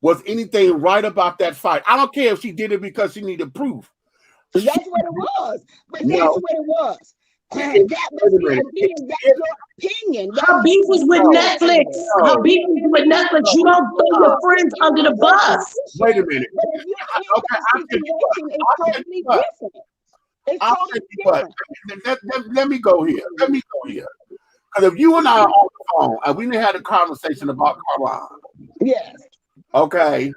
was anything right about that fight. I don't care if she did it because she needed proof. That's what it was. But that's what it was. That's your opinion. Her beef was with Netflix. Her beef was with Netflix. You don't throw your friends under the bus. Wait a minute. Let me go here. Because if you and I are on the phone and we had a conversation about Caroline. Yes. Okay.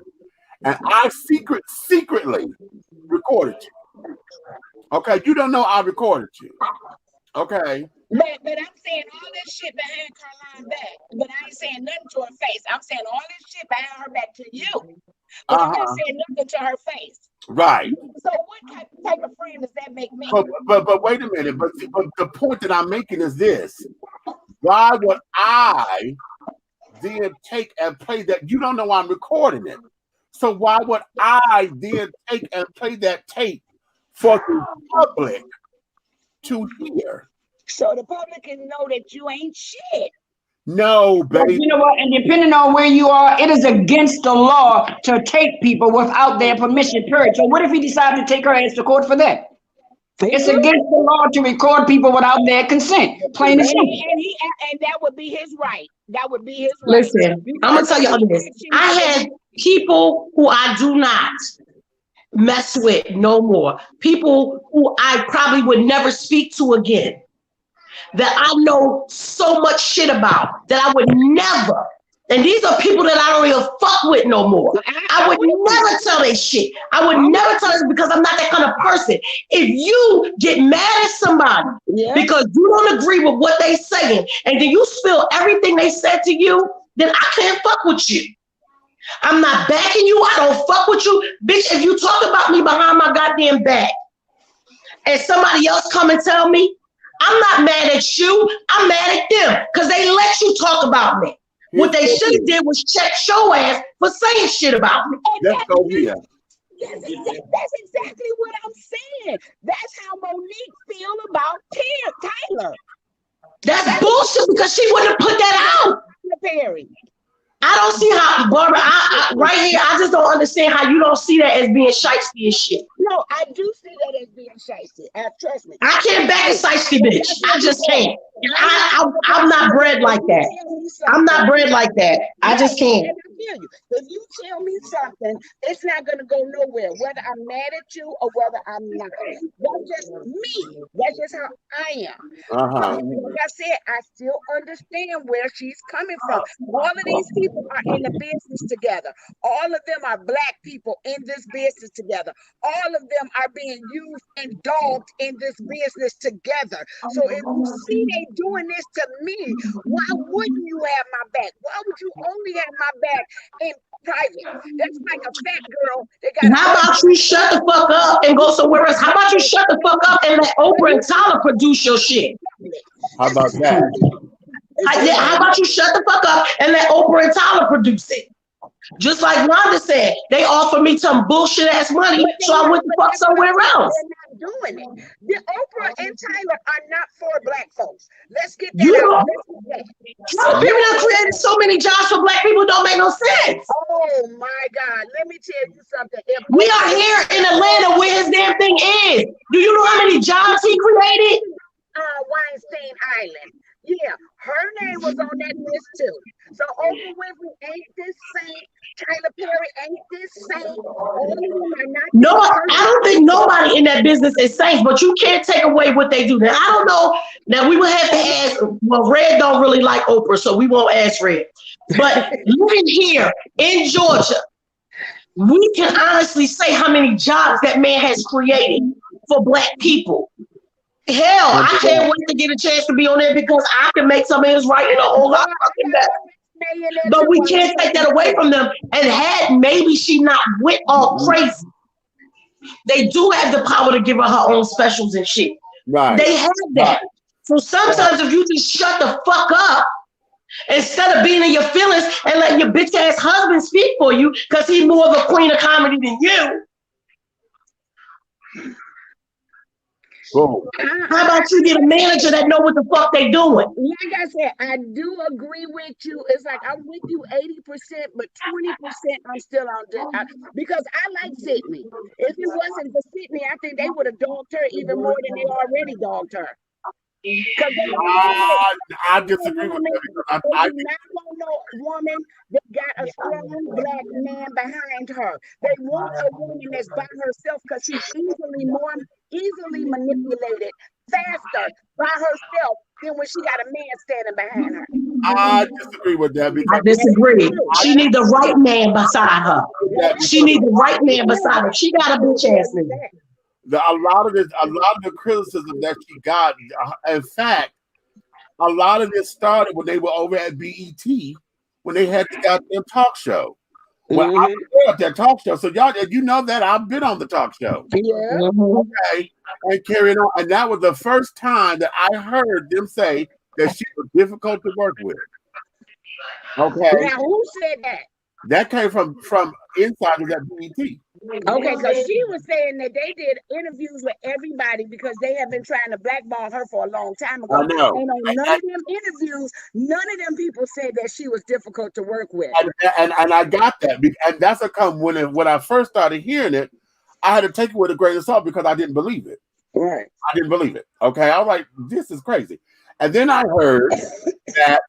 And I secretly recorded you. Okay. You don't know I recorded you. Okay. But I'm saying all this shit behind Caroline back. But I ain't saying nothing to her face. I'm saying all this shit behind her back to you. But I'm not saying nothing to her face. Right. So what type of friend does that make me? But wait a minute. But the point that I'm making is this. Why would I then take and play that? You don't know I'm recording it. So why would I then take and play that tape for the public to hear? So the public can know that you ain't shit. No, baby. You know what? And depending on where you are, it is against the law to take people without their permission, period. So what if he decided to take her ass to court for that? It's against the law to record people without their consent. Plain and simple. And that would be his right. That would be his right. Listen, I'm going to tell you this. I had people who I do not mess with no more. People who I probably would never speak to again. That I know so much shit about that I would never. And these are people that I don't even fuck with no more. I would never tell they shit. I would never tell this because I'm not that kind of person. If you get mad at somebody because you don't agree with what they saying, and then you spill everything they said to you, then I can't fuck with you. I'm not backing you. I don't fuck with you. Bitch, if you talk about me behind my goddamn back and somebody else come and tell me, I'm not mad at you. I'm mad at them because they let you talk about me. What they should have did was check your ass for saying shit about me. Let's go here. That's exactly what I'm saying. That's how Monique feel about Tyler. That's bullshit because she wouldn't have put that out. Perry. I don't see how, Barbara, right here, I just don't understand how you don't see that as being shiesty and shit. No, I do see that as being shiesty. Trust me. I can't back a shiesty bitch. I just can't. I'm not bred like that. I'm not bred like that. I just can't. If you tell me something, it's not going to go nowhere, whether I'm mad at you or whether I'm not. That's just me. That's just how I am. Like I said, I still understand where she's coming from. All of these people are in the business together. All of them are black people in this business together. All of them are being used and dogged in this business together. So if you see they doing this to me, why wouldn't you have my back? Why would you only have my back in private? That's like a fat girl. How about you shut the fuck up and go somewhere else? How about you shut the fuck up and let Oprah and Tyler produce your shit? How about that? How about you shut the fuck up and let Oprah and Tyler produce it? Just like Wanda said, they offered me some bullshit ass money, so I went to fuck somewhere else. They're not doing it. The Oprah and Tyler are not for black folks. Let's get that out. Some people that created so many jobs for black people don't make no sense. Oh my God. Let me tell you something. We are here in Atlanta where his damn thing is. Do you know how many jobs he created? Weinstein Island. Yeah, her name was on that list too. So Oprah Winfrey ain't this saint. Tyler Perry ain't this saint. All of them are not. No, I don't think nobody in that business is saints, but you can't take away what they do. Now, I don't know. Now, we will have to ask. Well, Red don't really like Oprah, so we won't ask Red. But living here in Georgia, we can honestly say how many jobs that man has created for black people. Hell, I can't wait to get a chance to be on there because I can make some of his writing a whole lot fucking better. But we can't take that away from them. And had maybe she not went all crazy, they do have the power to give her her own specials and shit. Right. They have that. So sometimes if you just shut the fuck up instead of being in your feelings and letting your bitch ass husband speak for you because he's more of a queen of comedy than you. Boom. How about you get a manager that know what the fuck they doing? Like I said, I do agree with you. It's like I'm with you 80%, but 20% I'm still on because I like Sydney. If it wasn't for Sydney, I think they would have dogged her even more than they already dogged her. I disagree with that. I do not want no woman that got a strong black man behind her. They want a woman that's by herself because she's easily manipulated faster by herself than when she got a man standing behind her. I disagree with that. I disagree. She need the right man beside her. She need the right man beside her. She got a bitch ass nigga. A lot of the criticism that she got, in fact, a lot of this started when they were over at BET when they had the goddamn talk show. Well, I was at that talk show, so y'all, you know that I've been on the talk show. Yeah. Okay, and carrying on, and that was the first time that I heard them say that she was difficult to work with. Okay. Now, who said that? That came from insiders at BET. Okay, because she was saying that they did interviews with everybody because they have been trying to blackball her for a long time ago. I know. And on none of them interviews, none of them people said that she was difficult to work with. And I got that. And that's a come when I first started hearing it, I had to take it with a grain of salt because I didn't believe it. Right. I didn't believe it. Okay. I was like, this is crazy. And then I heard that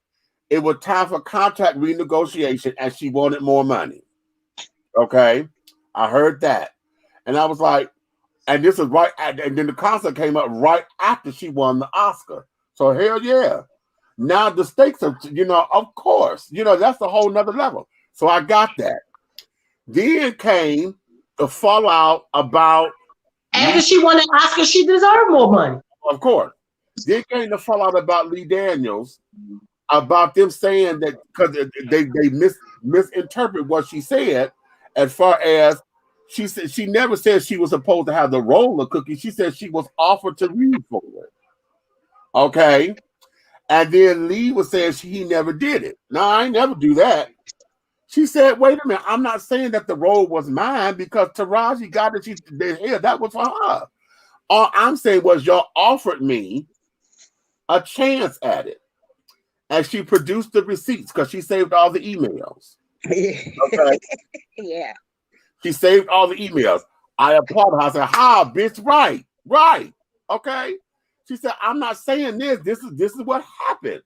it was time for contract renegotiation and she wanted more money. Okay. I heard that. And I was like, and this is right. And then the concert came up right after she won the Oscar. So hell yeah. Now the stakes are, of course, that's a whole nother level. So I got that. Then came the fallout about. After she won the Oscar, she deserved more money. Of course. Then came the fallout about Lee Daniels, about them saying that because they misinterpret what she said, as far as she said, she never said she was supposed to have the role of Cookie. She said she was offered to read for it. Okay. And then Lee was saying he never did it. No, I ain't never do that. She said, wait a minute, I'm not saying that the role was mine because Taraji got it. That was for her. All I'm saying was y'all offered me a chance at it. and she produced the receipts because she saved all the emails. Okay. Yeah. She saved all the emails. I applauded her. I said, "Ha, bitch, right. Okay." She said, "I'm not saying this. This is what happened."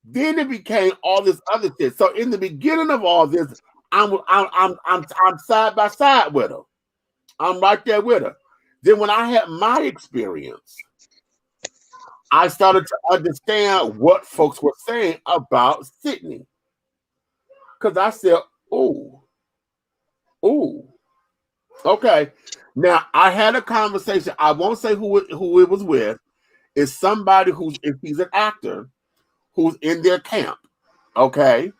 Then it became all this other shit. So in the beginning of all this, I'm side by side with her. I'm right there with her. Then when I had my experience, I started to understand what folks were saying about Sydney. Because I said, "Oh, okay." Now I had a conversation. I won't say who it was with. It's somebody if he's an actor who's in their camp. Okay.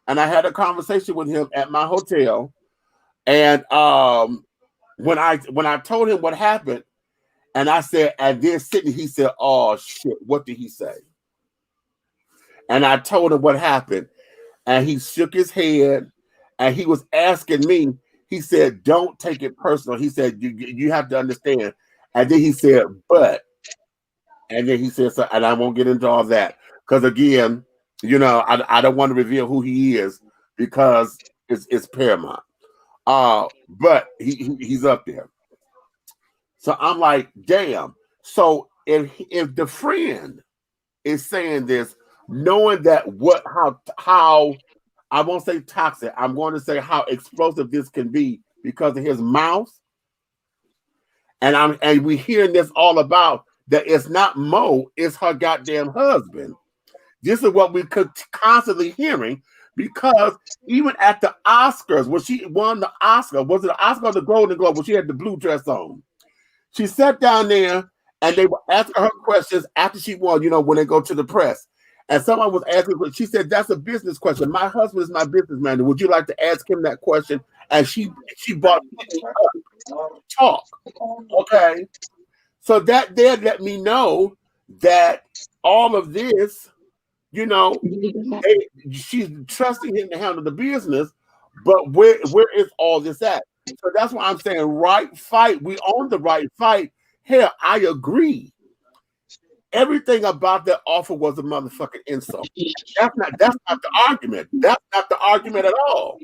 And I had a conversation with him at my hotel. And when I told him what happened, and I said, and then Sydney, he said, "Oh shit, what did he say?" And I told him what happened, and he shook his head, and he was asking me. He said, "Don't take it personal." He said, "You have to understand." And then he said, "But," and then he said, "So," and I won't get into all that because again, I don't want to reveal who he is because it's paramount. But he's up there. So I'm like, damn. So if the friend is saying this, knowing that how I won't say toxic, I'm going to say how explosive this can be because of his mouth, and we hearing this all about that it's not Mo, it's her goddamn husband. This is what we could constantly hearing because even at the Oscars, when she won the Oscar, was it the Oscar or the Golden Globe when she had the blue dress on? She sat down there and they were asking her questions after she won, when they go to the press. And someone was asking, she said, "That's a business question. My husband is my businessman. Would you like to ask him that question?" And she brought me up to talk. Okay. So that there let me know that all of this, she's trusting him to handle the business, but where is all this at? So that's why I'm saying right fight. We own the right fight. Hell, I agree. Everything about that offer was a motherfucking insult. That's not the argument. That's not the argument at all.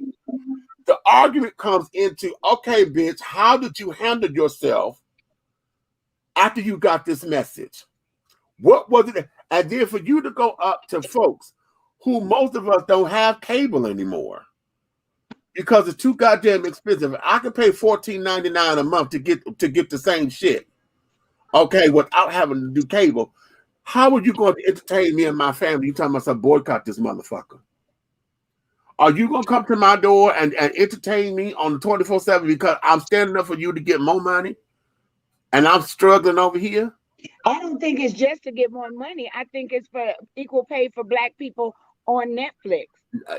The argument comes into, okay, bitch, how did you handle yourself after you got this message? What was it? And then for you to go up to folks who most of us don't have cable anymore because it's too goddamn expensive. I can pay $14.99 a month to get the same shit, okay, without having to do cable. How are you going to entertain me and my family? You talking about some boycott this motherfucker? Are you going to come to my door and entertain me on the 24/7 because I'm standing up for you to get more money and I'm struggling over here? I don't think it's just to get more money. I think it's for equal pay for Black people on Netflix.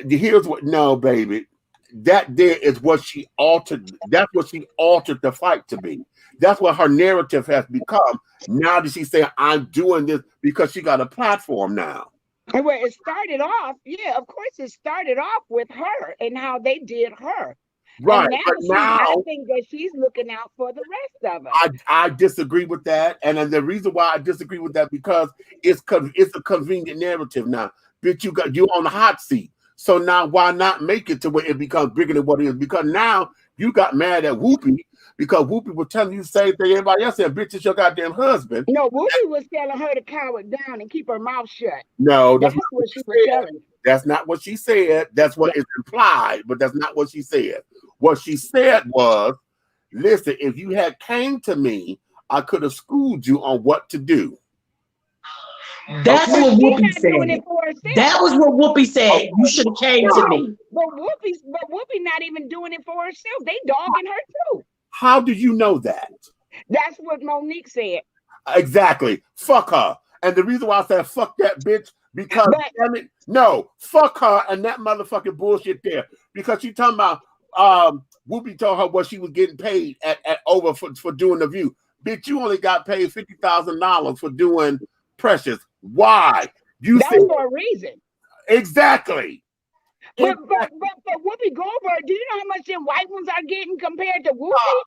Here's what, no, baby. That there is what she altered. That's what she altered the fight to be. That's what her narrative has become. Now that she's saying, "I'm doing this because she got a platform now." And where it started off, yeah, of course, it started off with her and how they did her. Right. And now I think that she's looking out for the rest of us. I disagree with that. And then the reason why I disagree with that because it's a convenient narrative now. Bitch, you on the hot seat. So now why not make it to where it becomes bigger than what it is? Because now you got mad at Whoopi because Whoopi was telling you the same thing everybody else said, "Bitch, it's your goddamn husband." No, Whoopi was telling her to cow it down and keep her mouth shut. No, that's not what she was telling. That's not what she said. That's what is implied, but that's not what she said. What she said was, "Listen, if you had came to me, I could have schooled you on what to do." That's what Whoopi said. That was what Whoopi said. You should have came to me. But Whoopi not even doing it for herself. They dogging her too. How do you know that? That's what Monique said. Exactly. Fuck her. And the reason why I said fuck that bitch, because damn it, no, fuck her and that motherfucking bullshit there. Because she talking about Whoopi told her what she was getting paid at over for doing the View. Bitch, you only got paid $50,000 for doing Precious. Why? That's for a reason. Exactly. But Whoopi Goldberg, do you know how much them white ones are getting compared to Whoopi?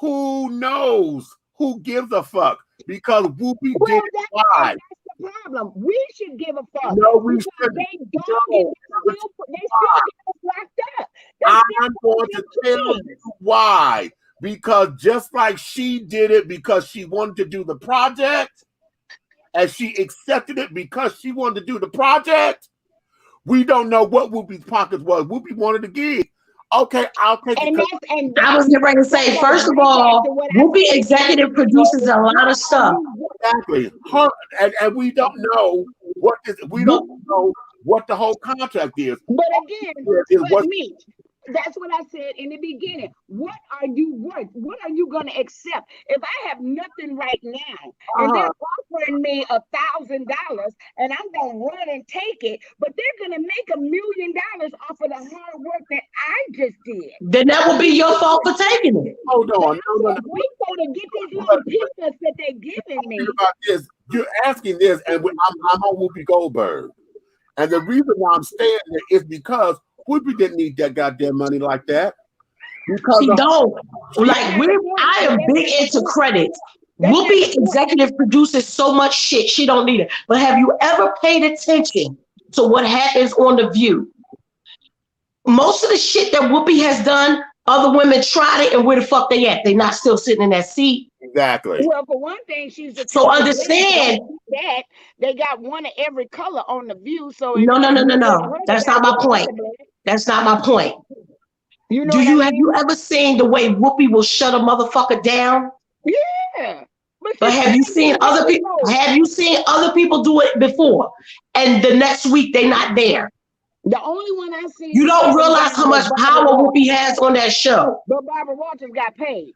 Who knows? Who gives a fuck? Because Whoopi did it live. That's the problem. We should give a fuck. No, we because shouldn't. they dogging, they still get us locked up. I'm going to tell you why. Because just like she did it because she wanted to do the project, and she accepted it because she wanted to do the project, we don't know what Whoopi's pockets was. Whoopi wanted a gig. Okay, I'll take it. I was getting ready to say, first of all, Whoopi executive produces a lot of stuff. Exactly. And we don't know what this. We don't know what the whole contract is. But again, that's what I said in the beginning. What are you worth? What are you going to accept? If I have nothing right now, and they're offering me $1,000, and I'm going to run and take it, but they're going to make $1 million off of the hard work that I just did. Then that would be your fault for taking it. Hold on. We going to get these little peanuts that they're giving me. About this, you're asking this, and I'm on Whoopi Goldberg. And the reason why I'm staying there is because Whoopi didn't need that goddamn money like that. She don't. Like, I am big into credits. Whoopi executive produces so much shit, she don't need it. But have you ever paid attention to what happens on The View? Most of the shit that Whoopi has done, other women tried it, and where the fuck they at? They not still sitting in that seat. Exactly. Well, for one thing, she's the so understand that they got one of every color on The View. So no. That's not my point. That's not my point. You know have you ever seen the way Whoopi will shut a motherfucker down? Yeah. But have you seen other people? Have you seen other people do it before? And the next week they not there. The only one I see. You don't realize how much power Whoopi has on that show. But Barbara Walters got paid.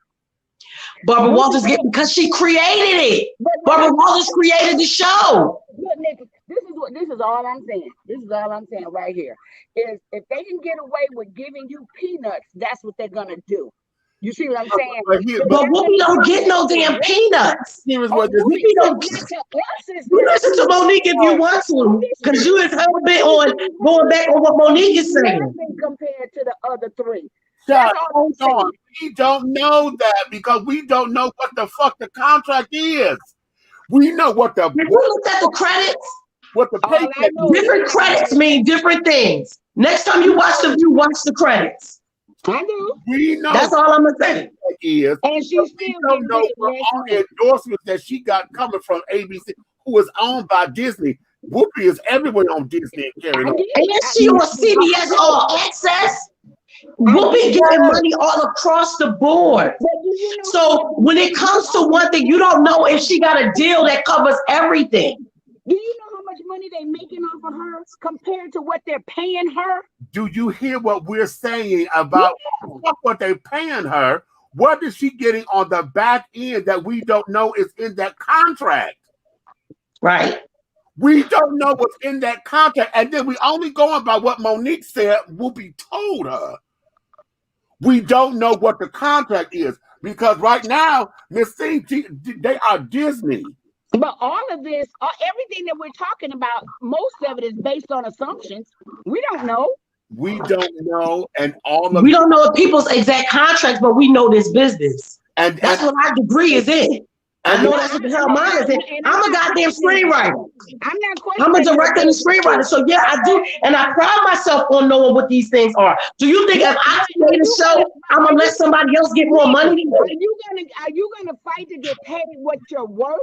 Barbara Walters because she created it. Barbara Walters created the show. Look, Nick, this is all I'm saying. This is all I'm saying right here. Is if they can get away with giving you peanuts, that's what they're gonna do. You see what I'm saying? But Whoopi don't get no damn peanuts. Whoopi don't get. You listen to Monique if you want to, because you is hell bent on going back on what Monique is saying. Compared to the other three. Hold on. We don't know that because we don't know what the fuck the contract is. We know what the. Did we look at the credits? What the pay? Different credits mean different things. Next time you watch The View, watch the credits. I do. We know. That's all I'm gonna say. And she still don't know what all the endorsements that she got coming from ABC, who is owned by Disney. Whoopi is everywhere on Disney and carrying on. And she on CBS All Access. Whoopi getting money all across the board. So when it comes to one thing, you don't know if she got a deal that covers everything. Do you know how much money they're making off of her compared to what they're paying her? Do you hear what we're saying about what they're paying her? What is she getting on the back end that we don't know is in that contract? Right. We don't know what's in that contract. And then we only going by what Monique said Whoopi told her. We don't know what the contract is because right now, Miss C, they are Disney. But all of this, everything that we're talking about, most of it is based on assumptions. We don't know. We don't know, and all of we don't know people's exact contracts, but we know this business. And that's what our degree is in. I know that's what the hell mine is in. I'm a goddamn screenwriter. I'm a director and a screenwriter. So yeah, I do, and I pride myself on knowing what these things are. Do you think if I create a show, I'm gonna let somebody else get more money? Are you gonna fight to get paid what you're worth?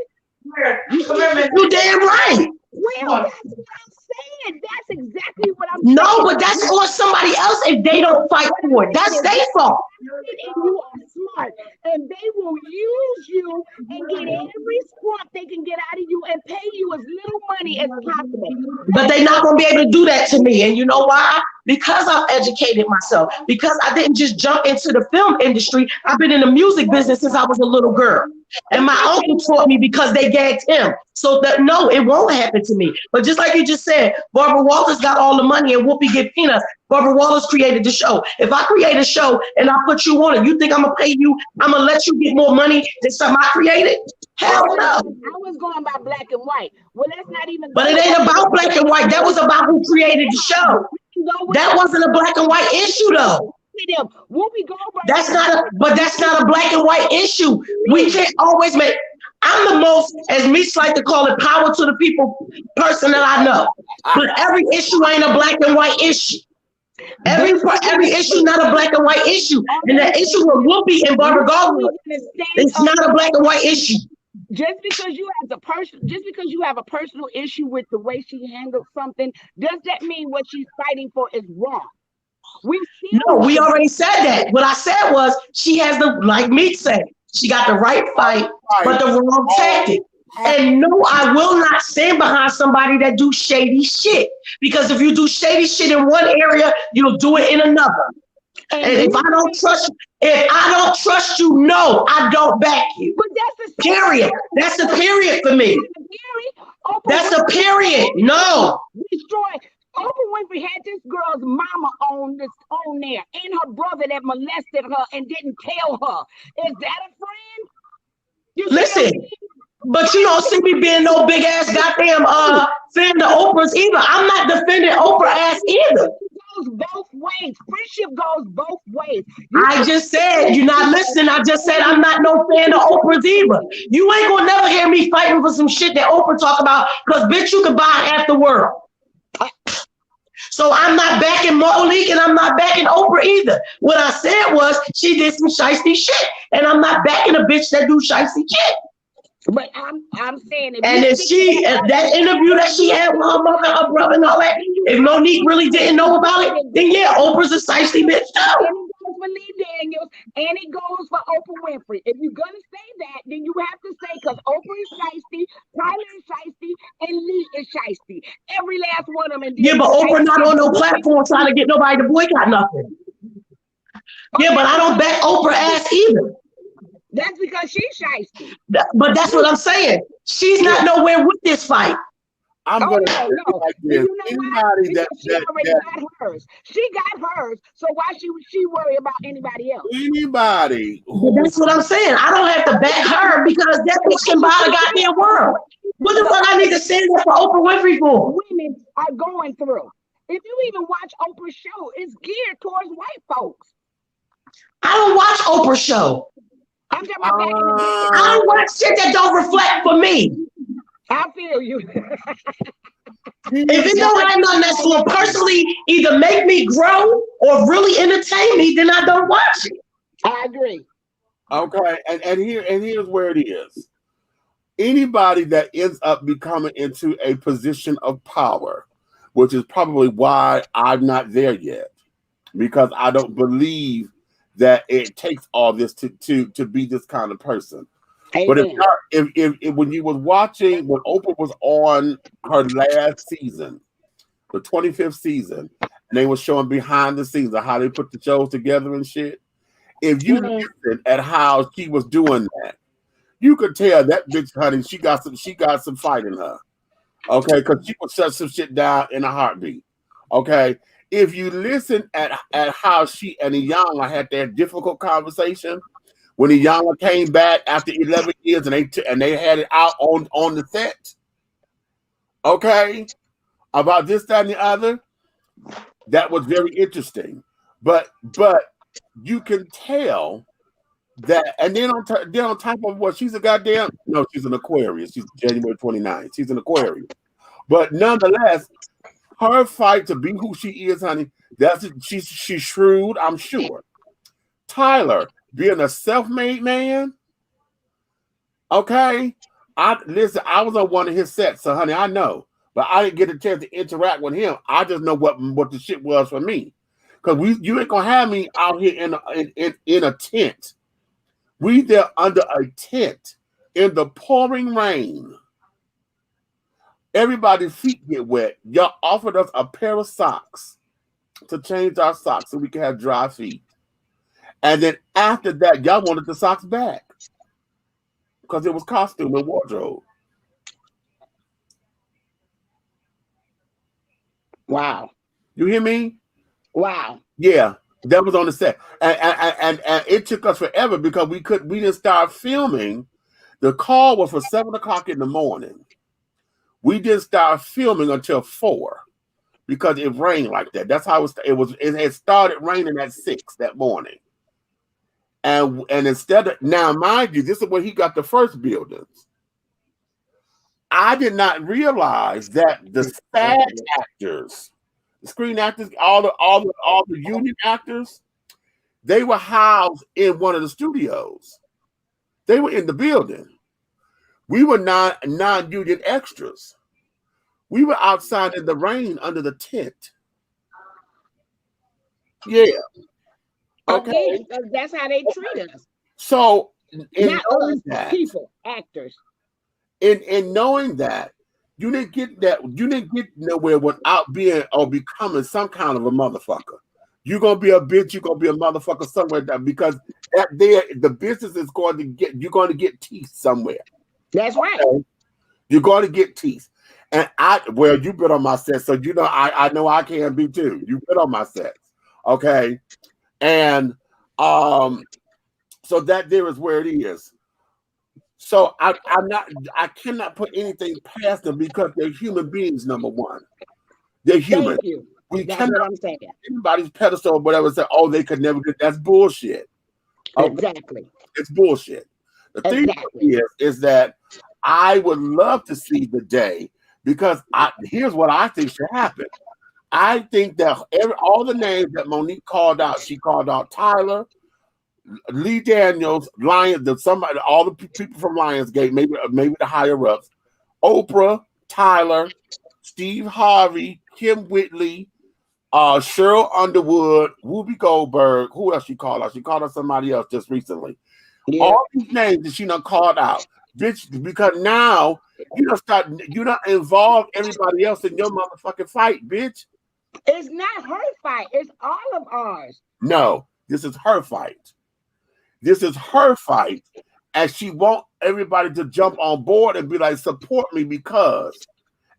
You damn right. Well, that's what I'm saying. That's exactly what I'm saying. No, but that's on somebody else if they don't fight for it. That's their fault. And you are smart, and they will use you and get every squat they can get out of you and pay you as little money as possible. But they're not gonna be able to do that to me. And you know why? Because I've educated myself. Because I didn't just jump into the film industry. I've been in the music business since I was a little girl. And my uncle taught me because they gagged him. So that no, it won't happen to me. But just like you just said, Barbara Walters got all the money and Whoopi get peanuts. Barbara Walters created the show. If I create a show and I put you on it, you think I'm gonna pay you? I'm gonna let you get more money than something I created? Hell no. I was going by black and white. Well, that's not even. But it ain't about black and white. That was about who created the show. That wasn't a black and white issue though. That's not a black and white issue. We can't always make. I'm the most, as Meech like to call it, power to the people person that I know. But every issue ain't a black and white issue. Every issue not a black and white issue. And the issue with Whoopi and Barbara Goldberg, it's not a black and white issue. Just because you have a personal issue with the way she handled something, does that mean what she's fighting for is wrong? We already said that. What I said was she has the, like Meech said, she got the right fight, but the wrong tactic. And no, I will not stand behind somebody that do shady shit. Because if you do shady shit in one area, you'll do it in another. And if I don't trust you, no, I don't back you. But that's the period. That's the period for me. That's the period. No. Oprah Winfrey had this girl's mama on there, and her brother that molested her and didn't tell her. Is that a friend? Listen, but you don't see me being no big ass goddamn fan of Oprah's either. I'm not defending Oprah ass either. It goes both ways. Friendship goes both ways. I just said, you're not listening. I just said I'm not no fan of Oprah's either. You ain't gonna never hear me fighting for some shit that Oprah talk about, because bitch, you can buy half the world. So I'm not backing Malik and I'm not backing Oprah either. What I said was she did some shiesty shit, and I'm not backing a bitch that do shiesty shit. But I'm saying, and if that interview that she had with her mother, her brother, and all that, if Monique really didn't know about it, then yeah, Oprah's a shiesty bitch too. And it goes for Lee Daniels, and it goes for Oprah Winfrey. If you're gonna say that, then you have to say, because Oprah is shiesty, Tyler is shiesty, and Lee is shiesty. Every last one of them. Yeah, but Oprah not on no platform trying to get nobody to boycott nothing. Yeah, but I don't back Oprah ass either. That's because she's shiesty. But that's what I'm saying. She's not nowhere with this fight. I'm gonna like this. Anybody that got hers. She got hers. So why should she worry about anybody else? Anybody. That's what I'm saying. I don't have to back her because that bitch can buy the goddamn world. What the fuck I need to stand up for Oprah Winfrey for? Women are going through. If you even watch Oprah's show, it's geared towards white folks. I don't watch Oprah's show. I'm talking about back in the day. I don't watch shit that don't reflect for me. I feel you. If it don't have nothing that's going to personally either make me grow or really entertain me, then I don't watch it. I agree. Okay, and here's where it is. Anybody that ends up becoming into a position of power, which is probably why I'm not there yet, because I don't believe that it takes all this to be this kind of person. Amen. But if when you was watching, when Oprah was on her last season, the 25th season, and they were showing behind the scenes of how they put the shows together and shit, if you listen at how she was doing that, you could tell that bitch, honey, she got some fight in her. Okay, because she would shut some shit down in a heartbeat. Okay. If you listen at how she and Iyanla had that difficult conversation when Iyanla came back after 11 years and they had it out on the set, okay, about this, that, and the other, that was very interesting. But you can tell that, and then on top of what, she's a goddamn, no, she's an Aquarius. She's January 29th. She's an Aquarius. But nonetheless, her fight to be who she is, honey, she's shrewd, I'm sure. Tyler, being a self-made man, okay, I was on one of his sets, so honey, I know. But I didn't get a chance to interact with him. I just know what the shit was for me. Because you ain't gonna have me out here in a tent. We there under a tent in the pouring rain. Everybody's feet get wet. Y'all offered us a pair of socks to change our socks so we can have dry feet. And then after that, y'all wanted the socks back because it was costume and wardrobe. Wow. You hear me? Wow. Yeah, that was on the set. And it took us forever because we didn't start filming. The call was for 7 o'clock in the morning. We didn't start filming until 4 because it rained like that. That's how it had started raining at 6 that morning. And instead of, now mind you, this is where he got the first buildings. I did not realize that the SAG actors, the screen actors, all the union actors, they were housed in one of the studios. They were in the building. We were non-union extras. We were outside in the rain under the tent. Yeah. Okay. Because that's how they treat us. So, not us, people, actors. In knowing that, you didn't get nowhere without being or becoming some kind of a motherfucker. You're gonna be a bitch, you're gonna be a motherfucker somewhere because the business is going to you're going to get teeth somewhere. That's right. Okay? You're going to get teeth. And you've been on my set, so you know I know I can be too. You've been on my sets. Okay. And so that there is where it is. So I cannot put anything past them because they're human beings, number one. They're human. Thank you. That's what I'm saying. Anybody's pedestal or whatever say, oh, they could never get that's bullshit. Okay? Exactly. It's bullshit. The thing is that I would love to see the day because here's what I think should happen. I think that all the names that Monique called out, she called out Tyler, Lee Daniels, all the people from Lionsgate, maybe the higher ups, Oprah, Tyler, Steve Harvey, Kim Whitley, Cheryl Underwood, Whoopi Goldberg. Who else she called out? She called out somebody else just recently. Yeah. All these names that she done called out, bitch, because now you don't involve everybody else in your motherfucking fight, bitch. It's not her fight. It's all of ours. No, this is her fight. This is her fight, and she want everybody to jump on board and be like, support me because.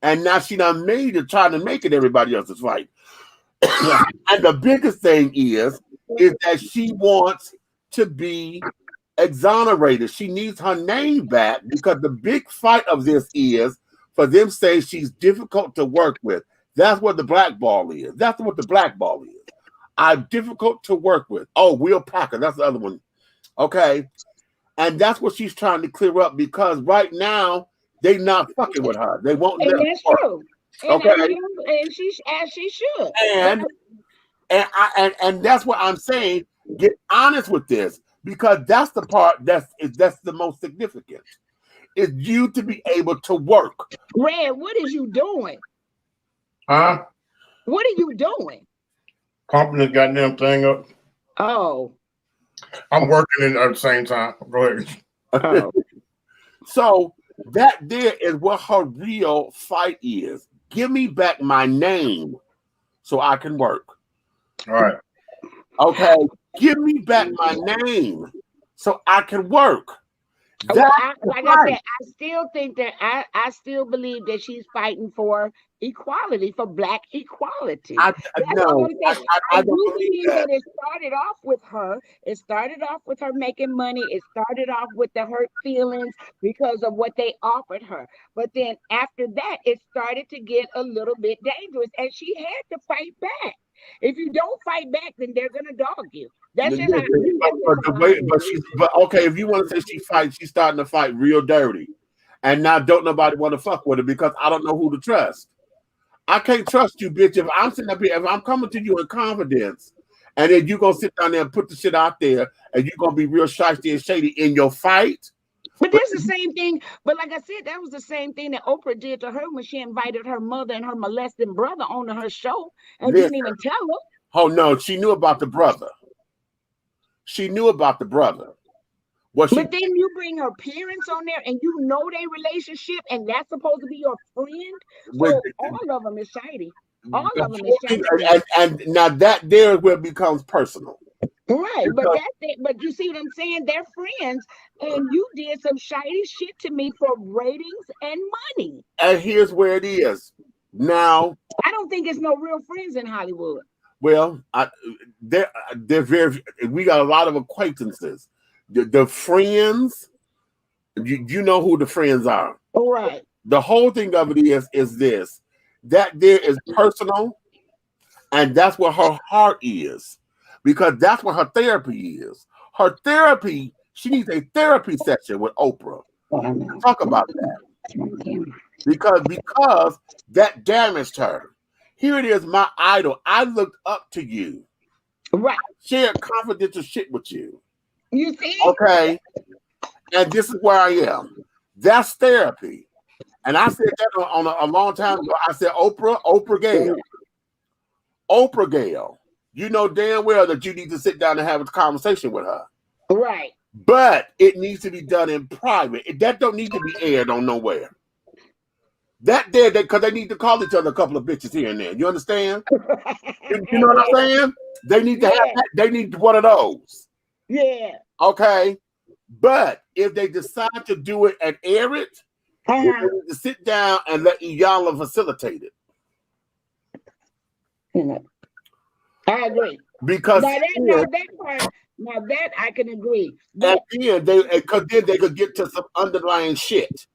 And now she done made it, trying to make it everybody else's fight. And the biggest thing is that she wants to be exonerated. She needs her name back because the big fight of this is for them saying she's difficult to work with. That's what the blackball is. That's what the blackball is. I'm difficult to work with. Oh, Will Packer, that's the other one. Okay. And that's what she's trying to clear up because right now they not fucking with her. They won't let her that's work. true. Okay. And she should. And that's what I'm saying. Get honest with this because that's the part that's the most significant. Is you to be able to work. Red, what is you doing? Huh? What are you doing? Pumping this goddamn thing up. Oh. I'm working at the same time. Go ahead. Oh. So that there is what her real fight is. Give me back my name so I can work. All right. Okay. Give me back my name so I can work. I said, I still think that I still believe that she's fighting for equality, for Black equality. I do believe that it started off with her. It started off with her making money. It started off with the hurt feelings because of what they offered her. But then after that, it started to get a little bit dangerous, and she had to fight back. If you don't fight back, then they're gonna dog you. That's just how but okay, if you want to say she fights, she's starting to fight real dirty. And now don't nobody want to fuck with her because I don't know who to trust. I can't trust you, bitch. If I'm sitting up here, if I'm coming to you in confidence, and then you're gonna sit down there and put the shit out there, and you're gonna be real shifty and shady in your fight. But that's the same thing. But like I said, that was the same thing that Oprah did to her when she invited her mother and her molesting brother onto her show and didn't even tell her. Oh no, she knew about the brother. She knew about the brother. But then you bring her parents on there and you know their relationship and that's supposed to be your friend. So all of them is shady. All of them is shady. And now that there where it becomes personal. Right, but that's it. But you see what I'm saying? They're friends, and you did some shady shit to me for ratings and money. And here's where it is. Now, I don't think it's no real friends in Hollywood. Well, they're very. We got a lot of acquaintances. The friends, you know who the friends are. All right. The whole thing of it is this: that there is personal, and that's what her heart is. Because that's what her therapy is. Her therapy, she needs a therapy session with Oprah. Talk about that. Because that damaged her. Here it is, my idol. I looked up to you. Right. Shared confidential shit with you. You see? Okay. And this is where I am. That's therapy. And I said that on a long time ago. I said, Oprah Gale, you know damn well that you need to sit down and have a conversation with her. Right. But it needs to be done in private. That don't need to be aired on nowhere. That there, because they need to call each other a couple of bitches here and there. You understand? You know what I'm saying? They need to have that. They need one of those. Yeah. Okay. But if they decide to do it and air it, they need to sit down and let Iyanla facilitate it. I agree. Because now that I can agree. But then they could get to some underlying shit.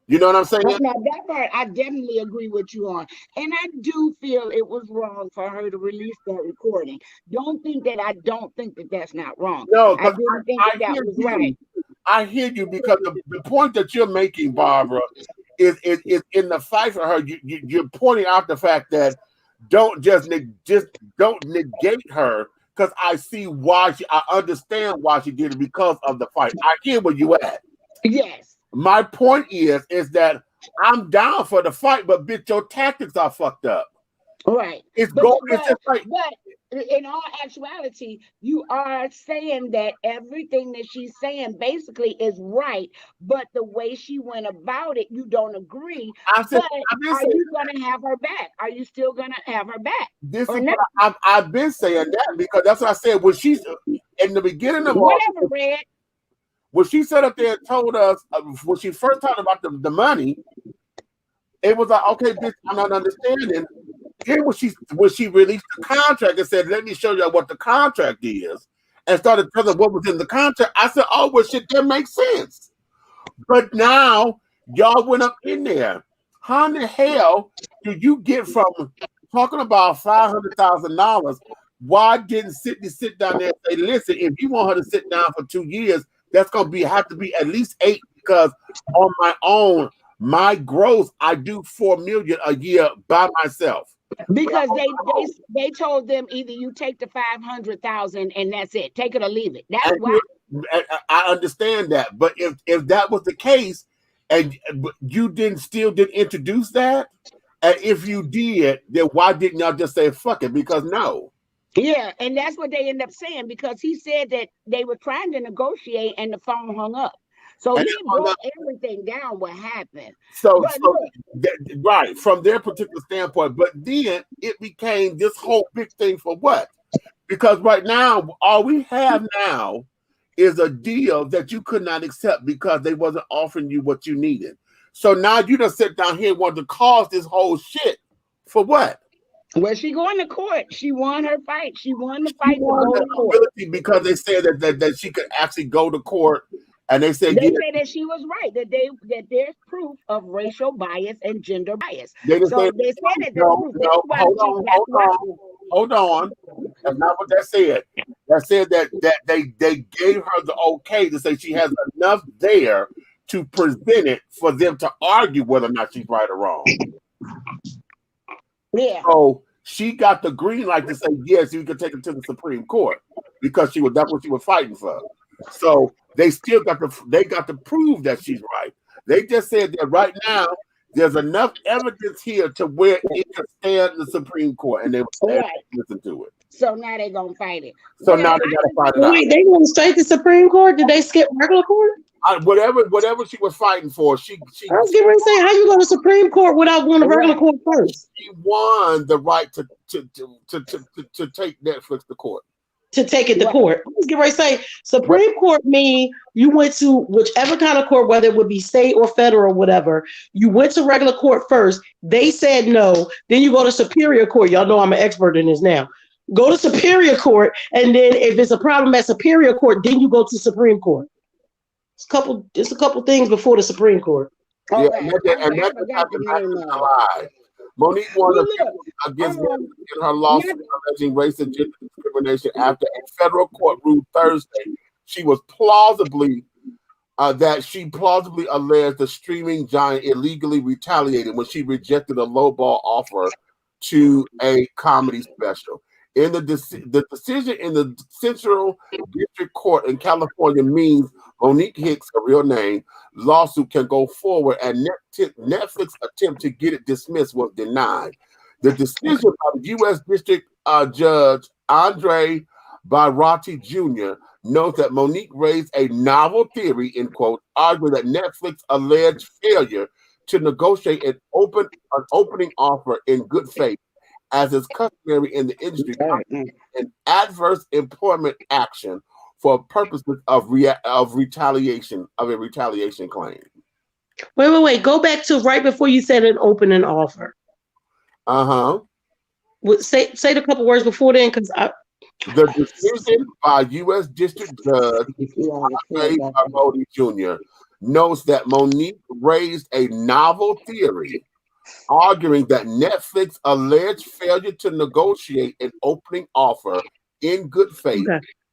You know what I'm saying? Now that part I definitely agree with you on. And I do feel it was wrong for her to release that recording. Don't think that I don't think that that's not wrong. No, I didn't think that was right. I hear you because the point that you're making, Barbara, is in the fight for her. You're pointing out the fact that don't don't negate her, because I see why I understand why she did it because of the fight. I hear where you at. Yes. My point is that I'm down for the fight, but bitch, your tactics are fucked up. Right. But in all actuality, you are saying that everything that she's saying basically is right, but the way she went about it, you don't agree. Are you going to have her back? Are you still going to have her back? This is what I've been saying that, because that's what I said when she's in the beginning of whatever, Red. When she sat up there and told us, when she first talked about the money, it was like, okay, bitch, I'm not understanding. Then when she released the contract and said, let me show you what the contract is, and started telling what was in the contract, I said, oh, well, shit, that makes sense. But now, y'all went up in there. How in the hell do you get from talking about $500,000? Why didn't Sydney sit down there and say, listen, if you want her to sit down for 2 years, that's going to have to be at least 8, because on my own, my gross, I do $4 million a year by myself. Because they told them either you take the 500,000 and that's it, take it or leave it. That's why. I understand that, but if that was the case, and you still didn't introduce that, and if you did, then why didn't y'all just say fuck it? Because no. Yeah, and that's what they end up saying, because he said that they were trying to negotiate and the phone hung up. So he broke everything down what happened. Right, from their particular standpoint. But then it became this whole big thing for what? Because right now, all we have now is a deal that you could not accept because they wasn't offering you what you needed. So now you just sit down here and want to cause this whole shit for what? Well, she going to court. She won her fight. She won the fight to go to court. Because they said that she could actually go to court, and they said that she was right, that there's proof of racial bias and gender bias. They said that hold on. That's not what that said. That said that they gave her the okay to say she has enough there to present it for them to argue whether or not she's right or wrong. Yeah. So she got the green light to say yes, you could take it to the Supreme Court, because that's what she was fighting for. So they still got to prove that she's right. They just said that right now there's enough evidence here to where it can stand the Supreme Court, and they will listen to it. So now they're gonna fight it. So now they gotta fight it out. Wait, they went straight to Supreme Court? Did they skip regular court? Whatever she was fighting for, she I was getting ready to say, how you go to Supreme Court without going to regular court first? She won the right to take Netflix to court. To take it to court. I was getting ready to say, Supreme Court mean you went to whichever kind of court, whether it would be state or federal or whatever. You went to regular court first. They said no. Then you go to Superior Court. Y'all know I'm an expert in this now. Go to Superior Court, and then if it's a problem at Superior Court, then you go to Supreme Court. It's a couple things before the Supreme Court. Yeah, and that's a lie. Monique won against her lawsuit alleging race and gender discrimination after a federal court ruled Thursday she was plausibly that she plausibly alleged the streaming giant illegally retaliated when she rejected a lowball offer to a comedy special. In the decision in the Central District Court in California means Monique Hicks, her real name, lawsuit can go forward, and Netflix attempt to get it dismissed was denied. The decision by the U.S. District Judge Andre Barati Jr. notes that Monique raised a novel theory, in quote, arguing that Netflix alleged failure to negotiate an opening offer in good faith, as is customary in the industry, an adverse employment action for purposes of retaliation, of a retaliation claim. Wait. Go back to right before you said an opening offer. Say the couple words before then, because the decision by U.S. District Judge Andre Barati Jr. notes that Monique raised a novel theory, arguing that Netflix alleged failure to negotiate an opening offer in good faith,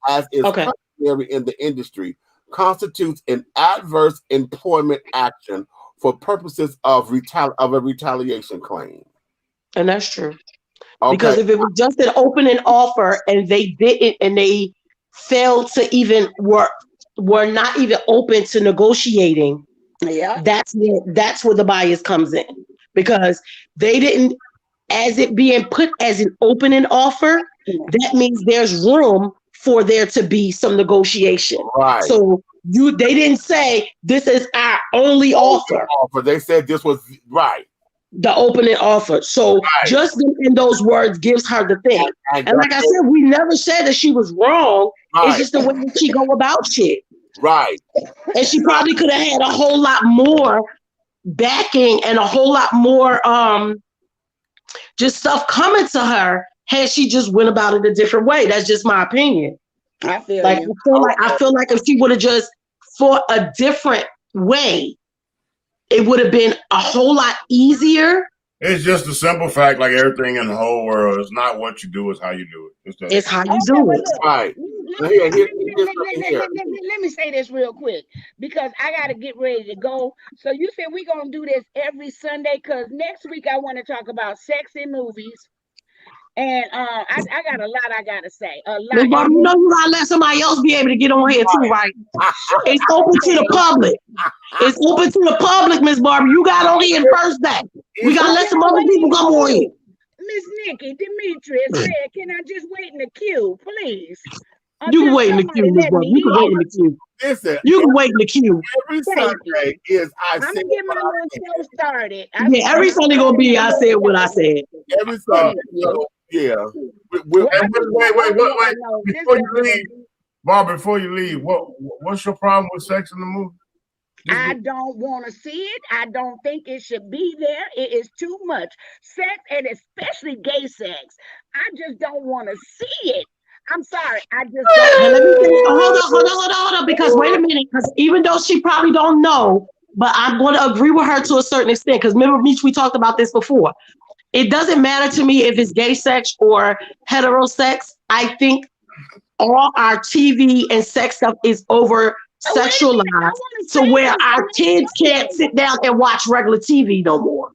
as is customary in the industry, constitutes an adverse employment action for purposes of a retaliation claim. And that's true. Because if it was just an opening offer and they didn't, and they failed to even were not even open to negotiating, that's where the bias comes in. Because they didn't, as it being put as an opening offer, that means there's room for there to be some negotiation. Right. So they didn't say this is our only offer. They said this was the opening offer. So just in those words gives her the thing. And like I said, we never said that she was wrong. It's just the way that she go about shit. Right. And she probably could have had a whole lot more backing and a whole lot more just stuff coming to her had she just went about it a different way. That's just my opinion. I feel like I feel like if she would have just fought a different way, it would have been a whole lot easier. It's just a simple fact, like everything in the whole world. It's not what you do, it's how you do it. It's how you do it. Right. Let me say this real quick, because I got to get ready to go. So you said we're going to do this every Sunday, because next week I want to talk about sex in movies. And I got a lot I got to say. A lot. You know you got to let somebody else be able to get on here too, right? It's open to the public. It's open to the public, Miss Barbara. You got on here the first day. We got to let some other people come on here. Miss Nikki, Demetrius said, can I just wait in the queue, please? You can wait in the queue, Miss Barbara. You can wait in the queue. Listen, you can wait in the queue. Every Sunday is I'm gonna get my little show started. Every Sunday gonna be I said what I said. Every Sunday, yeah. Wait. Before you leave, Barbara, before you leave, what's your problem with sex in the movie? I don't want to see it. I don't think it should be there. It is too much sex, and especially gay sex. I just don't want to see it. I'm sorry. I just don't. Hold on. Because wait a minute. Because even though she probably don't know, but I'm going to agree with her to a certain extent. Because remember, Meech, we talked about this before. It doesn't matter to me if it's gay sex or hetero sex. I think all our TV and sex stuff is over sexualized to where our kids can't sit down and watch regular TV no more.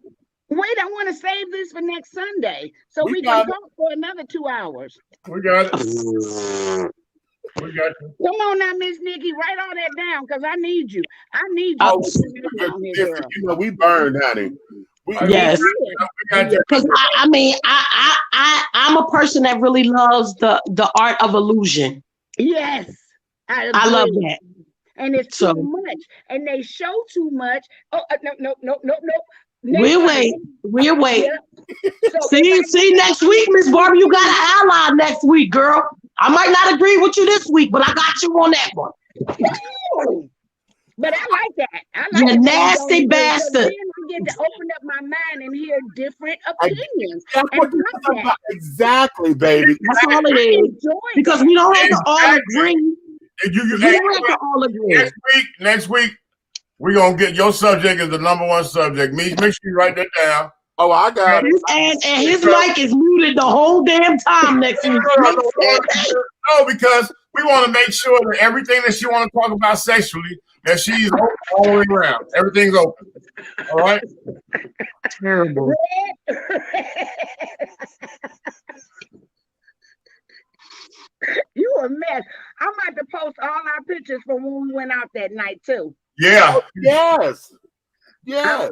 Wait, I want to save this for next Sunday so we can talk for another 2 hours. We got it. We got you. Come on now, Miss Nikki, write all that down because I need you. You know, we burned, honey. Yes. Because I mean, I'm a person that really loves the art of illusion. Yes. I love that. And it's too much. And they show too much. Oh, no. We'll wait. Yeah. So see next week, Miss Barbara, you got an ally next week, girl. I might not agree with you this week, but I got you on that one. But I like that. You nasty bastard. Then I get to open up my mind and hear different opinions. Exactly, baby. That's all it is. Because we don't have to all agree. You don't have to all agree. Next week, we're going to get your subject as the number one subject. Make sure you write that down. Oh, I got it. And his mic is muted the whole damn time next week. No, because we want to make sure that everything that you want to talk about sexually, And she's open all the way around. Everything's open. All right? Terrible. You a mess. I'm about to post all our pictures from when we went out that night too. Yeah. Yes. Yes.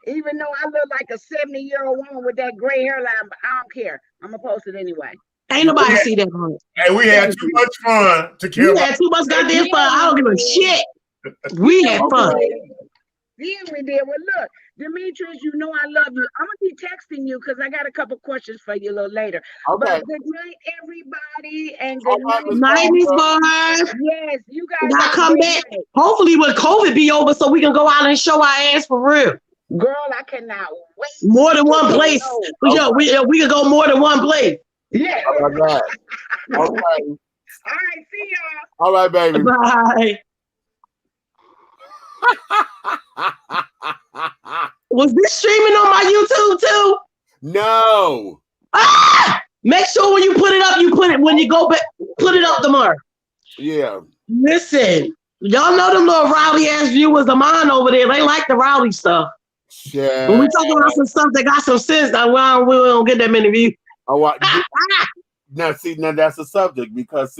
Even though I look like a 70-year-old woman with that gray hairline, but I don't care. I'm gonna post it anyway. Ain't nobody see that one. And we had too much fun to kill. We had too much goddamn fun. I don't give a shit. We had fun. Yeah, we did. Well, look, Demetrius, you know I love you. I'm gonna be texting you because I got a couple questions for you a little later. Okay. But good night, everybody, and good night, Miss Barb. Yes, you guys Gotta come back. Hopefully, when COVID be over, so we can go out and show our ass for real. Girl, I cannot wait. More than one place. Yo, we can go more than one place. Yeah. All right. All right, see y'all. All right, baby. Bye. Was this streaming on my YouTube too? No. Ah! Make sure when you put it up, when you go back, put it up tomorrow. Yeah. Listen, y'all know them little rowdy ass viewers of mine over there. They like the rowdy stuff. Yeah. When we talk about some stuff that got some sense, we don't get that many views. Oh, now that's the subject because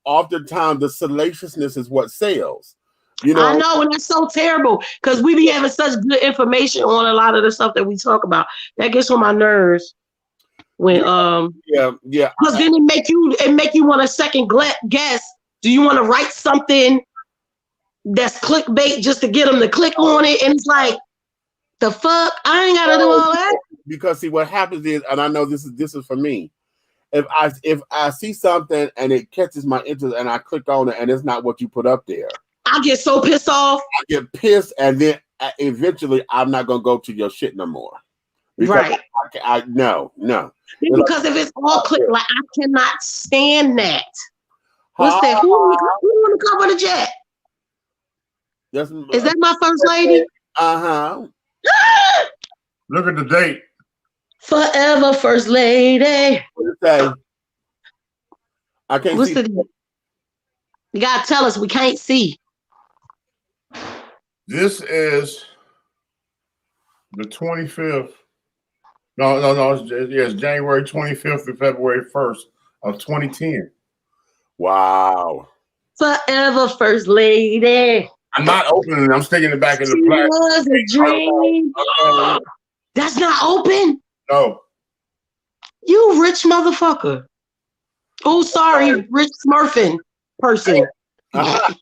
oftentimes the salaciousness is what sells. You know, I know, and that's so terrible because we be having such good information on a lot of the stuff that we talk about. That gets on my nerves. When yeah. Because then it make you want to second guess. Do you want to write something that's clickbait just to get them to click on it? And it's like, the fuck, I ain't gotta do all that. Because what happens is, and I know this is for me. If I see something and it catches my interest and I click on it and it's not what you put up there, I get so pissed off. I get pissed, and then eventually I'm not gonna go to your shit no more. Because right? No. Because if it's all click, like I cannot stand that. What's that? Who want to cover the jet? Is that my first lady? Look at the date. Forever first lady. What say? I can't What's see. The date? You gotta tell us. We can't see. This is the 25th. No. It's January 25th to February 1st of 2010. Wow. Forever first lady. I'm not opening it. I'm sticking it back in the plastic. Was a dream. Okay. That's not open. No. You rich motherfucker. Oh, sorry, rich smurfing person. But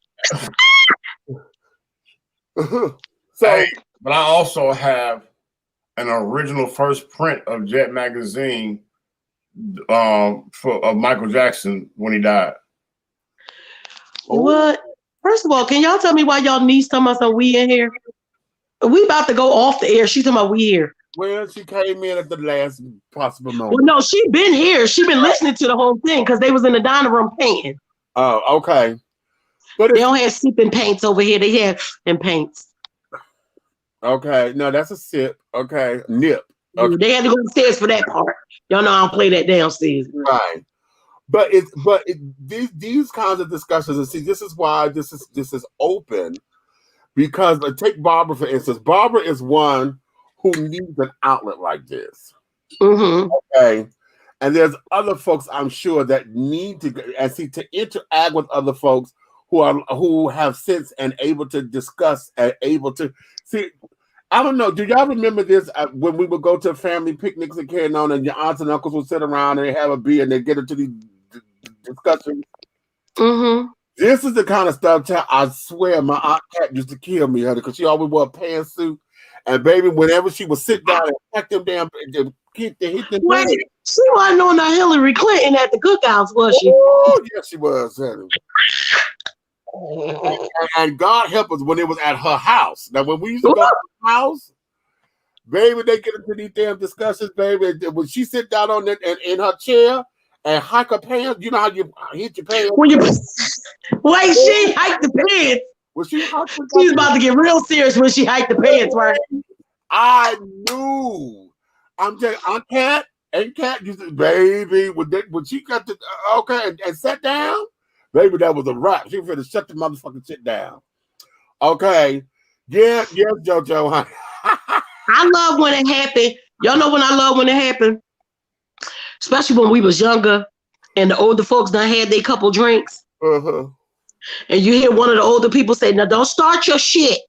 I also have an original first print of Jet magazine of Michael Jackson when he died. What? First of all, can y'all tell me why y'all niece talking about some we in here? We about to go off the air. She's talking about we here. Well, she came in at the last possible moment. Well, no, she been here. She been listening to the whole thing because they was in the dining room painting. Oh, okay. But they don't have sipping paints over here. They have and paints. Okay, no, that's a sip. Okay, nip. Okay. They had to go upstairs for that part. Y'all know I don't play that downstairs. Right. But these kinds of discussions, and see, this is why this is open, because take Barbara for instance. Barbara is one who needs an outlet like this. Mm-hmm. Okay, and there's other folks I'm sure that need to to interact with other folks who have sense and able to discuss and able to see. I don't know. Do y'all remember this when we would go to family picnics and carrying on, and your aunts and uncles would sit around and have a beer and they get into these discussions? Mm-hmm. This is the kind of stuff. I swear, my aunt Kat used to kill me, honey, because she always wore a pantsuit. And baby, whenever she would sit down and pack them down, hit them. Wait, she wasn't on the Hillary Clinton at the cookouts, was she? Oh, yes, she was, honey. And God help us when it was at her house. Now, when we used to go to her house, baby, they get into these damn discussions, baby. When she sit down on it and in her chair and hike her pants, you know how you hit your pants. Wait, she hiked the pants. She's about to get real serious when she hiked the pants, right? I knew. I'm telling Aunt Kat used to, baby, when she got the and sat down, baby, that was a wrap. She was ready to shut the motherfucking shit down. Okay. Yeah, yes, JoJo. I love when it happened. Y'all know when I love when it happened? Especially when we was younger and the older folks done had their couple drinks. Uh-huh. And you hear one of the older people say, now don't start your shit.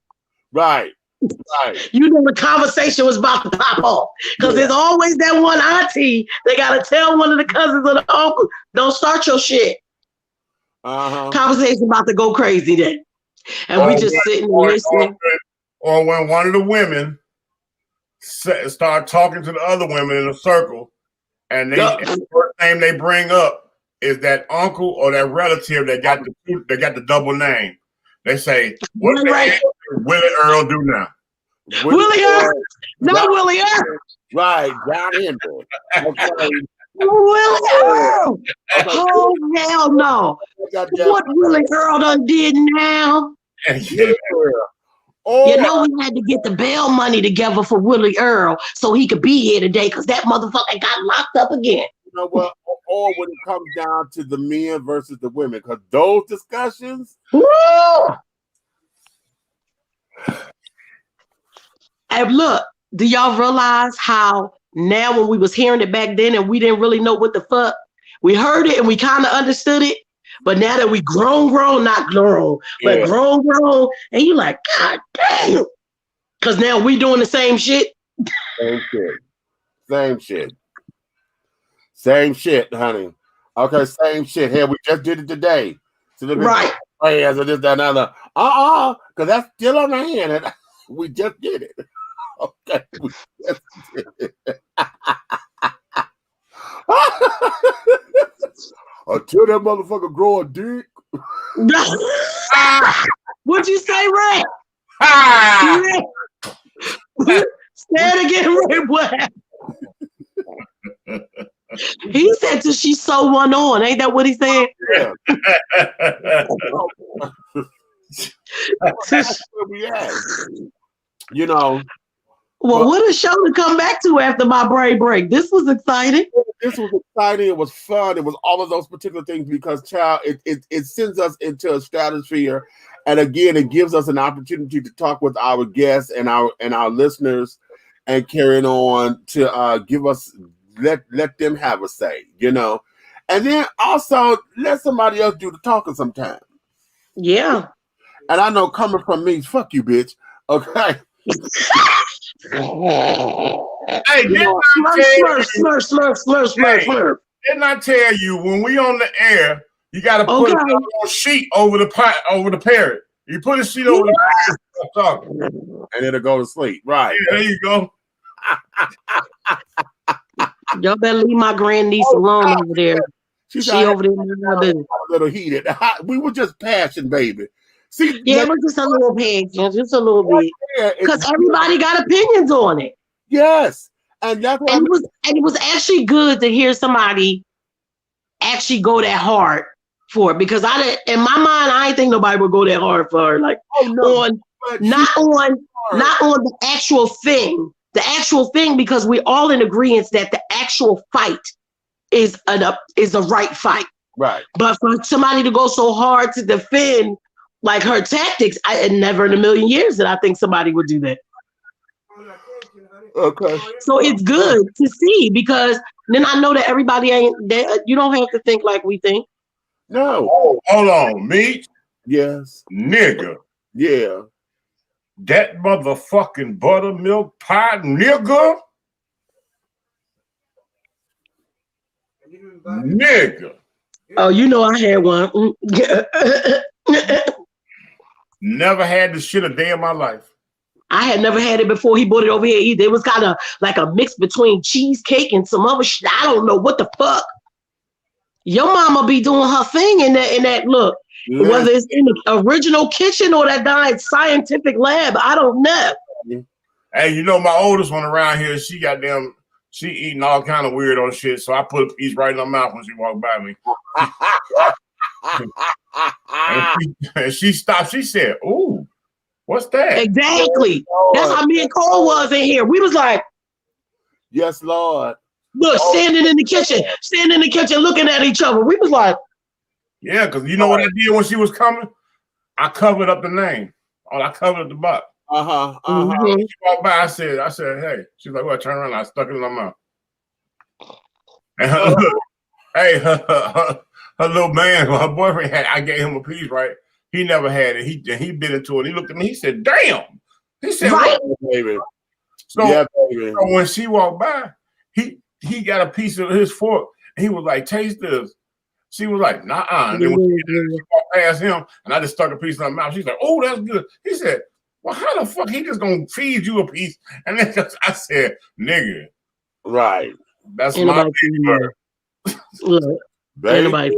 Right. Right. You know the conversation was about to pop off. Because there's always that one auntie that got to tell one of the cousins or the uncle, don't start your shit. Uh-huh. Conversation about to go crazy then. And we just sitting and listening. Or when one of the women start talking to the other women in a circle, and the first name they bring up is that uncle or that relative that got the double name. They say, "What the hell did Willie Earl do now?" Willie Earl, not Willie Earl. Right, John Henry. Okay. Willie Earl. Oh hell no! What Willie Earl done did now? You know we had to get the bail money together for Willie Earl so he could be here today because that motherfucker got locked up again. You know what? Or when it comes down to the men versus the women, because those discussions. Woo! And look, do y'all realize how now when we was hearing it back then and we didn't really know what the fuck, we heard it and we kind of understood it, but now that we grown, not grown, but grown, and you like, God damn, because now we doing the same shit. Same shit, honey. Okay, same shit. Here, we just did it today. So right. Prayers or this, that, and other. Because that's still on the hand. And we just did it. Okay, we just did it. Until that motherfucker grow a dick. What'd you say, Ray? Say it again, Ray. What? He said till she sew one on. Ain't that what he said? Yeah. That's where we at. You know. Well, what a show to come back to after my brain break. This was exciting. This was exciting. It was fun. It was all of those particular things because, child, it sends us into a stratosphere. And again, it gives us an opportunity to talk with our guests and our listeners and carrying on to give us, let them have a say, you know. And then also let somebody else do the talking sometimes. Yeah. And I know coming from me, fuck you, bitch. Okay. Hey, didn't I tell you when we on the air, you got to put a sheet over the parrot. You put a sheet over the parrot, and it'll go to sleep. Right. Yeah, there you go. Y'all better leave my grandniece alone over there. She over there a little heated. We were just passion, baby. See, yeah, it was just a little passion, just a little bit. Because everybody got opinions on it. Yes. And that's and it was actually good to hear somebody actually go that hard for it. Because in my mind, I didn't think nobody would go that hard for her. Like not on the actual thing. The actual thing, because we're all in agreement that the actual fight is a right fight. Right. But for somebody to go so hard to defend like her tactics, I never in a million years that I think somebody would do that. Okay. So it's good to see because then I know that everybody ain't that you don't have to think like we think. No. Oh, hold on, meat. Yes. Nigga. Yeah. That motherfucking buttermilk pie, nigga. Nigga. Oh, you know I had one. Never had this shit a day in my life. I had never had it before he brought it over here either. It was kind of like a mix between cheesecake and some other shit. I don't know what the fuck. Your mama be doing her thing in that look. Yeah. Whether it's in the original kitchen or that died scientific lab, I don't know. Hey, you know my oldest one around here, she eating all kind of weirdo shit, so I put a piece right in her mouth when she walked by me. and she stopped. She said, "Ooh, what's that?" Exactly. That's how me and Cole was in here. We was like, "Yes, Lord." Look, standing in the kitchen, looking at each other. We was like, "Yeah," because you know what I did when she was coming? I covered up the name. Oh, I covered the butt. Mm-hmm. She walked by. I said, hey. She's like, what? Turn around. I stuck it in my mouth. And her little man, her boyfriend had. I gave him a piece, right? He never had it. He bit into it. He looked at me. He said, "Damn." He said, right, what? Baby. So when she walked by, he got a piece of his fork. And he was like, "Taste this." She was like, "Nah." And then when she walked past him, and I just stuck a piece in her mouth. She's like, "Oh, that's good." He said, "Well, how the fuck he just gonna feed you a piece?" And then I said, "Nigga, right? That's my bird." Look, anybody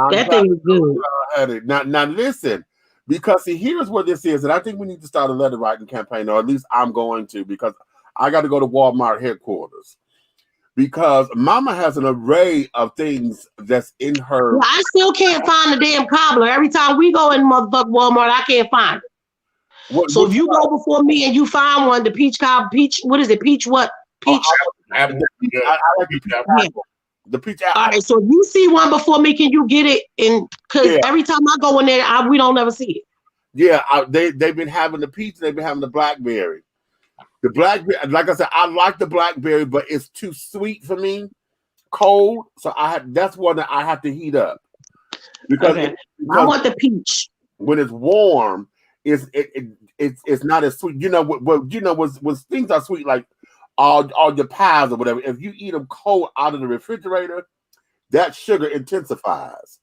that thing is good. Now listen, because see, here's what this is, and I think we need to start a letter writing campaign, or at least I'm going to, because I got to go to Walmart headquarters. Because Mama has an array of things that's in her. Well, I still can't find the damn cobbler. Every time we go in motherfucking Walmart, I can't find it. So if you go before me and you find one, the peach cobbler, what is it? Peach what? Peach. I like the peach apple. The peach apple. All right, so if you see one before me, can you get it? Because every time I go in there, we don't ever see it. Yeah, they've been having the peach, they've been having the blackberry. The blackberry, like I said, I like the blackberry, but it's too sweet for me, cold. So that's one that I have to heat up. Because I want the peach. When it's warm, it's not as sweet. You know when things are sweet, like all your pies or whatever. If you eat them cold out of the refrigerator, that sugar intensifies.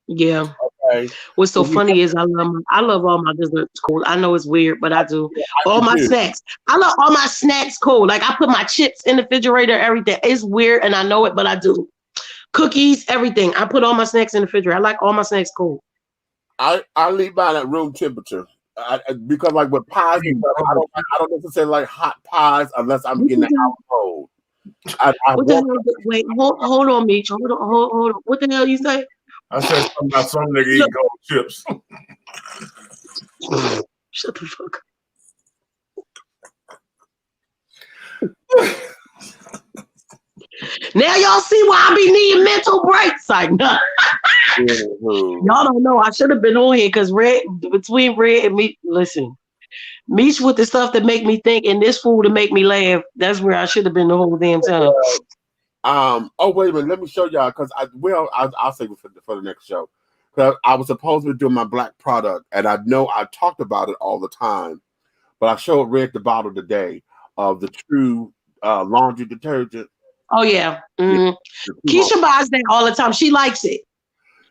Yeah. Okay. What's so funny is I love all my desserts cold. I know it's weird, but I do. All my snacks. I love all my snacks cold. Like I put my chips in the refrigerator, everything. It's weird and I know it, but I do. Cookies, everything. I put all my snacks in the refrigerator. I like all my snacks cold. I leave mine at room temperature. Because like with pies, I don't necessarily like hot pies unless I'm getting it out cold. Wait, hold on, Meech. Hold on. What the hell you say? I said something about some nigga eating cold chips. Shut the fuck up. Now y'all see why I be needing mental breaks. Like, no. Y'all don't know. I should have been on here because between Red and me, listen, Meech with the stuff that make me think and this food to make me laugh. That's where I should have been the whole damn time. Oh wait a minute, let me show y'all because I'll save it for the next show. Because I was supposed to be doing my black product, and I know I talked about it all the time, but I showed Red the bottle today of the true laundry detergent. Oh yeah, Keisha buys that all the time. She likes it.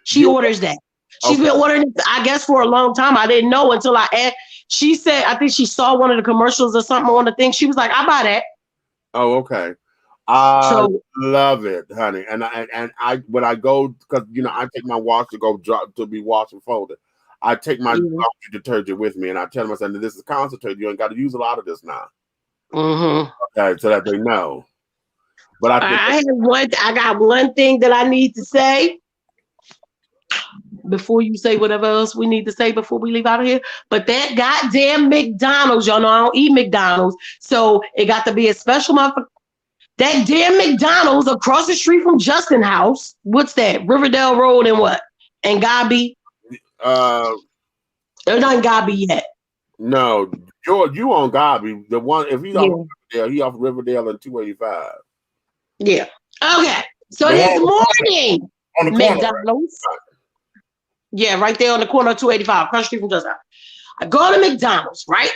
She orders that. She's been ordering it, I guess, for a long time. I didn't know until I asked. She said, I think she saw one of the commercials or something on the thing. She was like, "I buy that." Oh, okay. I love it, honey. And I when I go, because I take my wash to be washed and folded. I take my laundry detergent with me, and I tell them, I said, "This is concentrated. You ain't got to use a lot of this now." Okay, so that they know. But I got one thing that I need to say before you say whatever else we need to say before we leave out of here. But that goddamn McDonald's, y'all know I don't eat McDonald's, so it got to be a special motherfucker. That damn McDonald's across the street from Justin House. What's that? Riverdale Road and what? And Gabi? They're not Gabi yet. No, you on Gabi. The one, if he's off Riverdale, he off Riverdale and 285. Yeah. Okay. So this morning, on the McDonald's. Corner. Yeah, right there on the corner of 285, across the street from Justin House. I go to McDonald's, right?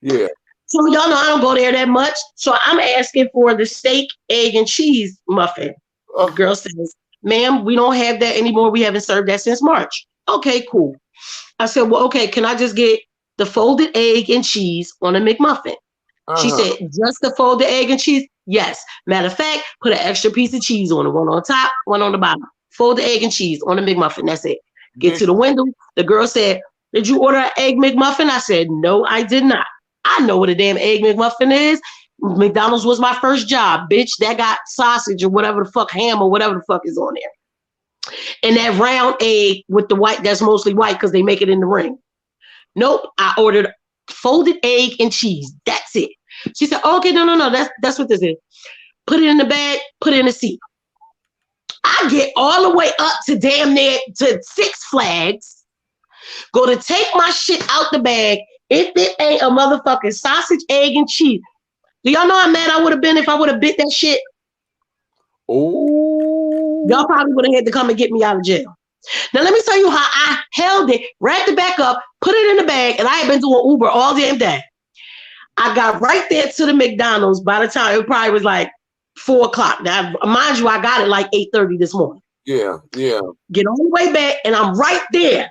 Yeah. So y'all know I don't go there that much. So I'm asking for the steak, egg, and cheese muffin. The girl says, "Ma'am, we don't have that anymore. We haven't served that since March." Okay, cool. I said, "Well, okay, can I just get the folded egg and cheese on a McMuffin?" She said, "Just the folded egg and cheese?" Yes. Matter of fact, put an extra piece of cheese on it. One on top, one on the bottom. Folded egg and cheese on a McMuffin. That's it. Get to the window. The girl said, "Did you order an egg McMuffin?" I said, "No, I did not." I know what a damn egg McMuffin is. McDonald's was my first job, bitch. That got sausage or whatever the fuck, ham or whatever the fuck is on there. And that round egg with the white, that's mostly white because they make it in the ring. Nope, I ordered folded egg and cheese. That's it. She said, "Okay, no, that's what this is. Put it in the bag, put it in the seat." I get all the way up to damn near to Six Flags. Go to take my shit out the bag. If it ain't a motherfucking sausage, egg, and cheese. Do y'all know how mad I would have been if I would have bit that shit? Oh. Y'all probably would have had to come and get me out of jail. Now, let me tell you how I held it, wrapped it back up, put it in the bag, and I had been doing Uber all damn day. I got right there to the McDonald's by the time it probably was like 4 o'clock. Now, mind you, I got it like 8:30 this morning. Yeah. Get all the way back, and I'm right there.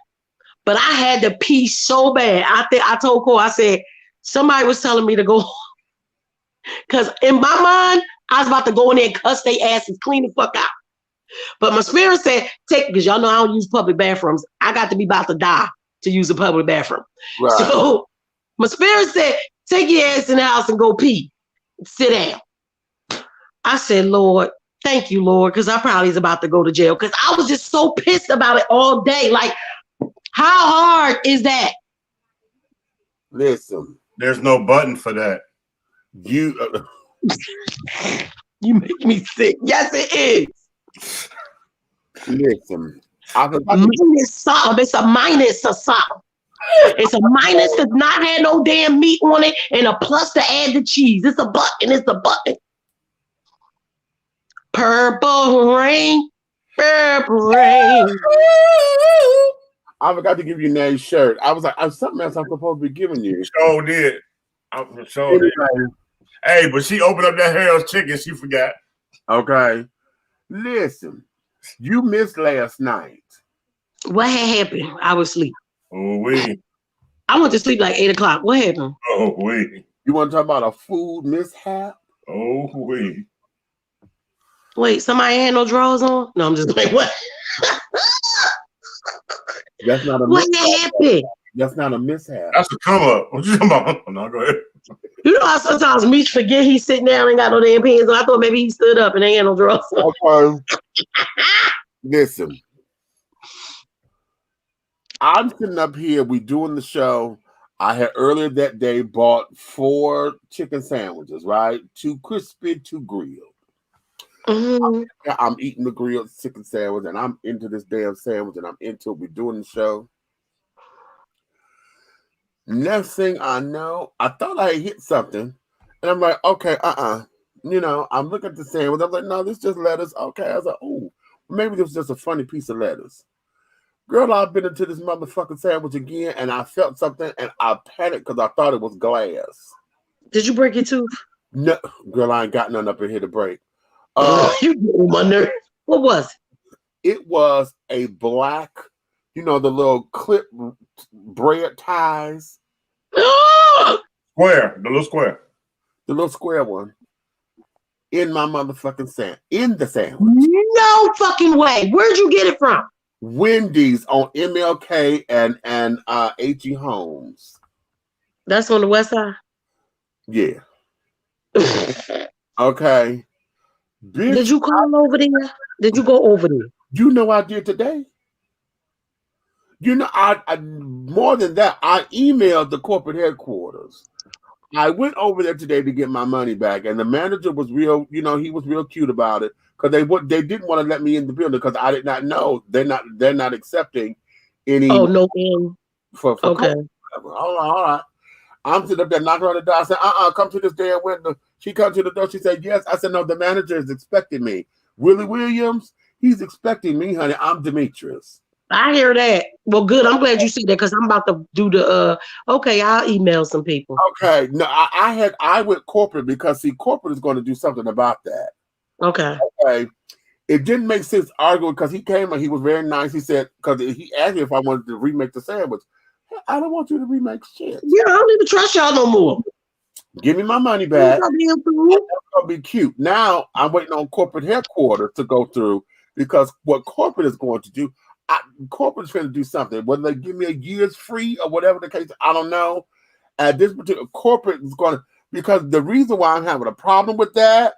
But I had to pee so bad. I told Cole, I said, somebody was telling me to go. Because in my mind, I was about to go in there and cuss their asses clean the fuck out. But my spirit said, because y'all know I don't use public bathrooms. I got to be about to die to use a public bathroom. Right. So my spirit said, take your ass in the house and go pee. Sit down. I said, Lord, thank you, Lord, because I probably was about to go to jail because I was just so pissed about it all day. Like, how hard is that? Listen. There's no button for that. You make me sick. Yes, it is. Listen. Minus something. It's a minus or something. It's a minus to not have no damn meat on it and a plus to add the cheese. It's a button. It's a button. Purple rain. Purple rain. I forgot to give you Nate's shirt. I was like, something else I'm supposed to be giving you. Sure did. Hey, but she opened up that Harold's chicken. She forgot. Okay. Listen, you missed last night. What had happened? I was asleep. Oh, wait. I went to sleep like 8 o'clock. What happened? Oh, wait. You want to talk about a food mishap? Oh, wait. Wait, somebody had no drawers on? No, I'm just like, what? That's not a what mishap. happened? That's not a mishap. That's a come up. What you talking about? No, go ahead. You know how sometimes Meech forget he's sitting down and got no damn pants on. I thought maybe he stood up and they had no drawers on. Okay. Listen. I'm sitting up here. We doing the show. I had earlier that day bought 4 chicken sandwiches, right? 2 crispy, 2 grilled. Mm-hmm. I'm eating the grilled chicken sandwich, and I'm into this damn sandwich, and I'm into it. We're doing the show. Next thing I know, I thought I hit something, and I'm like, okay, You know, I'm looking at the sandwich. I'm like, no, this is just lettuce. Okay, I was like, oh, maybe this was just a funny piece of lettuce. Girl, I've been into this motherfucking sandwich again, and I felt something, and I panicked because I thought it was glass. Did you break your tooth? No, girl, I ain't got none up in here to break. You get on my nerve. What was it? It was a black, you know, the little clip bread ties. Square, the little square. The little square one. In my motherfucking sandwich. In the sandwich. No fucking way. Where'd you get it from? Wendy's on MLK and H.E. Holmes. That's on the west side? Yeah. Okay. Bitch, did you call over there? Did you go over there? You know I did today. You know, I more than that, I emailed the corporate headquarters. I went over there today to get my money back, and the manager was real, you know, he was real cute about it because they didn't want to let me in the building because I did not know they're not accepting any. Oh no, for okay. All right. I'm sitting up there knocking on the door. I said, come to this damn window. She come to the door. She said, yes. I said, no, the manager is expecting me. Willie Williams, he's expecting me, honey. I'm Demetrius. I hear that. Well, good. I'm glad you said that because I'm about to do the okay, I'll email some people. Okay. No, I went corporate because see, corporate is going to do something about that. Okay. Okay. It didn't make sense arguing because he came and he was very nice. He said, because he asked me if I wanted to remake the sandwich. I don't want you to remake shit. Yeah, I don't even trust y'all no more. Give me my money back. That's gonna be cute. Now I'm waiting on corporate headquarters to go through because what corporate is going to do, corporate's going to do something. Whether they give me a year's free or whatever the case, I don't know. At this particular corporate is going to, because the reason why I'm having a problem with that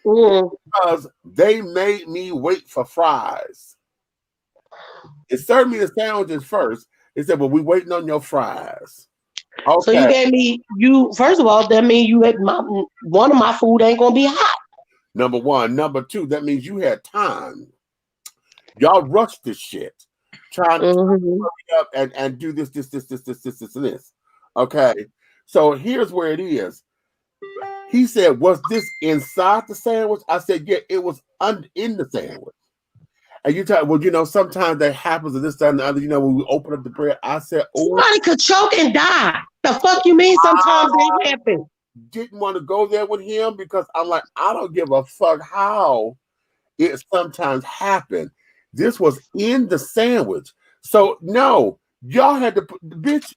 because they made me wait for fries. It served me the sandwiches first. They said, well, we waiting on your fries. Okay. So you gave me, first of all, that means you had one of my food ain't going to be hot. Number one. Number two, that means you had time. Y'all rushed this shit. trying to hurry up and do this, and this. Okay. So here's where it is. He said, was this inside the sandwich? I said, yeah, it was in the sandwich. And you tell, well, you know, sometimes that happens and this, that, and the other. You know, when we open up the bread, I said, oh. Somebody could choke and die. The fuck you mean sometimes that happens? Didn't want to go there with him because I'm like, I don't give a fuck how it sometimes happened. This was in the sandwich. So, no, y'all had to put, bitch,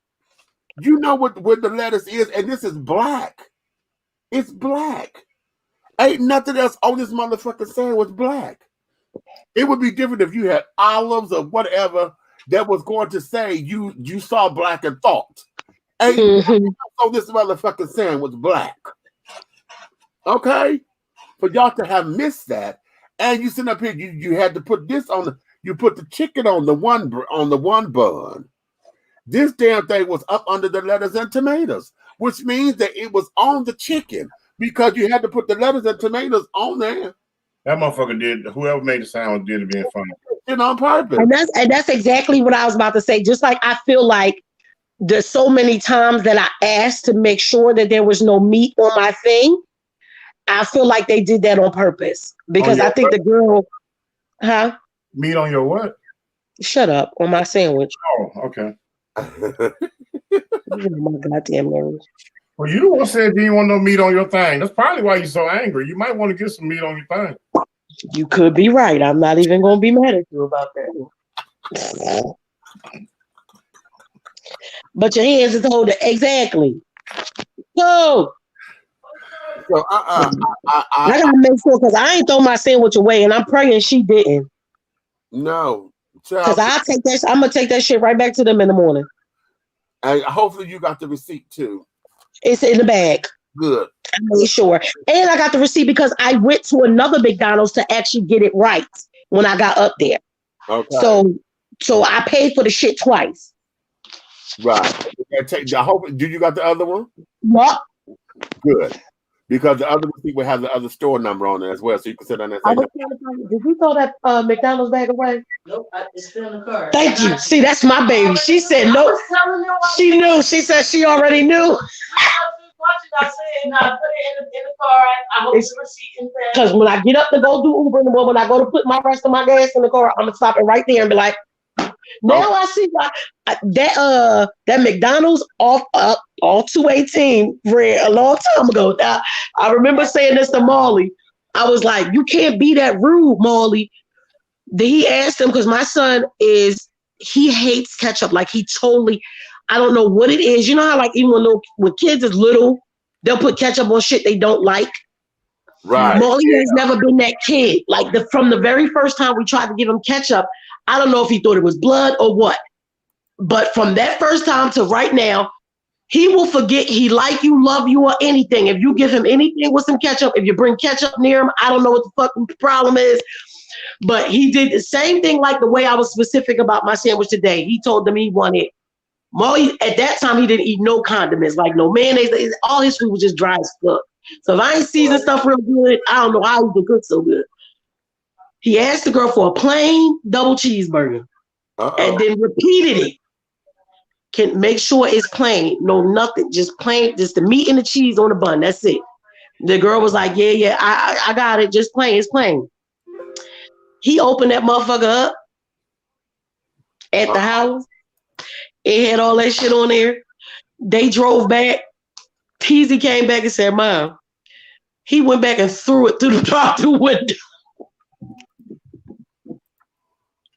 you know what the lettuce is, and this is black. It's black. Ain't nothing else on this motherfucking sandwich black. It would be different if you had olives or whatever that was going to say you saw black and thought. Ain't nothing else on this motherfucking sandwich black. Okay? For y'all to have missed that, and you sit up here, you had to put this on you put the chicken on the one bun. This damn thing was up under the lettuce and tomatoes, which means that it was on the chicken because you had to put the lettuce and tomatoes on there. That motherfucker did. Whoever made the sandwich did it being funny. And on purpose. And that's exactly what I was about to say. Just like I feel like there's so many times that I asked to make sure that there was no meat on my thing. I feel like they did that on purpose because I think the girl, Meat on your what? Shut up, on my sandwich. Oh, okay. Oh my goddamn nerves. Well, you the one said you didn't want no meat on your thing. That's probably why you're so angry. You might want to get some meat on your thing. You could be right. I'm not even going to be mad at you about that. But your hands is holding exactly. So I gotta make sure because I ain't throw my sandwich away, and I'm praying she didn't. No, because I take that. I'm gonna take that shit right back to them in the morning. And hopefully you got the receipt too. It's in the bag. Good. I made sure, and I got the receipt because I went to another McDonald's to actually get it right when I got up there. Okay. So I paid for the shit twice. Right. I hope. Do you got the other one? What? Good. Because the other receipt will have the other store number on there as well, so you can sit down there and say, did you throw that McDonald's bag away? Nope, it's still in the car. Thank you. See, that's my baby. She said no. She knew. She said she already knew. I said, no, put it in the car. I hope it's receipt in there. Because when I get up to go do Uber, and when I go to put my rest of my gas in the car, I'm gonna stop it right there and be like, now I see why that McDonald's off 218 ran a long time ago. Now, I remember saying this to Molly. I was like, you can't be that rude, Molly. Then he asked him because my son he hates ketchup. Like he totally, I don't know what it is. You know how like even when kids is little, they'll put ketchup on shit they don't like. Right. Molly has never been that kid. Like from the very first time we tried to give him ketchup, I don't know if he thought it was blood or what. But from that first time to right now, he will forget he like you, love you, or anything. If you give him anything with some ketchup, if you bring ketchup near him, I don't know what the fucking problem is. But he did the same thing like the way I was specific about my sandwich today. He told them he wanted Molly. At that time, he didn't eat no condiments, like no mayonnaise. All his food was just dry as fuck. So if I ain't seasoned stuff real good, I don't know how he can cook so good. He asked the girl for a plain double cheeseburger and then repeated it. Can make sure it's plain, no nothing, just plain, just the meat and the cheese on the bun. That's it. The girl was like, yeah, I got it, just plain, it's plain. He opened that motherfucker up at the house. It had all that shit on there. They drove back. Teasy came back and said, Mom, he went back and threw it through the drive-through window.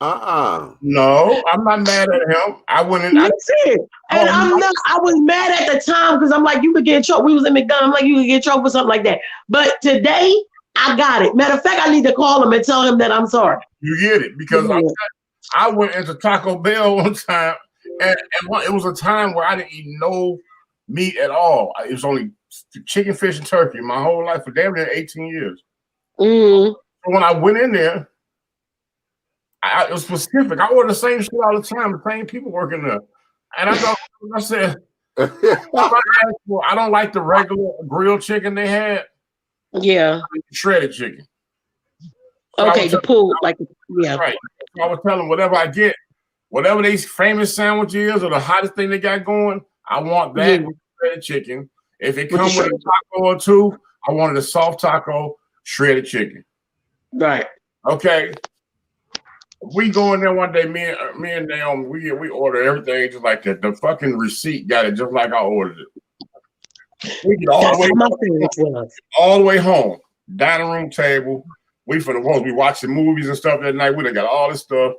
No, I'm not mad at him. I wouldn't. And I was mad at the time because I'm like, you could get in trouble. We was in McDonald's. I'm like, you could get in trouble for something like that. But today, I got it. Matter of fact, I need to call him and tell him that I'm sorry. You get it because I went into Taco Bell one time, and it was a time where I didn't eat no meat at all. It was only chicken, fish, and turkey my whole life for damn near 18 years. Mm-hmm. So when I went in there, it was specific. I order the same shit all the time. The same people working there, and I said, I don't like the regular grilled chicken they had. Yeah, shredded chicken. So okay, the pulled like yeah. Right. So I was telling them whatever I get, whatever these famous sandwich is or the hottest thing they got going, I want that with shredded chicken. If it comes with a taco or two, I wanted a soft taco, shredded chicken. Right. Okay. We go in there one day, me and Naomi, we order everything just like that. The fucking receipt got it just like I ordered it. We get all the way home, dining room table. We watching movies and stuff that night. We done got all this stuff.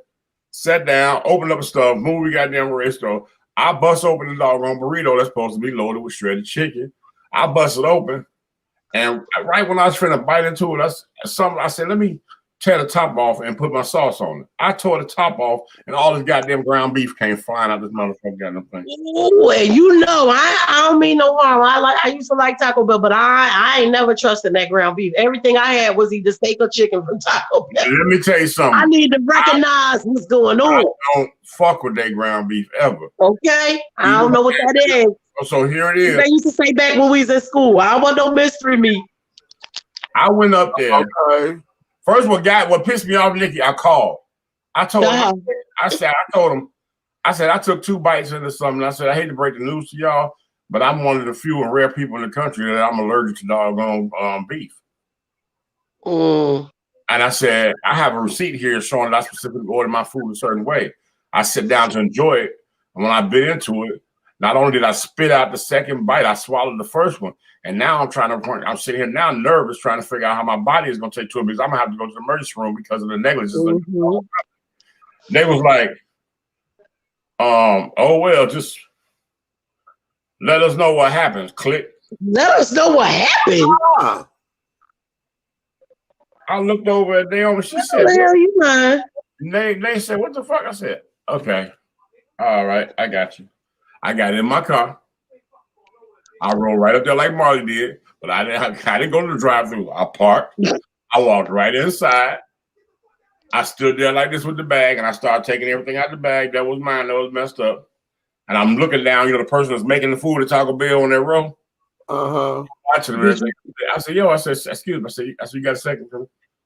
Sat down, opened up the stuff, movie goddamn resto. I bust open the doggone burrito that's supposed to be loaded with shredded chicken. I bust it open, and right when I was trying to bite into it, I said, let me tear the top off and put my sauce on it. I tore the top off, and all this goddamn ground beef came flying out this motherfucker goddamn thing. Ooh, and you know, I don't mean no harm. I used to like Taco Bell, but I ain't never trusted that ground beef. Everything I had was either steak or chicken from Taco Bell. Let me tell you something. I need to recognize what's going on. I don't fuck with that ground beef ever. Okay, I don't know what that is. So here it is. They used to say back when we was in school, I don't want no mystery meat. I went up there. Okay. First, what pissed me off, Nikki, I called. I told him, I said, I took 2 bites into something. I said, I hate to break the news to y'all, but I'm one of the few and rare people in the country that I'm allergic to doggone beef. And I said, I have a receipt here showing that I specifically ordered my food a certain way. I sit down to enjoy it, and when I bit into it, not only did I spit out the second bite, I swallowed the first one. And now I'm sitting here now nervous trying to figure out how my body is going to take to it because I'm going to have to go to the emergency room because of the negligence. They was like, oh, well, just let us know what happens. Click. Let us know what happened. I looked over at Naomi. She said, the hell you mind? They said, what the fuck? I said, okay. All right, I got you. I got in my car. I rolled right up there like Marley did, but I didn't go to the drive-thru. I parked. I walked right inside. I stood there like this with the bag, and I started taking everything out of the bag that was mine that was messed up. And I'm looking down, the person that's making the food at Taco Bell on that row. Watching them. I said, yo, excuse me. I said, you got a second?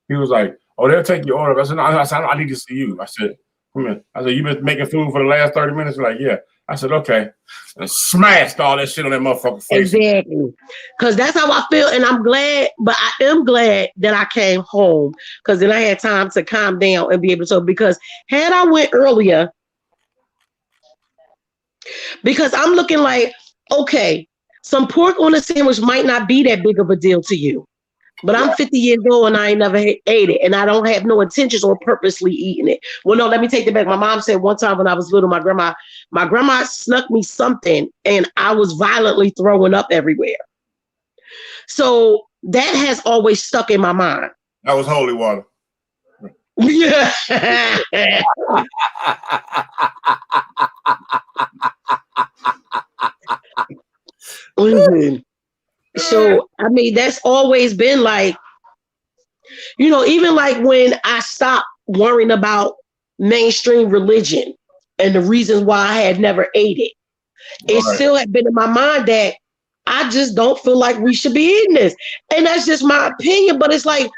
He was like, oh, they'll take your order. I said, no, I need to see you. I said, come here. I said, you been making food for the last 30 minutes? Like, yeah. I said, okay. And smashed all that shit on that motherfucker's face. Exactly. Because that's how I feel. And I'm glad, but I am glad that I came home because then I had time to calm down and be able to. Because had I went earlier, because I'm looking like, okay, some pork on a sandwich might not be that big of a deal to you. But I'm 50 years old and I ain't never ate it. And I don't have no intentions on purposely eating it. Well, no, let me take that back. My mom said one time when I was little, my grandma snuck me something and I was violently throwing up everywhere. So that has always stuck in my mind. That was holy water. Yeah. So, I mean, that's always been like, even like when I stopped worrying about mainstream religion and the reasons why I had never ate it, it still had been in my mind that I just don't feel like we should be eating this. And that's just my opinion. But it's like,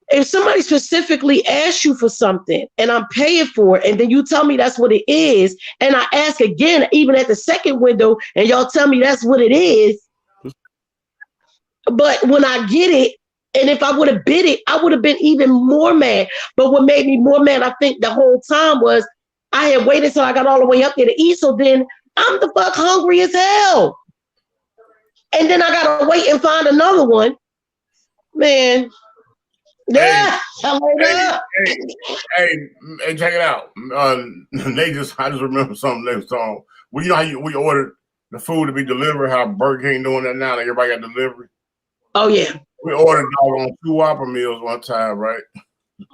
if somebody specifically asks you for something and I'm paying for it, and then you tell me that's what it is, and I ask again, even at the second window, and y'all tell me that's what it is, but when I get it, and if I would have bid it, I would have been even more mad. But what made me more mad, I think the whole time was I had waited till I got all the way up there to eat. So then I'm the fuck hungry as hell. And then I got to wait and find another one. Man. Hey, check it out. I just remember something they was talking. Well, you know how we ordered the food to be delivered, how Burger King doing that now, and everybody got delivery. Oh yeah. We ordered on 2 Whopper meals one time, right?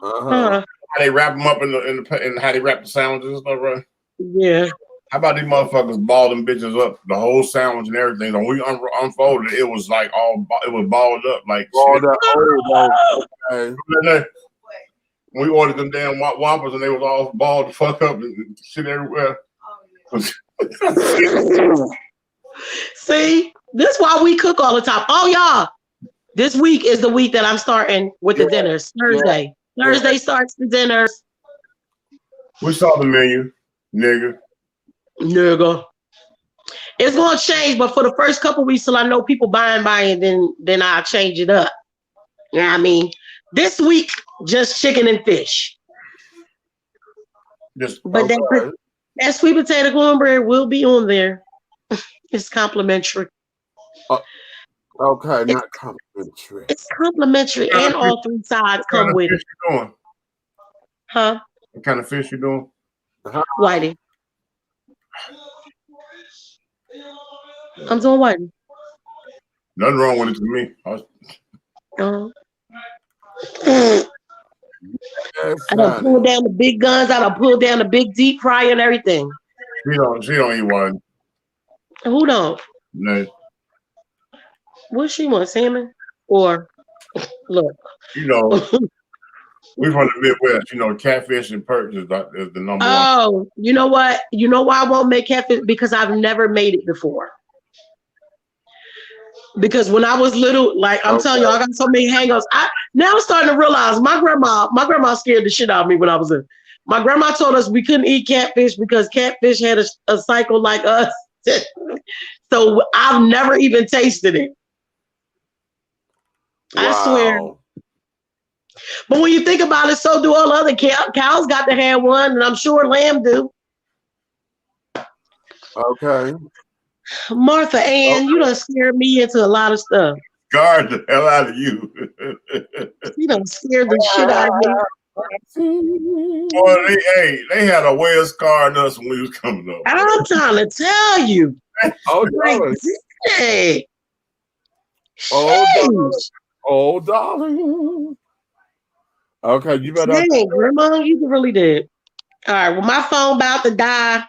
How they wrap them up in how they wrap the sandwiches and stuff, right? Yeah. How about these motherfuckers balled them bitches up, the whole sandwich and everything? So when we unfolded it, was like it was balled up like balled up. Okay. We ordered them damn Whoppers and they was all balled the fuck up and shit everywhere. See, this is why we cook all the time. Oh, y'all, this week is the week that I'm starting with the dinners. Thursday. Thursday starts the dinners. We saw the menu. Nigga. It's gonna change, but for the first couple weeks till I know people buying, then I'll change it up. You know what I mean? This week, just chicken and fish. But that sweet potato cornbread will be on there. It's complimentary. Okay, not complimentary. It's complimentary, and all three sides come with it. Doing? Huh? What kind of fish you doing? Whitey. I'm doing whitey. Nothing wrong with it to me. I done pulled down the big guns. I done pulled down the big deep fryer and everything. She don't eat one. Who don't? No. What she want, salmon? Or look. You know, we from the Midwest. You know, catfish and perch is the number one. Oh, you know what? You know why I won't make catfish? Because I've never made it before. Because when I was little, like I'm telling you, I got so many hangups. Now I'm starting to realize my grandma scared the shit out of me when I was little. My grandma told us we couldn't eat catfish because catfish had a cycle like us. So I've never even tasted it. Wow. I swear. But when you think about it, so do all other cows got to have one, and I'm sure lamb do. Okay. Martha Ann, you done scared me into a lot of stuff. Scared the hell out of you. You done scared the shit out of me. Boy, they had a way of scarring us when we was coming up. I'm trying to tell you. Hey. Oh, darling. Okay, you better. Dang, Grandma, you really did. All right, well, my phone about to die.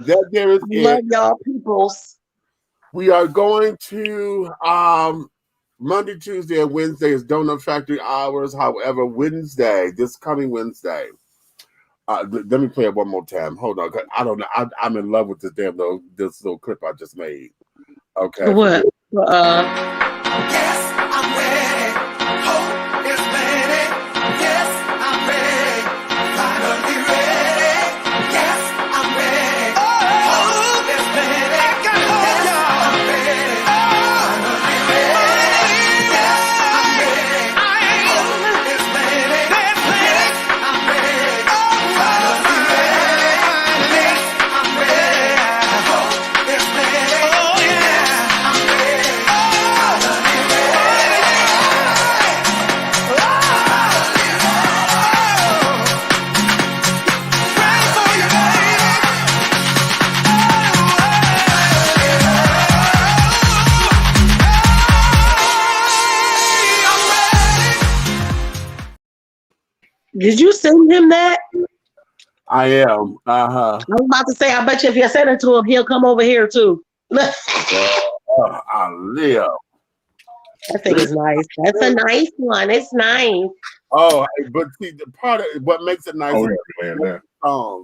That there is love y'all peoples. We are going to Monday, Tuesday, and Wednesday is Donut Factory hours. However, this coming Wednesday. Let me play it one more time. Hold on, I don't know. I'm in love with this little clip I just made. Okay. What? Yes, I'm ready. Hope is ready. Yes, I'm ready. Finally ready. Yes, I'm ready. Hope is ready. Yes, I'm ready. Finally ready. Yes, I'm ready. Hope is ready. Yes, I'm ready. Finally ready. Yes, I'm ready. Hope is ready. Yes, I'm ready. Did you send him that? I am. I was about to say, I bet you if you send it to him, he'll come over here too. I live. That thing is nice. That's a nice one. It's nice. Oh, but see, the part of what makes it nice is the song.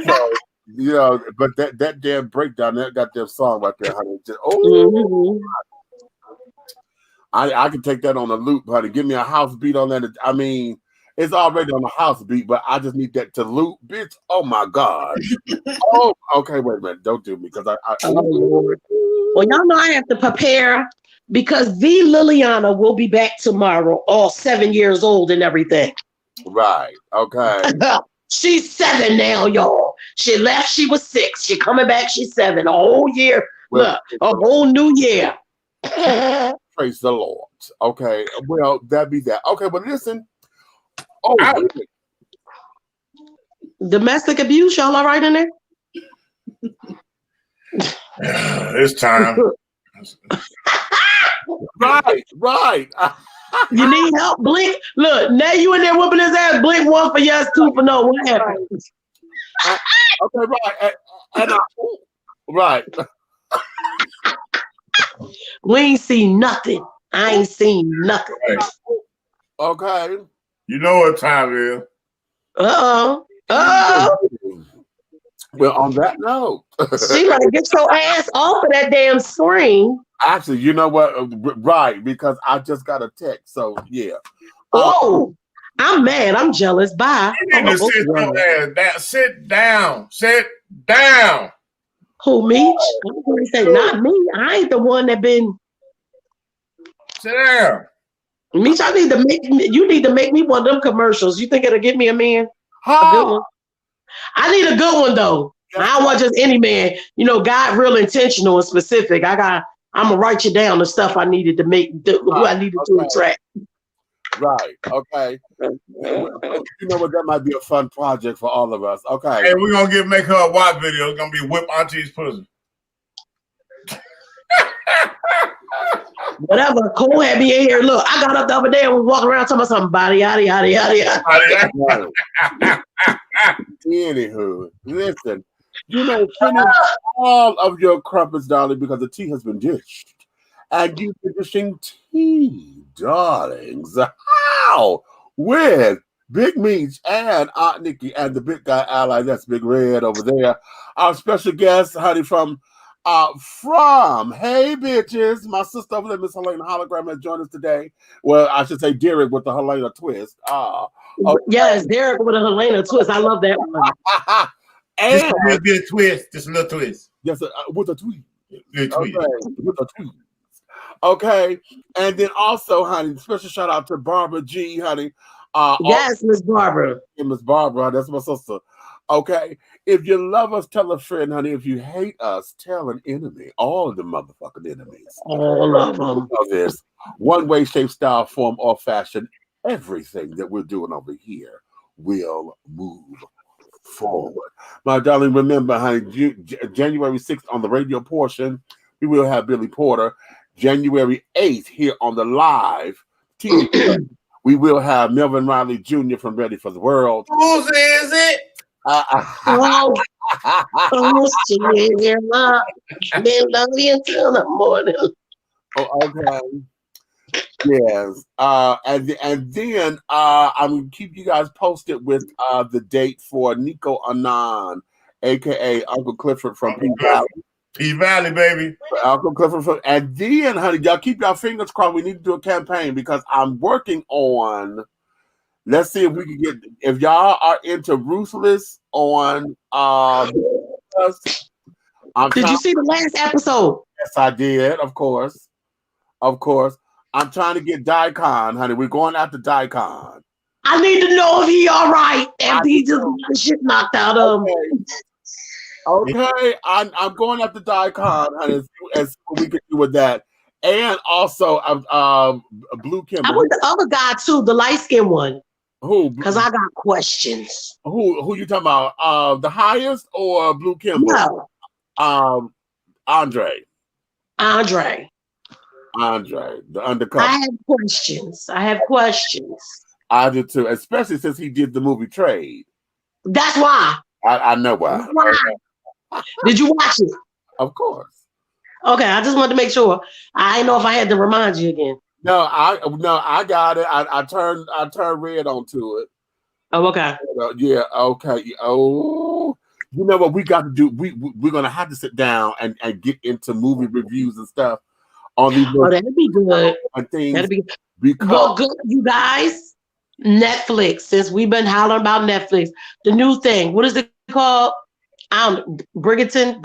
So, you know, but that damn breakdown, that goddamn song right there, honey. Just, I can take that on a loop, honey. Give me a house beat on that. I mean, it's already on the house beat, but I just need that to loop, bitch. Oh my God. Oh, okay. Wait a minute. Don't do me because Lord. Well, y'all know I have to prepare because the Liliana will be back tomorrow, all 7 years old and everything. Right. Okay. She's 7 now, y'all. She left. She was 6. She coming back. She's 7. A whole year. Look, a whole new year. Praise the Lord. Okay. Well, that be that. Okay, but listen. Oh, domestic abuse, y'all all right in there? It's time. Right. You need help? Blink. Look, now you in there whooping his ass. Blink 1 for yes, 2 for no. What happened? Okay, right. Right. We ain't seen nothing. I ain't seen nothing. Okay. You know what time it is. Uh-oh. Well, on that note. Sheila, get your ass off of that damn screen. Actually, you know what? Right, because I just got a text. So, yeah. Oh. I'm mad. I'm jealous. Bye. You need to sit your ass down. Sit down. Sit down. Who, Meech? I'm going to say, not me. I ain't the one that been. Sit down. Meech, you need to make me one of them commercials. You think it'll get me a man? A good one? I need a good one, though. I don't want just any man. You know, God real intentional and specific. I'm going to write you down the stuff I needed to make, who I needed to attract. Right. Okay. You know what? That might be a fun project for all of us. Okay. Hey, we're going to make her a WAP video. It's going to be whip Auntie's pussy. Whatever. Cole had me in here. Look, I got up the other day and was walking around talking about something. Body, yada, yada, yada, yada. Anywho, listen. You know, finish all of your crumpets, darling, because the tea has been dished. And you finishing tea, darlings. How? With Big Meech and Aunt Nikki and the big guy ally, that's Big Red over there. Our special guest, honey, from Hey Bitches, my sister over there, Miss Helena Hologram, has joined us today. Well, I should say Derek with the Helena twist. Okay. Yes, Derek with a Helena twist. I love that one. And just a little bit of twist. Just a little twist. Yes, with a tweet. Okay, with a tweet. Okay, and then also, honey, special shout out to Barbara G, honey. Yes, Miss Barbara. Miss Barbara, that's my sister. Okay, if you love us, tell a friend, honey. If you hate us, tell an enemy. All of the motherfucking enemies. All of them. Of this one way, shape, style, form, or fashion, everything that we're doing over here will move forward. My darling, remember, honey, January 6th on the radio portion, we will have Billy Porter. January 8th here on the live TV, we will have Melvin Riley Jr. from Ready for the World. Whose is it? Love you until the morning. Oh, okay. Yes. And then I'm gonna keep you guys posted with the date for Nico Anand, aka Uncle Clifford from P Valley. P Valley, baby. Uncle Clifford. And then, honey, y'all keep your fingers crossed. We need to do a campaign because I'm working on. Let's see if we can get. If y'all are into Ruthless on. Did you see the last episode? Yes, I did. Of course. I'm trying to get Daikon, honey. We're going after Daikon. I need to know if he all right. If he just got the shit knocked out of him. Okay, I'm going after Daikon, honey, as we can do with that, and also Blue Kimber. I want the other guy too, the light skinned one. Who? Because I got questions. Who you talking about? The highest or Blue Kimber? No. Andre, the undercover. I have questions. I do too, especially since he did the movie Trade. That's why. I know why. Did you watch it? Of course. Okay, I just wanted to make sure. I didn't know if I had to remind you again. No, I got it. I turned red onto it. Oh, okay. Yeah, okay. Oh, you know what we got to do? We're gonna have to sit down and get into movie reviews and stuff on these. Oh, that'd be good. Things that'd be good. Well, good, you guys. Netflix. Since we've been hollering about Netflix, the new thing. What is it called? Brigton.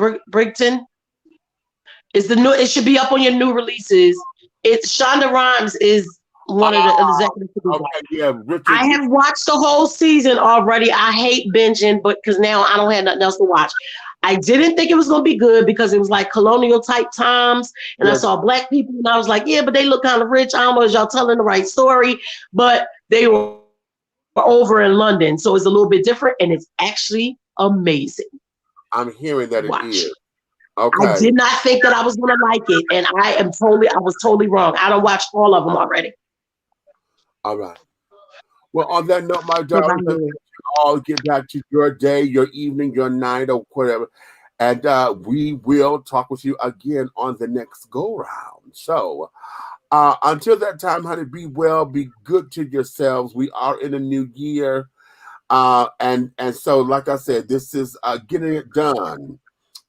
It's the new. It should be up on your new releases. It's Shonda Rhimes is one of the executive producers. Okay, yeah, Richard. I have watched the whole season already. I hate binging, but because now I don't have nothing else to watch. I didn't think it was going to be good because it was like colonial type times, and I saw black people, and I was like, yeah, but they look kind of rich. I don't know if y'all telling the right story, but they were over in London, so it's a little bit different, and it's actually amazing. I'm hearing that it is. Okay. I did not think that I was going to like it, and I was totally wrong. I don't watch all of them already. All right. Well, on that note, my darling, all get back to your day, your evening, your night, or whatever, and we will talk with you again on the next go round. So, until that time, honey, be well, be good to yourselves. We are in a new year, and so, like I said, this is getting it done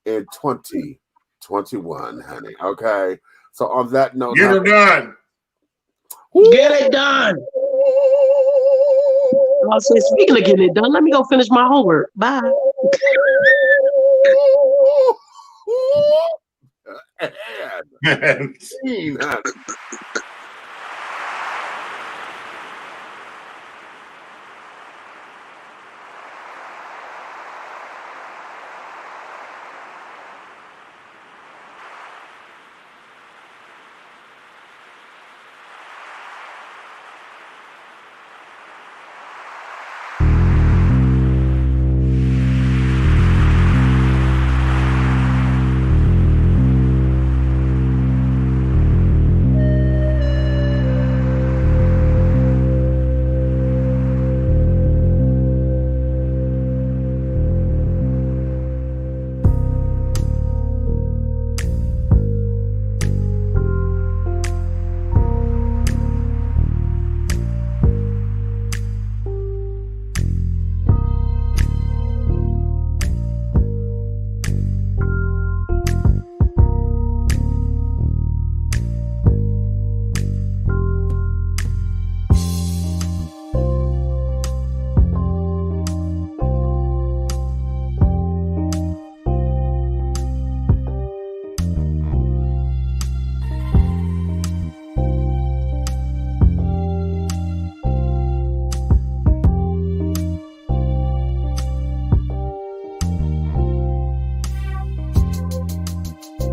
in 2021, honey. Okay. So on that note, get it done. Get it done. I said, speaking of getting it done, let me go finish my homework. Bye.